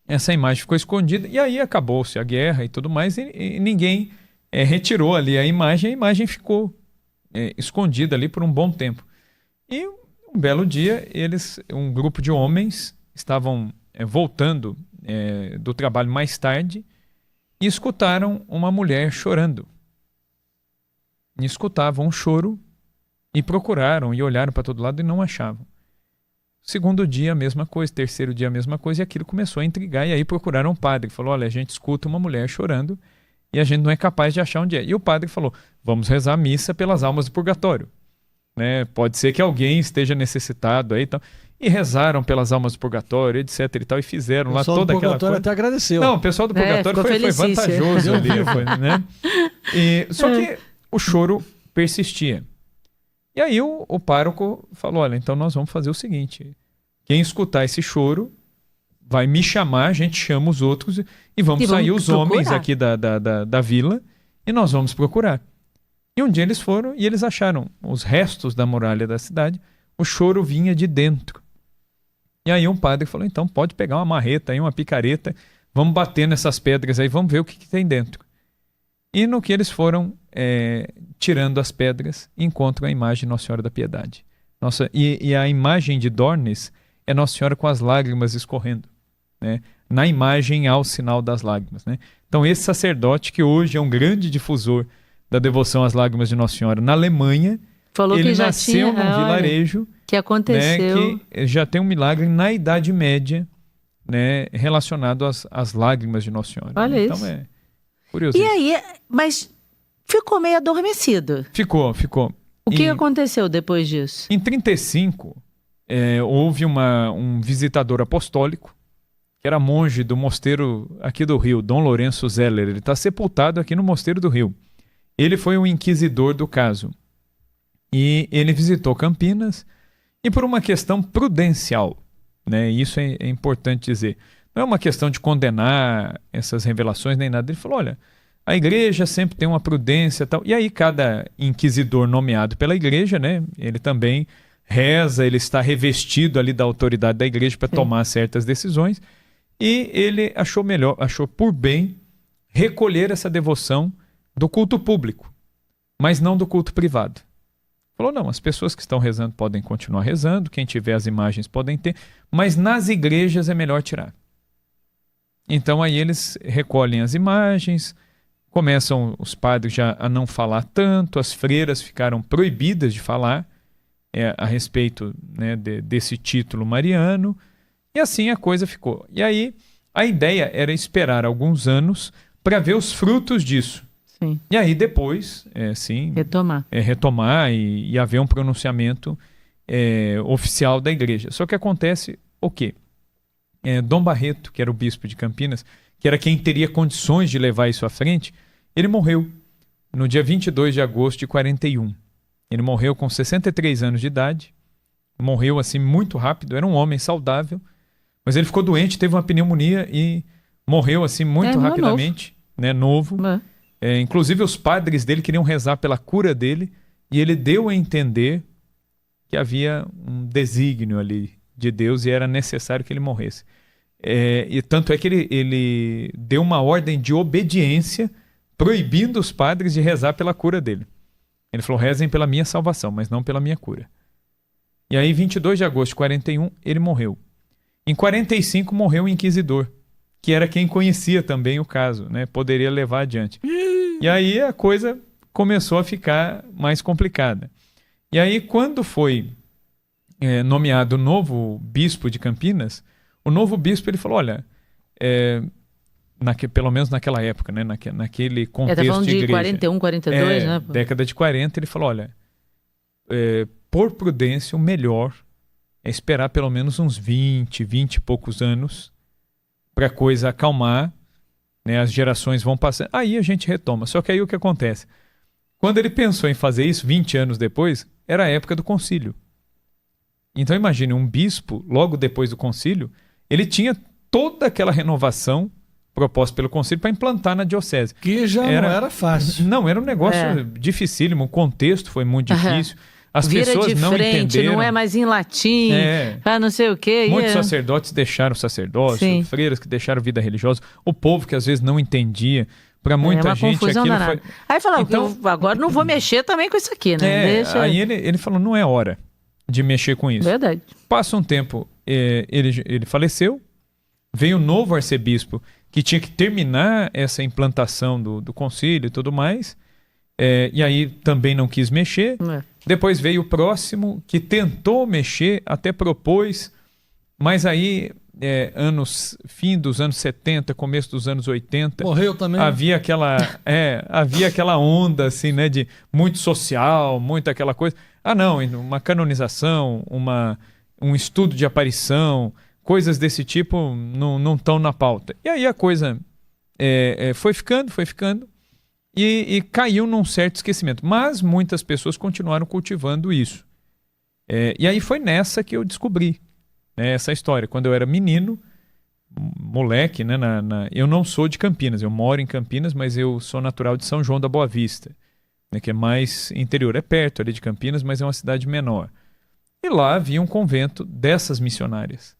essa imagem ficou escondida, e aí acabou-se a guerra e tudo mais, e ninguém retirou ali a imagem ficou escondida ali por um bom tempo. E um belo dia, um grupo de homens estavam voltando do trabalho mais tarde e escutaram uma mulher chorando. E escutavam um choro e procuraram e olharam para todo lado e não achavam. Segundo dia, a mesma coisa. Terceiro dia, a mesma coisa. E aquilo começou a intrigar. E aí procuraram um padre. Falou, olha, a gente escuta uma mulher chorando e a gente não é capaz de achar onde é. E o padre falou, vamos rezar a missa pelas almas do purgatório. Né? Pode ser que alguém esteja necessitado aí. Então. E rezaram pelas almas do purgatório, etc. e tal. E fizeram lá toda aquela coisa. O pessoal do purgatório até agradeceu. Não, o pessoal do purgatório foi vantajoso ali. Né? Só que o choro persistia. E aí o pároco falou, olha, então nós vamos fazer o seguinte, quem escutar esse choro vai me chamar, a gente chama os outros e vamos sair os homens aqui da vila e nós vamos procurar. E um dia eles foram e eles acharam os restos da muralha da cidade, o choro vinha de dentro. E aí um padre falou, então pode pegar uma marreta aí, uma picareta, vamos bater nessas pedras aí, vamos ver o que tem dentro. E no que eles foram tirando as pedras, encontram a imagem de Nossa Senhora da Piedade. E a imagem de Dornes é Nossa Senhora com as lágrimas escorrendo, né? Na imagem há o sinal das lágrimas, né? Então esse sacerdote, que hoje é um grande difusor da devoção às lágrimas de Nossa Senhora na Alemanha, falou ele que já nasceu num vilarejo que aconteceu, né, que já tem um milagre na Idade Média, né, relacionado às lágrimas de Nossa Senhora. Olha então isso. É curioso. E aí, mas ficou meio adormecido. Ficou. O que aconteceu depois disso? Em 35, houve um visitador apostólico, que era monge do mosteiro aqui do Rio, Dom Lourenço Zeller. Ele está sepultado aqui no mosteiro do Rio. Ele foi o inquisidor do caso. E ele visitou Campinas, e por uma questão prudencial, né? Isso é importante dizer. Não é uma questão de condenar essas revelações nem nada. Ele falou, olha, a igreja sempre tem uma prudência e tal. E aí cada inquisidor nomeado pela igreja, né? Ele também reza, ele está revestido ali da autoridade da igreja para tomar certas decisões. E ele achou por bem recolher essa devoção do culto público, mas não do culto privado. Falou, não, as pessoas que estão rezando podem continuar rezando, quem tiver as imagens podem ter, mas nas igrejas é melhor tirar. Então aí eles recolhem as imagens, começam os padres já a não falar tanto, as freiras ficaram proibidas de falar a respeito, né, desse título mariano, e assim a coisa ficou. E aí a ideia era esperar alguns anos para ver os frutos disso. Sim. E aí depois, retomar e haver um pronunciamento oficial da igreja. Só que acontece o quê? Dom Barreto, que era o bispo de Campinas, que era quem teria condições de levar isso à frente, ele morreu no dia 22 de agosto de 41. Ele morreu com 63 anos de idade, morreu assim muito rápido, era um homem saudável, mas ele ficou doente, teve uma pneumonia e morreu assim muito rapidamente, novo. Inclusive os padres dele queriam rezar pela cura dele e ele deu a entender que havia um desígnio ali de Deus e era necessário que ele morresse. E tanto é que ele deu uma ordem de obediência proibindo os padres de rezar pela cura dele. Ele falou, rezem pela minha salvação, mas não pela minha cura. E aí, 22 de agosto de 41, ele morreu. Em 45, morreu o inquisidor, que era quem conhecia também o caso, né? Poderia levar adiante. E aí a coisa começou a ficar mais complicada. E aí, quando foi nomeado o novo bispo de Campinas, o novo bispo ele falou, olha, pelo menos naquela época, né? Naquele contexto tá falando de igreja, 41, 42, né? Década de 40, ele falou, olha, por prudência, o melhor é esperar pelo menos uns 20 e poucos anos para a coisa acalmar, né? As gerações vão passando, aí a gente retoma. Só que aí o que acontece? Quando ele pensou em fazer isso, 20 anos depois, era a época do concílio. Então imagine, um bispo, logo depois do concílio, ele tinha toda aquela renovação proposta pelo concílio para implantar na diocese. Que já não era fácil. Não, era um negócio dificílimo, o contexto foi muito difícil. As pessoas não entenderam. Não é mais em latim, não sei o quê. Muitos sacerdotes deixaram o sacerdócio, freiras que deixaram vida religiosa, o povo que às vezes não entendia. Para muita gente aquilo foi... Aí falou, então, agora não vou mexer também com isso aqui, né? Aí ele falou, não é hora de mexer com isso. Verdade. Passa um tempo, ele faleceu, veio um novo arcebispo que tinha que terminar essa implantação do concílio e tudo mais, e aí também não quis mexer. Depois veio o próximo que tentou mexer, até propôs, mas aí fim dos anos 70, começo dos anos 80, morreu também. Havia aquela onda assim, né, de muito social, muito aquela coisa. Não, uma canonização, um estudo de aparição, coisas desse tipo não estão na pauta. E aí a coisa foi ficando e caiu num certo esquecimento. Mas muitas pessoas continuaram cultivando isso. E aí foi nessa que eu descobri, né, essa história. Quando eu era menino, moleque, né, eu não sou de Campinas, eu moro em Campinas, mas eu sou natural de São João da Boa Vista, né, que é mais interior, é perto ali de Campinas, mas é uma cidade menor. E lá havia um convento dessas missionárias.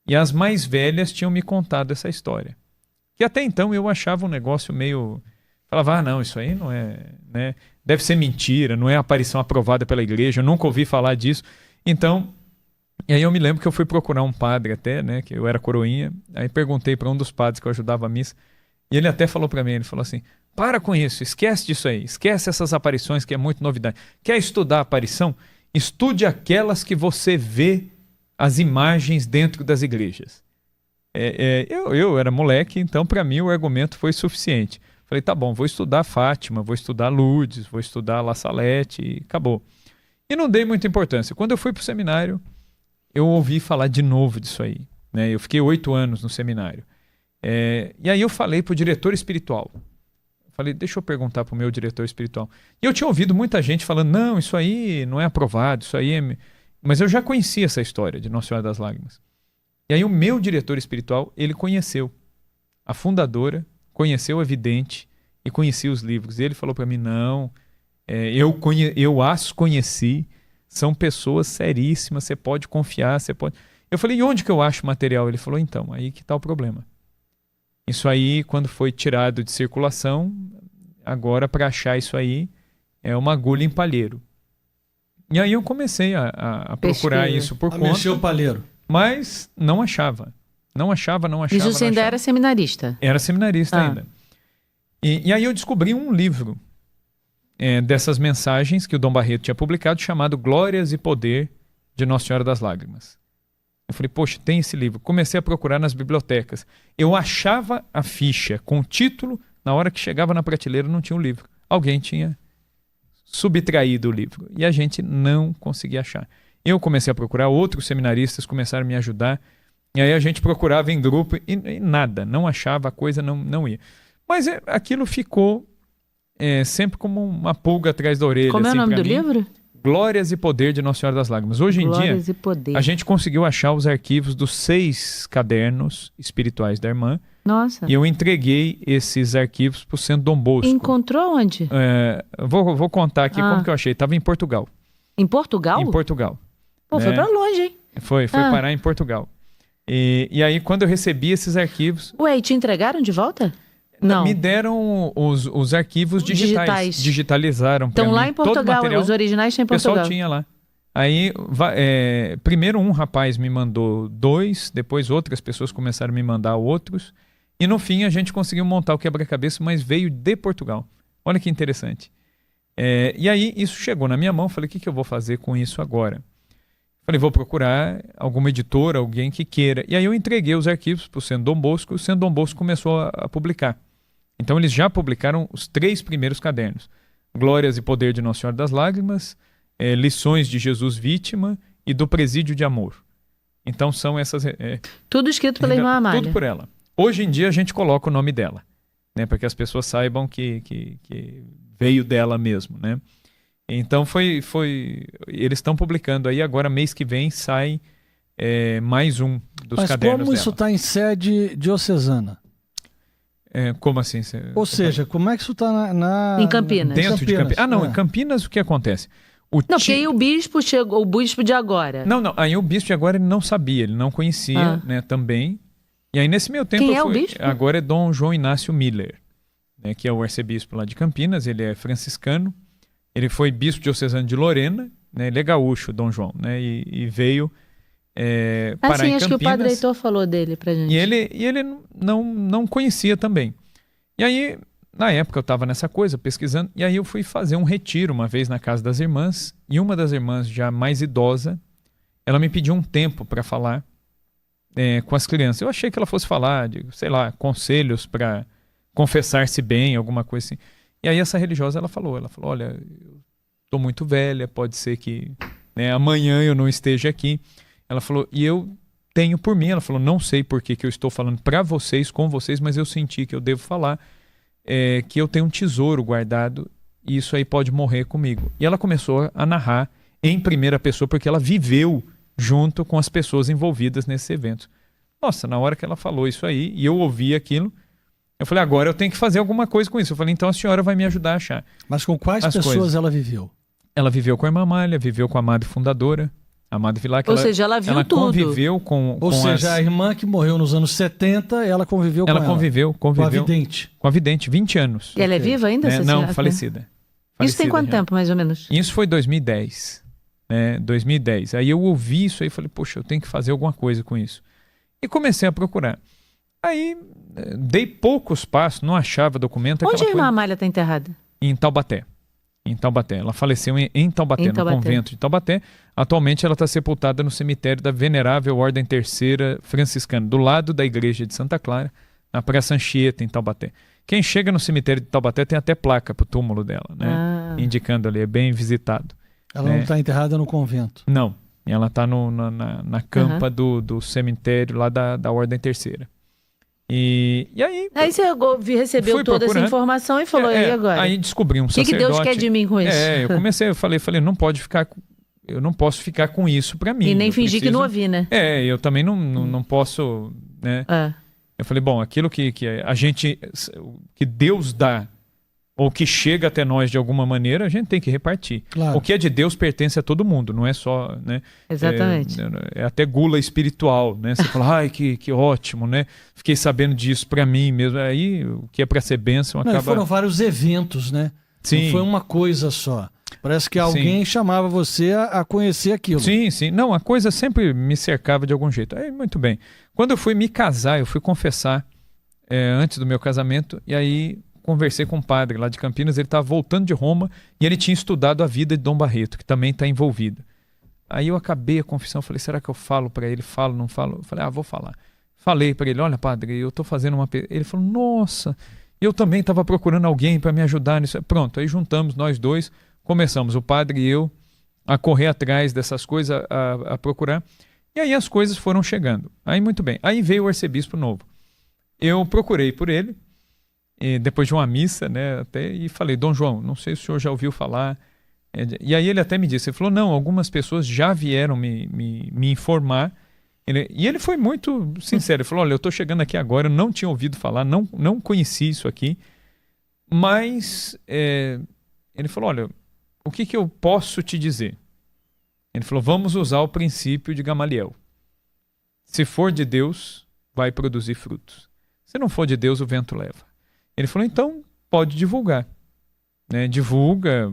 E as mais velhas tinham me contado essa história. Que até então eu achava um negócio meio... Falava, não, isso aí não é... né? Deve ser mentira, não é aparição aprovada pela igreja, eu nunca ouvi falar disso. Então, E aí eu me lembro que eu fui procurar um padre até, né, que eu era coroinha, aí perguntei para um dos padres que eu ajudava a missa, e ele até falou para mim, ele falou assim, para com isso, esquece disso aí, esquece essas aparições que é muito novidade. Quer estudar a aparição? Estude aquelas que você vê as imagens dentro das igrejas. Eu era moleque, então para mim o argumento foi suficiente. Falei, tá bom, vou estudar Fátima, vou estudar Lourdes, vou estudar La Salete e acabou. E não dei muita importância. Quando eu fui para o seminário, eu ouvi falar de novo disso aí. Né? Eu fiquei 8 anos no seminário. E aí eu falei para o diretor espiritual. Falei, deixa eu perguntar para o meu diretor espiritual. E eu tinha ouvido muita gente falando, não, isso aí não é aprovado, isso aí é... Mas eu já conhecia essa história de Nossa Senhora das Lágrimas. E aí o meu diretor espiritual, ele conheceu a fundadora, conheceu a vidente e conhecia os livros. E ele falou para mim, não, eu as conheci, são pessoas seríssimas, você pode confiar, você pode... Eu falei, e onde que eu acho material? Ele falou, então, aí que está o problema. Isso aí, quando foi tirado de circulação, agora para achar isso aí é uma agulha em palheiro. E aí eu comecei a procurar isso por conta. Mexeu o palheiro. Mas não achava. Não achava. Isso você ainda era seminarista? Era seminarista ainda. E aí eu descobri um livro dessas mensagens que o Dom Barreto tinha publicado, chamado Glórias e Poder de Nossa Senhora das Lágrimas. Eu falei, poxa, tem esse livro. Comecei a procurar nas bibliotecas. Eu achava a ficha com o título, na hora que chegava na prateleira não tinha o livro. Alguém tinha subtraído o livro. E a gente não conseguia achar. Eu comecei a procurar, outros seminaristas começaram a me ajudar. E aí a gente procurava em grupo e nada, não achava, a coisa não ia. Mas aquilo ficou sempre como uma pulga atrás da orelha. Como é o nome do livro? Glórias e Poder de Nossa Senhora das Lágrimas. Hoje em dia, a gente conseguiu achar os arquivos dos 6 cadernos espirituais da irmã. Nossa. E eu entreguei esses arquivos para o Centro Dom Bosco. Encontrou onde? Vou contar aqui como que eu achei. Estava em Portugal. Em Portugal? Em Portugal. Pô, foi para longe, hein? Foi parar em Portugal. E aí, quando eu recebi esses arquivos... Ué, e te entregaram de volta? Não. Me deram os arquivos digitais. Digitalizaram para mim. Estão lá em Portugal, os originais estão em Portugal. O pessoal tinha lá. Aí, primeiro um rapaz me mandou 2, depois outras pessoas começaram a me mandar outros. E no fim a gente conseguiu montar o quebra-cabeça, mas veio de Portugal. Olha que interessante. E aí isso chegou na minha mão, falei, o que eu vou fazer com isso agora? Falei, vou procurar alguma editora, alguém que queira. E aí eu entreguei os arquivos para o Centro Dom Bosco, e o Centro Dom Bosco começou a publicar. Então eles já publicaram os 3 primeiros cadernos. Glórias e Poder de Nossa Senhora das Lágrimas, Lições de Jesus Vítima e do Presídio de Amor. Então são essas... tudo escrito pela irmã Amália. Tudo por ela. Hoje em dia a gente coloca o nome dela, né, para que as pessoas saibam que veio dela mesmo, né? Então eles estão publicando aí, agora mês que vem sai mais um dos cadernos dela. Mas como isso está em sede diocesana? Como assim? Ou seja, como é que isso está em Campinas? Dentro de Campinas. Não, em Campinas o que acontece? Porque aí o bispo chegou, o bispo de agora. Não, aí o bispo de agora ele não sabia, ele não conhecia, né, também. E aí nesse meio tempo... Quem é o bispo? Agora é Dom João Inácio Miller, né, que é o arcebispo lá de Campinas, ele é franciscano, ele foi bispo diocesano de Lorena, né, ele é gaúcho, Dom João, né, e veio parar em Campinas. Acho que o padre Heitor falou dele pra gente. E ele não conhecia também. E aí, na época eu estava nessa coisa, pesquisando, e aí eu fui fazer um retiro uma vez na casa das irmãs, e uma das irmãs já mais idosa, ela me pediu um tempo para falar com as crianças. Eu achei que ela fosse falar de, sei lá, conselhos para confessar-se bem, alguma coisa assim. E aí essa religiosa, ela falou, olha, eu tô muito velha, pode ser que amanhã eu não esteja aqui. Ela falou, e eu tenho por mim, ela falou, não sei por que eu estou falando para vocês, com vocês, mas eu senti que eu devo falar, que eu tenho um tesouro guardado e isso aí pode morrer comigo. E ela começou a narrar em primeira pessoa, porque ela viveu junto com as pessoas envolvidas nesses eventos. Nossa, na hora que ela falou isso aí, e eu ouvi aquilo, eu falei, agora eu tenho que fazer alguma coisa com isso. Eu falei, então a senhora vai me ajudar a achar. Mas com quais pessoas ela viveu? Ela viveu com a irmã Amália, viveu com a Madre Fundadora, a Madre Vilac. Ou seja, ela viu tudo. Ela conviveu com Ou seja, a irmã que morreu nos anos 70, ela conviveu com ela. Ela conviveu. Com a vidente. Com a vidente, 20 anos. E ela é viva ainda? Não, falecida. Isso tem quanto tempo, mais ou menos? Isso foi 2010. né, 2010. Aí eu ouvi isso aí e falei, poxa, eu tenho que fazer alguma coisa com isso. E comecei a procurar. Aí dei poucos passos, não achava documento. Onde a irmã Amália está enterrada? Em Taubaté. Em Taubaté. Ela faleceu em Taubaté, no convento de Taubaté. Atualmente ela está sepultada no cemitério da Venerável Ordem Terceira Franciscana, do lado da igreja de Santa Clara, na Praça Anchieta, em Taubaté. Quem chega no cemitério de Taubaté tem até placa para o túmulo dela, né? Indicando ali, é bem visitado. Ela não está enterrada no convento? Não. Ela está na campa do cemitério lá da Ordem Terceira. E aí você recebeu toda essa informação e falou, e agora? Aí descobri um sacerdote. O que Deus quer de mim com isso? Eu falei, não pode ficar, eu não posso ficar com isso para mim. E nem fingir que não ouvi, né? Eu também não posso, né? Eu falei, bom, aquilo que Deus dá, ou que chega até nós de alguma maneira, a gente tem que repartir. Claro. O que é de Deus pertence a todo mundo, não é só, né? Exatamente. É até gula espiritual, né? Você fala, ai, que ótimo, né? Fiquei sabendo disso para mim mesmo. Aí, o que é para ser bênção acaba... Foram vários eventos, né? Sim. Não foi uma coisa só. Parece que alguém chamava você a conhecer aquilo. Sim. Não, a coisa sempre me cercava de algum jeito. Aí, muito bem. Quando eu fui me casar, eu fui confessar antes do meu casamento, e aí conversei com um padre lá de Campinas, ele estava voltando de Roma e ele tinha estudado a vida de Dom Barreto, que também está envolvido. Aí eu acabei a confissão, falei, será que eu falo para ele? Falo, não falo? Eu falei, vou falar. Falei para ele, olha padre, eu estou fazendo uma... Ele falou, nossa, eu também estava procurando alguém para me ajudar nisso. Pronto, aí juntamos nós dois, começamos, o padre e eu, a correr atrás dessas coisas, a procurar. E aí as coisas foram chegando. Aí muito bem, aí veio o arcebispo novo. Eu procurei por ele, depois de uma missa, né, e falei, Dom João, não sei se o senhor já ouviu falar. E aí ele até me disse, ele falou, não, algumas pessoas já vieram me informar. E ele foi muito sincero, ele falou, olha, eu estou chegando aqui agora, eu não tinha ouvido falar, não conheci isso aqui, mas ele falou, olha, o que eu posso te dizer? Ele falou, vamos usar o princípio de Gamaliel. Se for de Deus, vai produzir frutos. Se não for de Deus, o vento leva. Ele falou, então pode divulgar. Né? Divulga,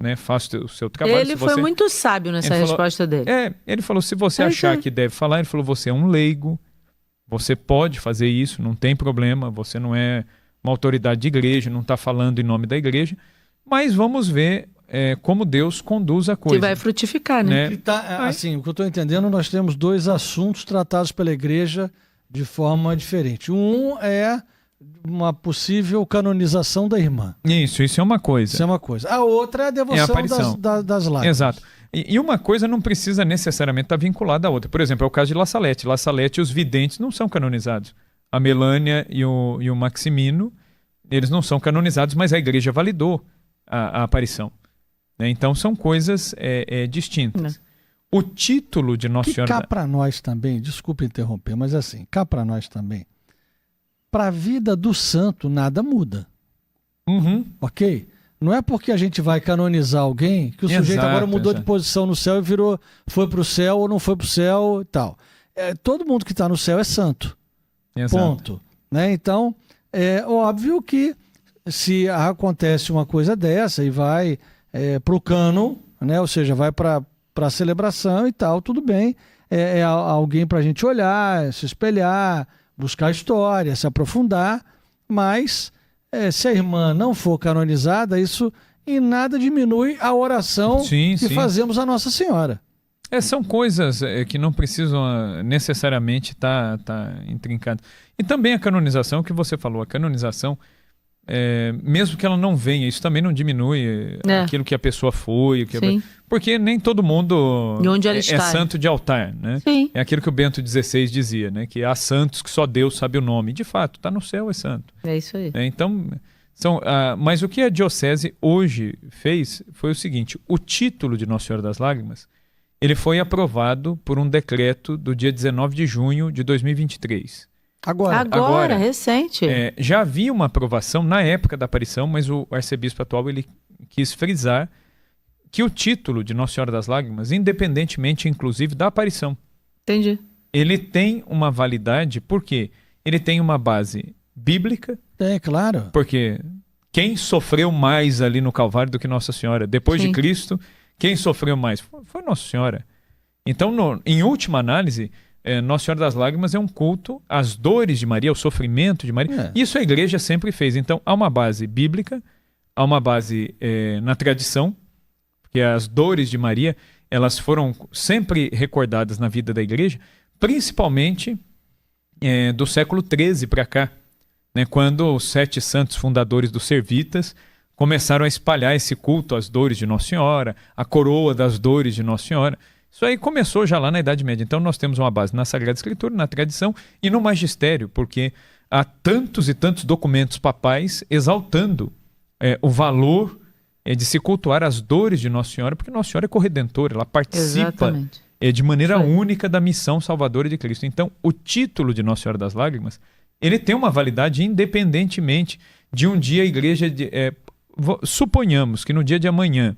né? Faça o seu trabalho. Ele foi muito sábio nessa resposta dele. Ele falou, se você achar que deve falar, ele falou, você é um leigo, você pode fazer isso, não tem problema, você não é uma autoridade de igreja, não está falando em nome da igreja, mas vamos ver como Deus conduz a coisa. Que vai frutificar, né? Assim, o que eu estou entendendo, nós temos dois assuntos tratados pela igreja de forma diferente. Um é uma possível canonização da irmã. Isso é uma coisa. Isso é uma coisa. A outra é a devoção das lágrimas. Exato. E uma coisa não precisa necessariamente estar vinculada à outra. Por exemplo, é o caso de La Salette. La Salette, os videntes não são canonizados. A Melânia e o Maximino, eles não são canonizados, mas a igreja validou a aparição. Né? Então são coisas distintas. Não. O título de Nossa Senhora... Cá para nós também, desculpa interromper, mas assim, cá para nós também, para a vida do santo nada muda. Ok? Não é porque a gente vai canonizar alguém que o sujeito agora mudou de posição no céu e foi para o céu ou não foi para o céu e tal. Todo mundo que está no céu é santo. Exato. Ponto. Né? Então, é óbvio que se acontece uma coisa dessa e vai para o cânon, né? Ou seja, vai para a celebração e tal, tudo bem. É alguém para a gente olhar, se espelhar, buscar história, se aprofundar, mas se a irmã não for canonizada, isso em nada diminui a oração que fazemos a Nossa Senhora. São coisas que não precisam necessariamente estar intrincadas. E também a canonização, que você falou, a canonização, mesmo que ela não venha, isso também não diminui aquilo que a pessoa foi. Porque nem todo mundo é santo de altar. Né? É aquilo que o Bento XVI dizia, né? Que há santos que só Deus sabe o nome. De fato, está no céu, é santo. É isso aí. Então, mas o que a diocese hoje fez foi o seguinte, o título de Nossa Senhora das Lágrimas, ele foi aprovado por um decreto do dia 19 de junho de 2023. Agora, recente. Já havia uma aprovação na época da aparição, mas o arcebispo atual ele quis frisar que o título de Nossa Senhora das Lágrimas, independentemente, inclusive, da aparição, entendi, ele tem uma validade porque ele tem uma base bíblica. Claro. Porque quem sofreu mais ali no Calvário do que Nossa Senhora? Depois de Cristo, Quem sofreu mais? Foi Nossa Senhora. Então, em última análise, Nossa Senhora das Lágrimas é um culto às dores de Maria, ao sofrimento de Maria. Isso a igreja sempre fez. Então, há uma base bíblica, há uma base na tradição, porque as dores de Maria, elas foram sempre recordadas na vida da igreja, principalmente do século XIII para cá, né, quando os 7 santos fundadores dos Servitas começaram a espalhar esse culto às dores de Nossa Senhora, a coroa das dores de Nossa Senhora. Isso aí começou já lá na Idade Média. Então nós temos uma base na Sagrada Escritura, na tradição e no magistério, porque há tantos e tantos documentos papais exaltando o valor de se cultuar as dores de Nossa Senhora, porque Nossa Senhora é corredentora, ela participa de maneira única da missão salvadora de Cristo. Então o título de Nossa Senhora das Lágrimas, ele tem uma validade independentemente de um dia a igreja... suponhamos que no dia de amanhã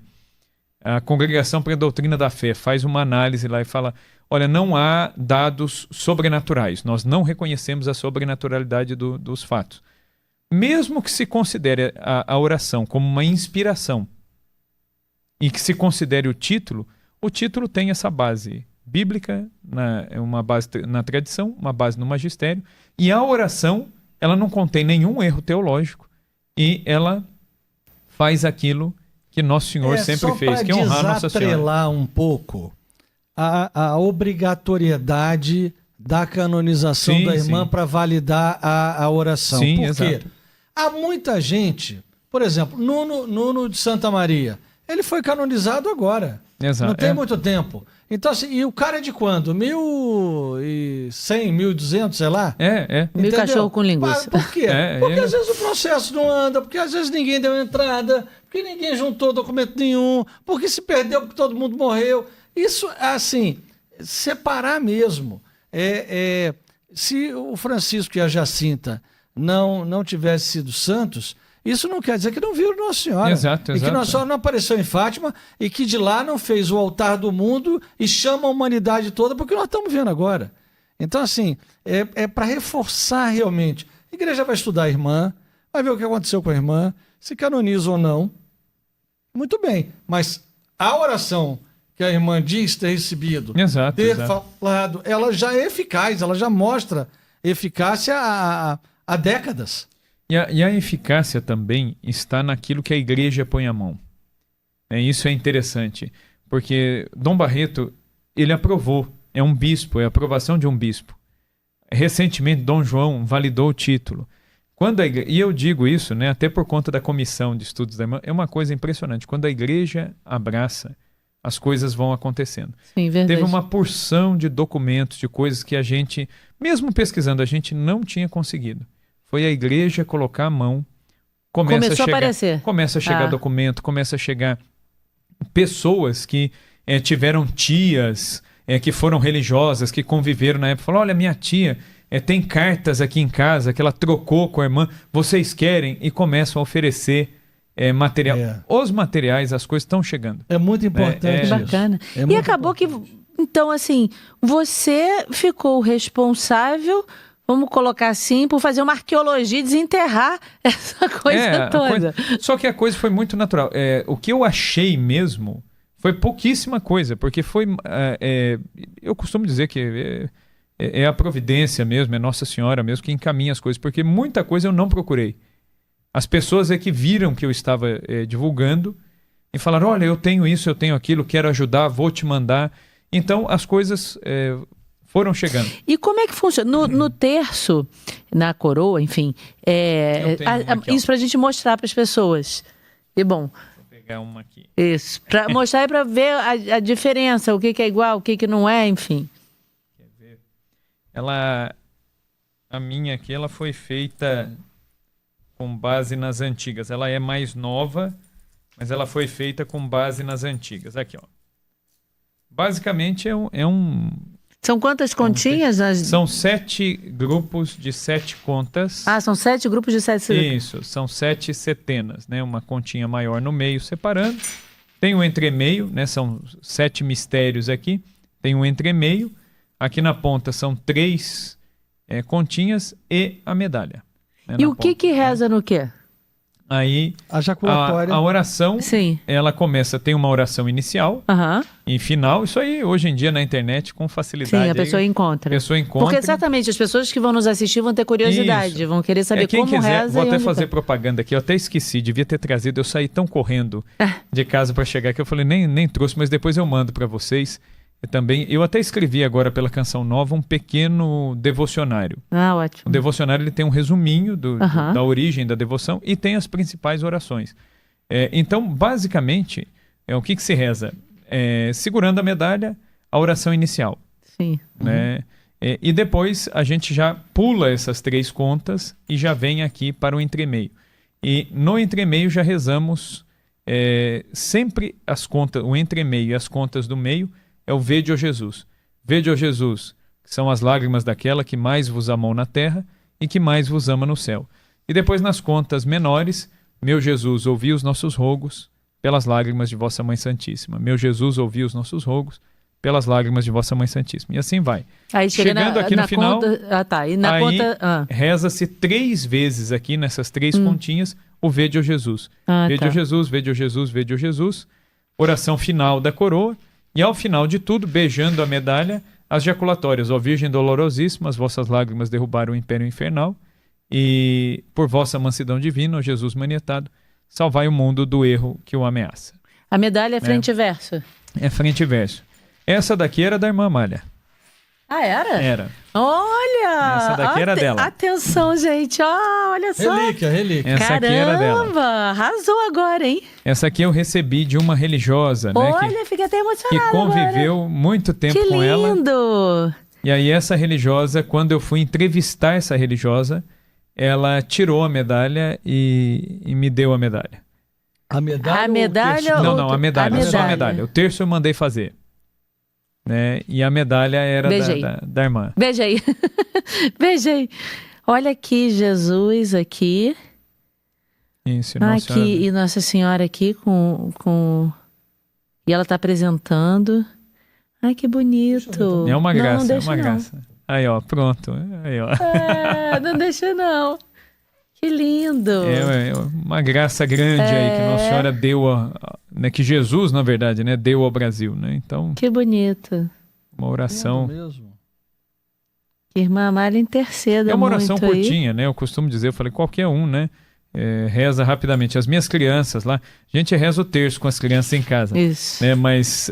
a Congregação para a Doutrina da Fé faz uma análise lá e fala, olha, não há dados sobrenaturais, nós não reconhecemos a sobrenaturalidade dos fatos. Mesmo que se considere a oração como uma inspiração e que se considere o título tem essa base bíblica, uma base na tradição, uma base no magistério, e a oração, ela não contém nenhum erro teológico e ela faz aquilo que Nosso Senhor sempre fez, que é honrar Nossa Senhora. Só para desatrelar um pouco a obrigatoriedade da canonização da irmã para validar a oração. Sim, Por quê? exato. Há muita gente, por exemplo, Nuno de Santa Maria, ele foi canonizado agora. Exato. Não tem muito tempo. Então, assim, e o cara é de quando? 1100, 1200, sei lá? Mil cachorro com linguiça. Por quê? Porque às vezes o processo não anda, porque às vezes ninguém deu entrada, porque ninguém juntou documento nenhum, porque se perdeu, porque todo mundo morreu. Isso, assim, separar mesmo. Se o Francisco e a Jacinta não tivessem sido santos, isso não quer dizer que não viram Nossa Senhora. Exato. E que Nossa Senhora não apareceu em Fátima e que de lá não fez o altar do mundo e chama a humanidade toda, porque nós estamos vendo agora. Então, assim, é para reforçar realmente. A igreja vai estudar a irmã, vai ver o que aconteceu com a irmã, se canoniza ou não. Muito bem, mas a oração que a irmã diz ter recebido, ter falado, ela já é eficaz, ela já mostra eficácia há décadas. E a eficácia também está naquilo que a igreja põe a mão. Isso é interessante, porque Dom Barreto, ele aprovou, é um bispo, é a aprovação de um bispo. Recentemente, Dom João validou o título. E eu digo isso, né, até por conta da comissão de estudos da irmã, é uma coisa impressionante. Quando a igreja abraça, as coisas vão acontecendo. Sim, verdade. Teve uma porção de documentos, de coisas que a gente, mesmo pesquisando, a gente não tinha conseguido. Foi a igreja colocar a mão, começa a chegar documento, começa a chegar pessoas que tiveram tias, que foram religiosas, que conviveram na época. Falaram, olha, minha tia tem cartas aqui em casa que ela trocou com a irmã, vocês querem? E começam a oferecer material. Os materiais, as coisas estão chegando. É muito importante. Bacana. E acabou que, então, assim, você ficou responsável... Vamos colocar assim, por fazer uma arqueologia e desenterrar essa coisa toda. Só que a coisa foi muito natural. O que eu achei mesmo foi pouquíssima coisa, porque foi... eu costumo dizer que é a providência mesmo, é Nossa Senhora mesmo que encaminha as coisas, porque muita coisa eu não procurei. As pessoas que viram que eu estava divulgando e falaram, olha, eu tenho isso, eu tenho aquilo, quero ajudar, vou te mandar. Então, as coisas... foram chegando. E como é que funciona? No terço, na coroa, enfim, isso pra gente mostrar para as pessoas. E bom... Vou pegar uma aqui. Isso, para mostrar e para ver a diferença, o que é igual, o que não é, enfim. Quer ver? A minha aqui, ela foi feita com base nas antigas. Ela é mais nova, mas ela foi feita com base nas antigas. Aqui, ó. Basicamente é um São quantas continhas? São 7 grupos de 7 contas. São 7 grupos de 7... Isso, são 7 setenas, né? Uma continha maior no meio separando. Tem um entremeio, né? São 7 mistérios aqui. Tem um entremeio. Aqui na ponta são 3 continhas e a medalha. Né, e o que reza no quê? Aí a jaculatória. A oração, Sim. Ela começa, tem uma oração inicial e final. Isso aí, hoje em dia, na internet, com facilidade. Sim, a pessoa encontra. Porque certamente as pessoas que vão nos assistir vão ter curiosidade, vão querer saber quem como quiser, reza. Vou até fazer propaganda aqui, eu até esqueci, devia ter trazido, eu saí tão correndo de casa para chegar que eu falei, nem trouxe, mas depois eu mando para vocês. Eu até escrevi agora pela Canção Nova um pequeno devocionário. Ótimo. O devocionário ele tem um resuminho da origem da devoção e tem as principais orações. Então, basicamente, o que se reza? Segurando a medalha, a oração inicial. Sim. Né? E depois a gente já pula essas 3 contas e já vem aqui para o entremeio. E no entremeio já rezamos sempre as contas, o entremeio e as contas do meio, é o Vede, ó Jesus. Vede, ó Jesus, que são as lágrimas daquela que mais vos amou na terra e que mais vos ama no céu. E depois nas contas menores, meu Jesus, ouvi os nossos rogos pelas lágrimas de vossa Mãe Santíssima. Meu Jesus, ouvi os nossos rogos pelas lágrimas de vossa Mãe Santíssima. E assim vai. Aí chegando aqui no final, e na conta, reza-se 3 vezes aqui nessas 3 continhas o Vede, ó Jesus. Vede, ó Jesus, vede, ó Jesus, vede, ó Jesus. Oração final da coroa. E ao final de tudo, beijando a medalha, as jaculatórias. Ó Virgem dolorosíssima, as vossas lágrimas derrubaram o império infernal. E por vossa mansidão divina, ó Jesus manietado, salvai o mundo do erro que o ameaça. A medalha é frente e verso? É frente e verso. Essa daqui era da irmã Amália. Ah, era? Era. Olha! Essa daqui era dela. Atenção, gente. Olha só. Relíquia. Essa Caramba, aqui era dela. Arrasou agora, hein? Essa aqui eu recebi de uma religiosa, Olha, fiquei até emocionada que conviveu agora. muito tempo com ela. Que lindo! E aí essa religiosa, quando eu fui entrevistar essa religiosa, ela tirou a medalha e me deu a medalha. A medalha? A medalha? Não, a medalha, só a medalha. O terço eu mandei fazer. Né? E a medalha era da irmã. Beijei. Beijei. Olha aqui, Jesus aqui. Isso, Nossa aqui, Senhora. e Nossa Senhora aqui com... E ela está apresentando. Ai, que bonito. É uma graça, graça. Aí, ó, pronto. Aí, ó. Não deixa não. Que lindo. É uma graça grande aí que Nossa Senhora deu, né, que Jesus, na verdade, né, deu ao Brasil, né? Então, que bonito. Uma oração. Mesmo. Que irmã Amália interceda. É uma oração muito curtinha, aí. né? Eu costumo dizer, eu falei, qualquer um, né? Reza rapidamente. As minhas crianças lá, a gente reza o terço com as crianças em casa. Isso. Né? Mas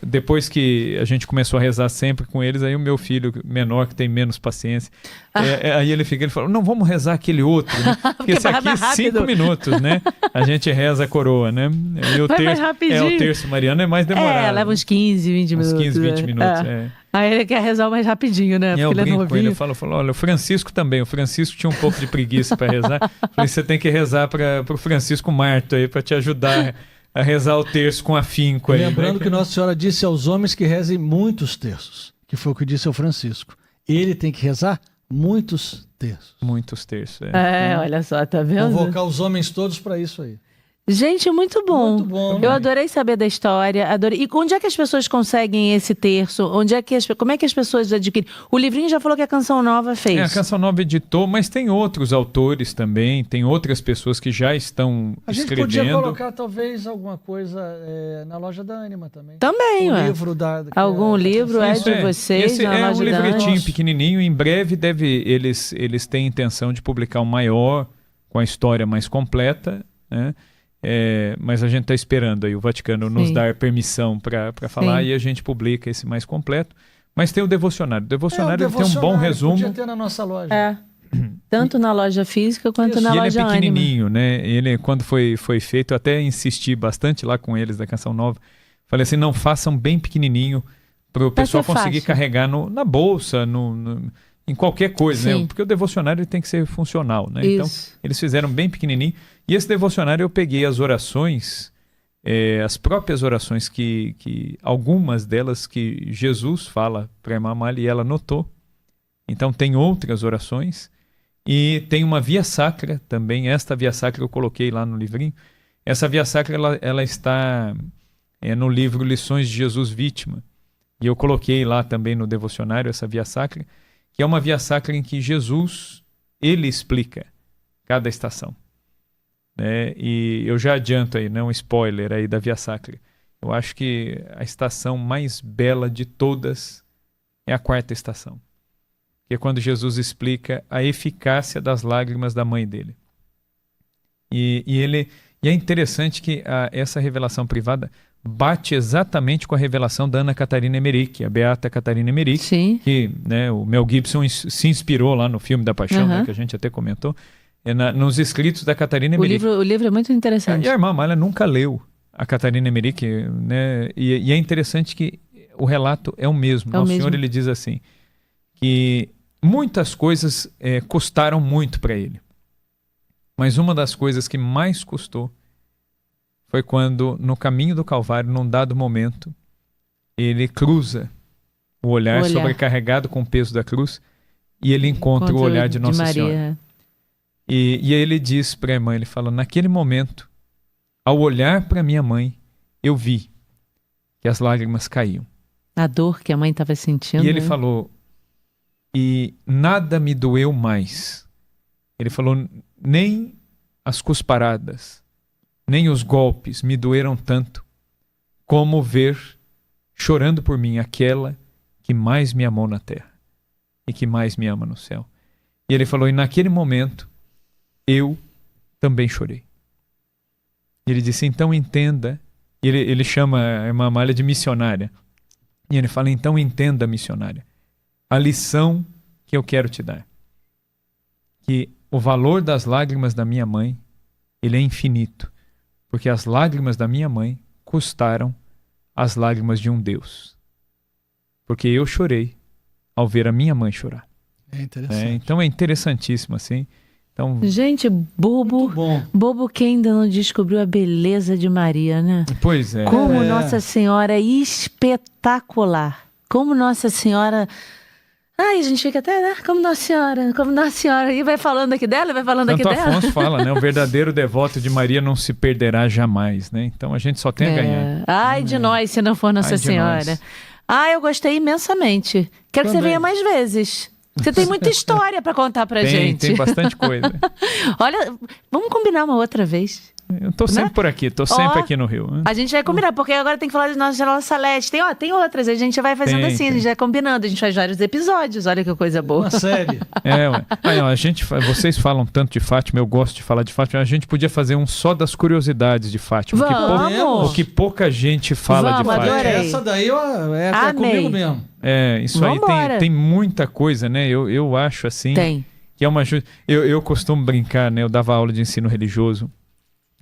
depois que a gente começou a rezar sempre com eles, aí o meu filho menor, que tem menos paciência, aí ele falou, não, vamos rezar aquele outro, né? Porque esse aqui é 5 minutos, né? A gente reza a coroa, né? E o terço, o terço mariano é mais demorado. Leva uns 15, 20 minutos. Uns 15, 20 minutos, Aí ele quer rezar mais rapidinho, né? Porque eu brinco ele é novinho. com ele, eu falo, olha, o Francisco também. O Francisco tinha um pouco de preguiça para rezar. Falei, você tem que rezar para o Francisco Marto aí, para te ajudar a rezar o terço com afinco. Aí, lembrando que Nossa Senhora disse aos homens que rezem muitos terços, que foi o que disse ao Francisco. Ele tem que rezar muitos terços. Muitos terços, olha só, tá vendo? Convocar os homens todos para isso aí. Gente, muito bom. Muito bom. Eu adorei saber da história. E onde é que as pessoas conseguem esse terço? Como é que as pessoas adquirem? O livrinho já falou que a Canção Nova fez. A Canção Nova editou, mas tem outros autores também, tem outras pessoas que já estão escrevendo. A gente podia colocar talvez alguma coisa na loja da Ânima também. Também, livro algum livro de vocês Esse na loja da Ânima. Livretinho pequenininho. Em breve eles têm intenção de publicar um maior, com a história mais completa, né? Mas a gente está esperando aí o Vaticano nos dar permissão para falar. E a gente publica esse mais completo. Mas tem o devocionário. O devocionário tem um bom resumo. Podia ter na nossa loja. Tanto na loja física quanto na loja Ânima. Ele é pequenininho, Ânima. né? Ele, quando foi feito, eu até insisti bastante lá com eles da Canção Nova. Falei assim, não façam bem pequenininho para o pessoal conseguir carregar na bolsa, em qualquer coisa, né? Porque o devocionário tem que ser funcional, né? Então, eles fizeram bem pequenininho. E esse devocionário eu peguei as orações, as próprias orações que algumas delas que Jesus fala para a irmã Amália e ela notou. Então tem outras orações e tem uma via sacra também. Esta via sacra eu coloquei lá no livrinho. Essa via sacra ela está no livro Lições de Jesus Vítima. E eu coloquei lá também no devocionário essa via sacra, que é uma via sacra em que Jesus, ele explica cada estação. né? E eu já adianto aí, né, um spoiler aí da Via Sacra. Eu acho que a estação mais bela de todas é a quarta estação, que é quando Jesus explica a eficácia das lágrimas da mãe dele. E é interessante que essa revelação privada bate exatamente com a revelação da Ana Catarina Emmerich, a Beata Catarina Emmerich, Sim. que, né, o Mel Gibson se inspirou lá no filme da Paixão, né, que a gente até comentou, nos escritos da Catarina Emmerich. O livro é muito interessante. E a irmã Amália nunca leu a Catarina Emmerich, né, e é interessante que o relato é o mesmo. Nosso Senhor, ele diz assim, que muitas coisas custaram muito para ele. Mas uma das coisas que mais custou foi quando, no caminho do Calvário, num dado momento, ele cruza o olhar sobrecarregado com o peso da cruz e ele encontra o olhar de Nossa Senhora. E aí ele diz para a irmã, ele fala, naquele momento, ao olhar para minha mãe, eu vi que as lágrimas caíam. A dor que a mãe estava sentindo. E ele falou, e nada me doeu mais. Ele falou, nem as cusparadas, nem os golpes me doeram tanto como ver chorando por mim aquela que mais me amou na terra e que mais me ama no céu. E ele falou, e naquele momento eu também chorei. E ele disse, então entenda, e ele chama a irmã Amália de missionária, e ele fala, então entenda, missionária, a lição que eu quero te dar, que o valor das lágrimas da minha mãe, ele é infinito, porque as lágrimas da minha mãe custaram as lágrimas de um Deus. Porque eu chorei ao ver a minha mãe chorar. É interessante. Então é interessantíssimo, assim. Então, gente, bobo que ainda não descobriu a beleza de Maria, né? Pois é. Como Nossa Senhora é espetacular. Como Nossa Senhora... Ai, a gente fica até, né? Como Nossa Senhora. E vai falando aqui dela, vai falando aqui dela. Santo Afonso fala, né? O verdadeiro devoto de Maria não se perderá jamais, né? Então a gente só tem a ganhar. Ai de nós, se não for Nossa Senhora. Eu gostei imensamente. Quero que você venha mais vezes. Você tem muita história para contar pra gente. Tem bastante coisa. Olha, vamos combinar uma outra vez. Eu tô sempre por aqui, tô sempre aqui no Rio. Né? A gente vai combinar, porque agora tem que falar de Nossa Senhora Salete. Tem outras, a gente vai fazendo assim, a gente vai combinando, a gente faz vários episódios, olha que coisa boa. Uma série. Vocês falam tanto de Fátima, eu gosto de falar de Fátima, a gente podia fazer um só das curiosidades de Fátima. Vamos! O que pouca gente fala de Fátima. Adorei. Essa daí é comigo mesmo. Isso Vambora. aí tem muita coisa, né? Eu acho assim. Tem. Que é uma eu costumo brincar, né? Eu dava aula de ensino religioso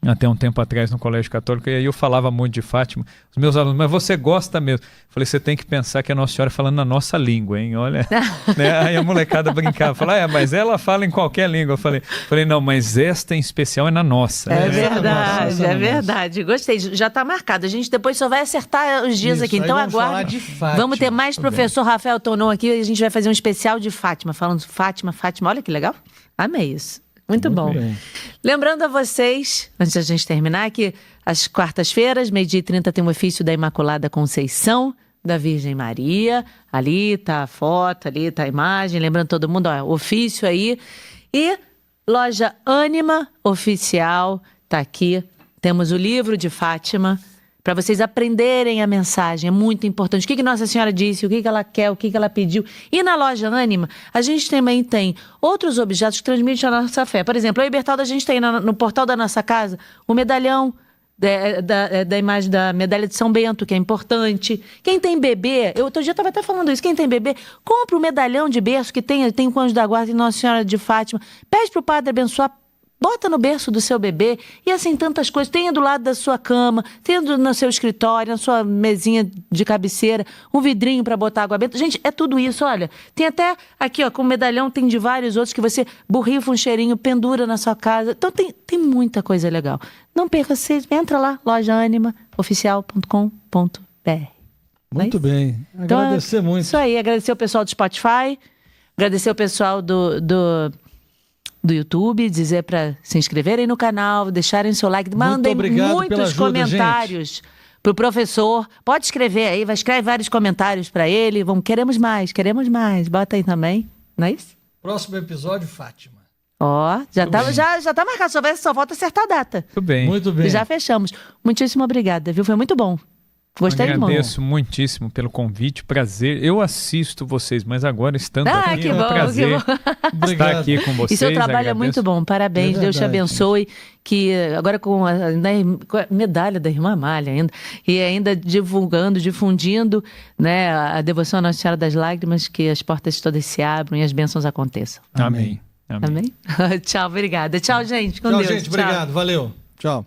até um tempo atrás no colégio católico, e aí eu falava muito de Fátima. Os meus alunos, mas você gosta mesmo? Eu falei, você tem que pensar que a Nossa Senhora falando na nossa língua, hein? Olha. Né? Aí a molecada brincava, falava, mas ela fala em qualquer língua. Eu falei, não, mas esta em especial é na nossa. É verdade, é verdade. Gostei, já está marcado. A gente depois só vai acertar os dias aqui, então aguarde. Vamos ter mais professor Rafael Tonon aqui, e a gente vai fazer um especial de Fátima, falando Fátima. Olha que legal. Amei isso. Muito bom. Bem. Lembrando a vocês, antes da gente terminar, que às quartas-feiras, 12h30, tem o ofício da Imaculada Conceição da Virgem Maria. Ali tá a foto, ali tá a imagem. Lembrando todo mundo, ofício aí. E Loja Ânima Oficial tá aqui. Temos o livro de Fátima, para vocês aprenderem a mensagem. É muito importante. O que Nossa Senhora disse, o que ela quer, o que ela pediu. E na Loja Ânima, a gente também tem outros objetos que transmitem a nossa fé. Por exemplo, a Ibertalda, a gente tem no portal da nossa casa o medalhão da imagem da medalha de São Bento, que é importante. Quem tem bebê, eu outro dia estava até falando isso, quem tem bebê, compra o medalhão de berço que tem o Anjo da Guarda e Nossa Senhora de Fátima. Pede para o padre abençoar. Bota no berço do seu bebê e assim tantas coisas. Tenha do lado da sua cama, tenha no seu escritório, na sua mesinha de cabeceira, um vidrinho para botar água benta. Gente, é tudo isso, olha. Tem até aqui, com o medalhão, tem de vários outros que você borrifa um cheirinho, pendura na sua casa. Então tem muita coisa legal. Não perca, você entra lá, lojaanimaoficial.com.br. Muito bem. Agradecer muito. Isso aí, agradecer o pessoal do Spotify, agradecer o pessoal do YouTube, dizer para se inscreverem no canal, deixarem seu like, mandem muitos comentários pro professor. Pode escrever aí, escreve vários comentários para ele. Queremos mais, bota aí também, não é isso? Próximo episódio, Fátima. Ó, já tá marcado, só falta acertar a data. Tudo bem. Muito bem. Já fechamos. Muitíssimo obrigada, viu? Foi muito bom. Gostei muito. Agradeço muitíssimo pelo convite, prazer. Eu assisto vocês, mas agora estando aqui, que bom, prazer que bom. estar aqui com vocês. E seu trabalho é muito bom, parabéns, Deus te abençoe. Que agora com a medalha da irmã Amália ainda, e ainda difundindo, né, a devoção à Nossa Senhora das Lágrimas, que as portas todas se abram e as bênçãos aconteçam. Amém. Amém? Tchau, obrigada. Tchau, gente. Com Tchau, Deus. gente. Obrigado. Valeu. Tchau.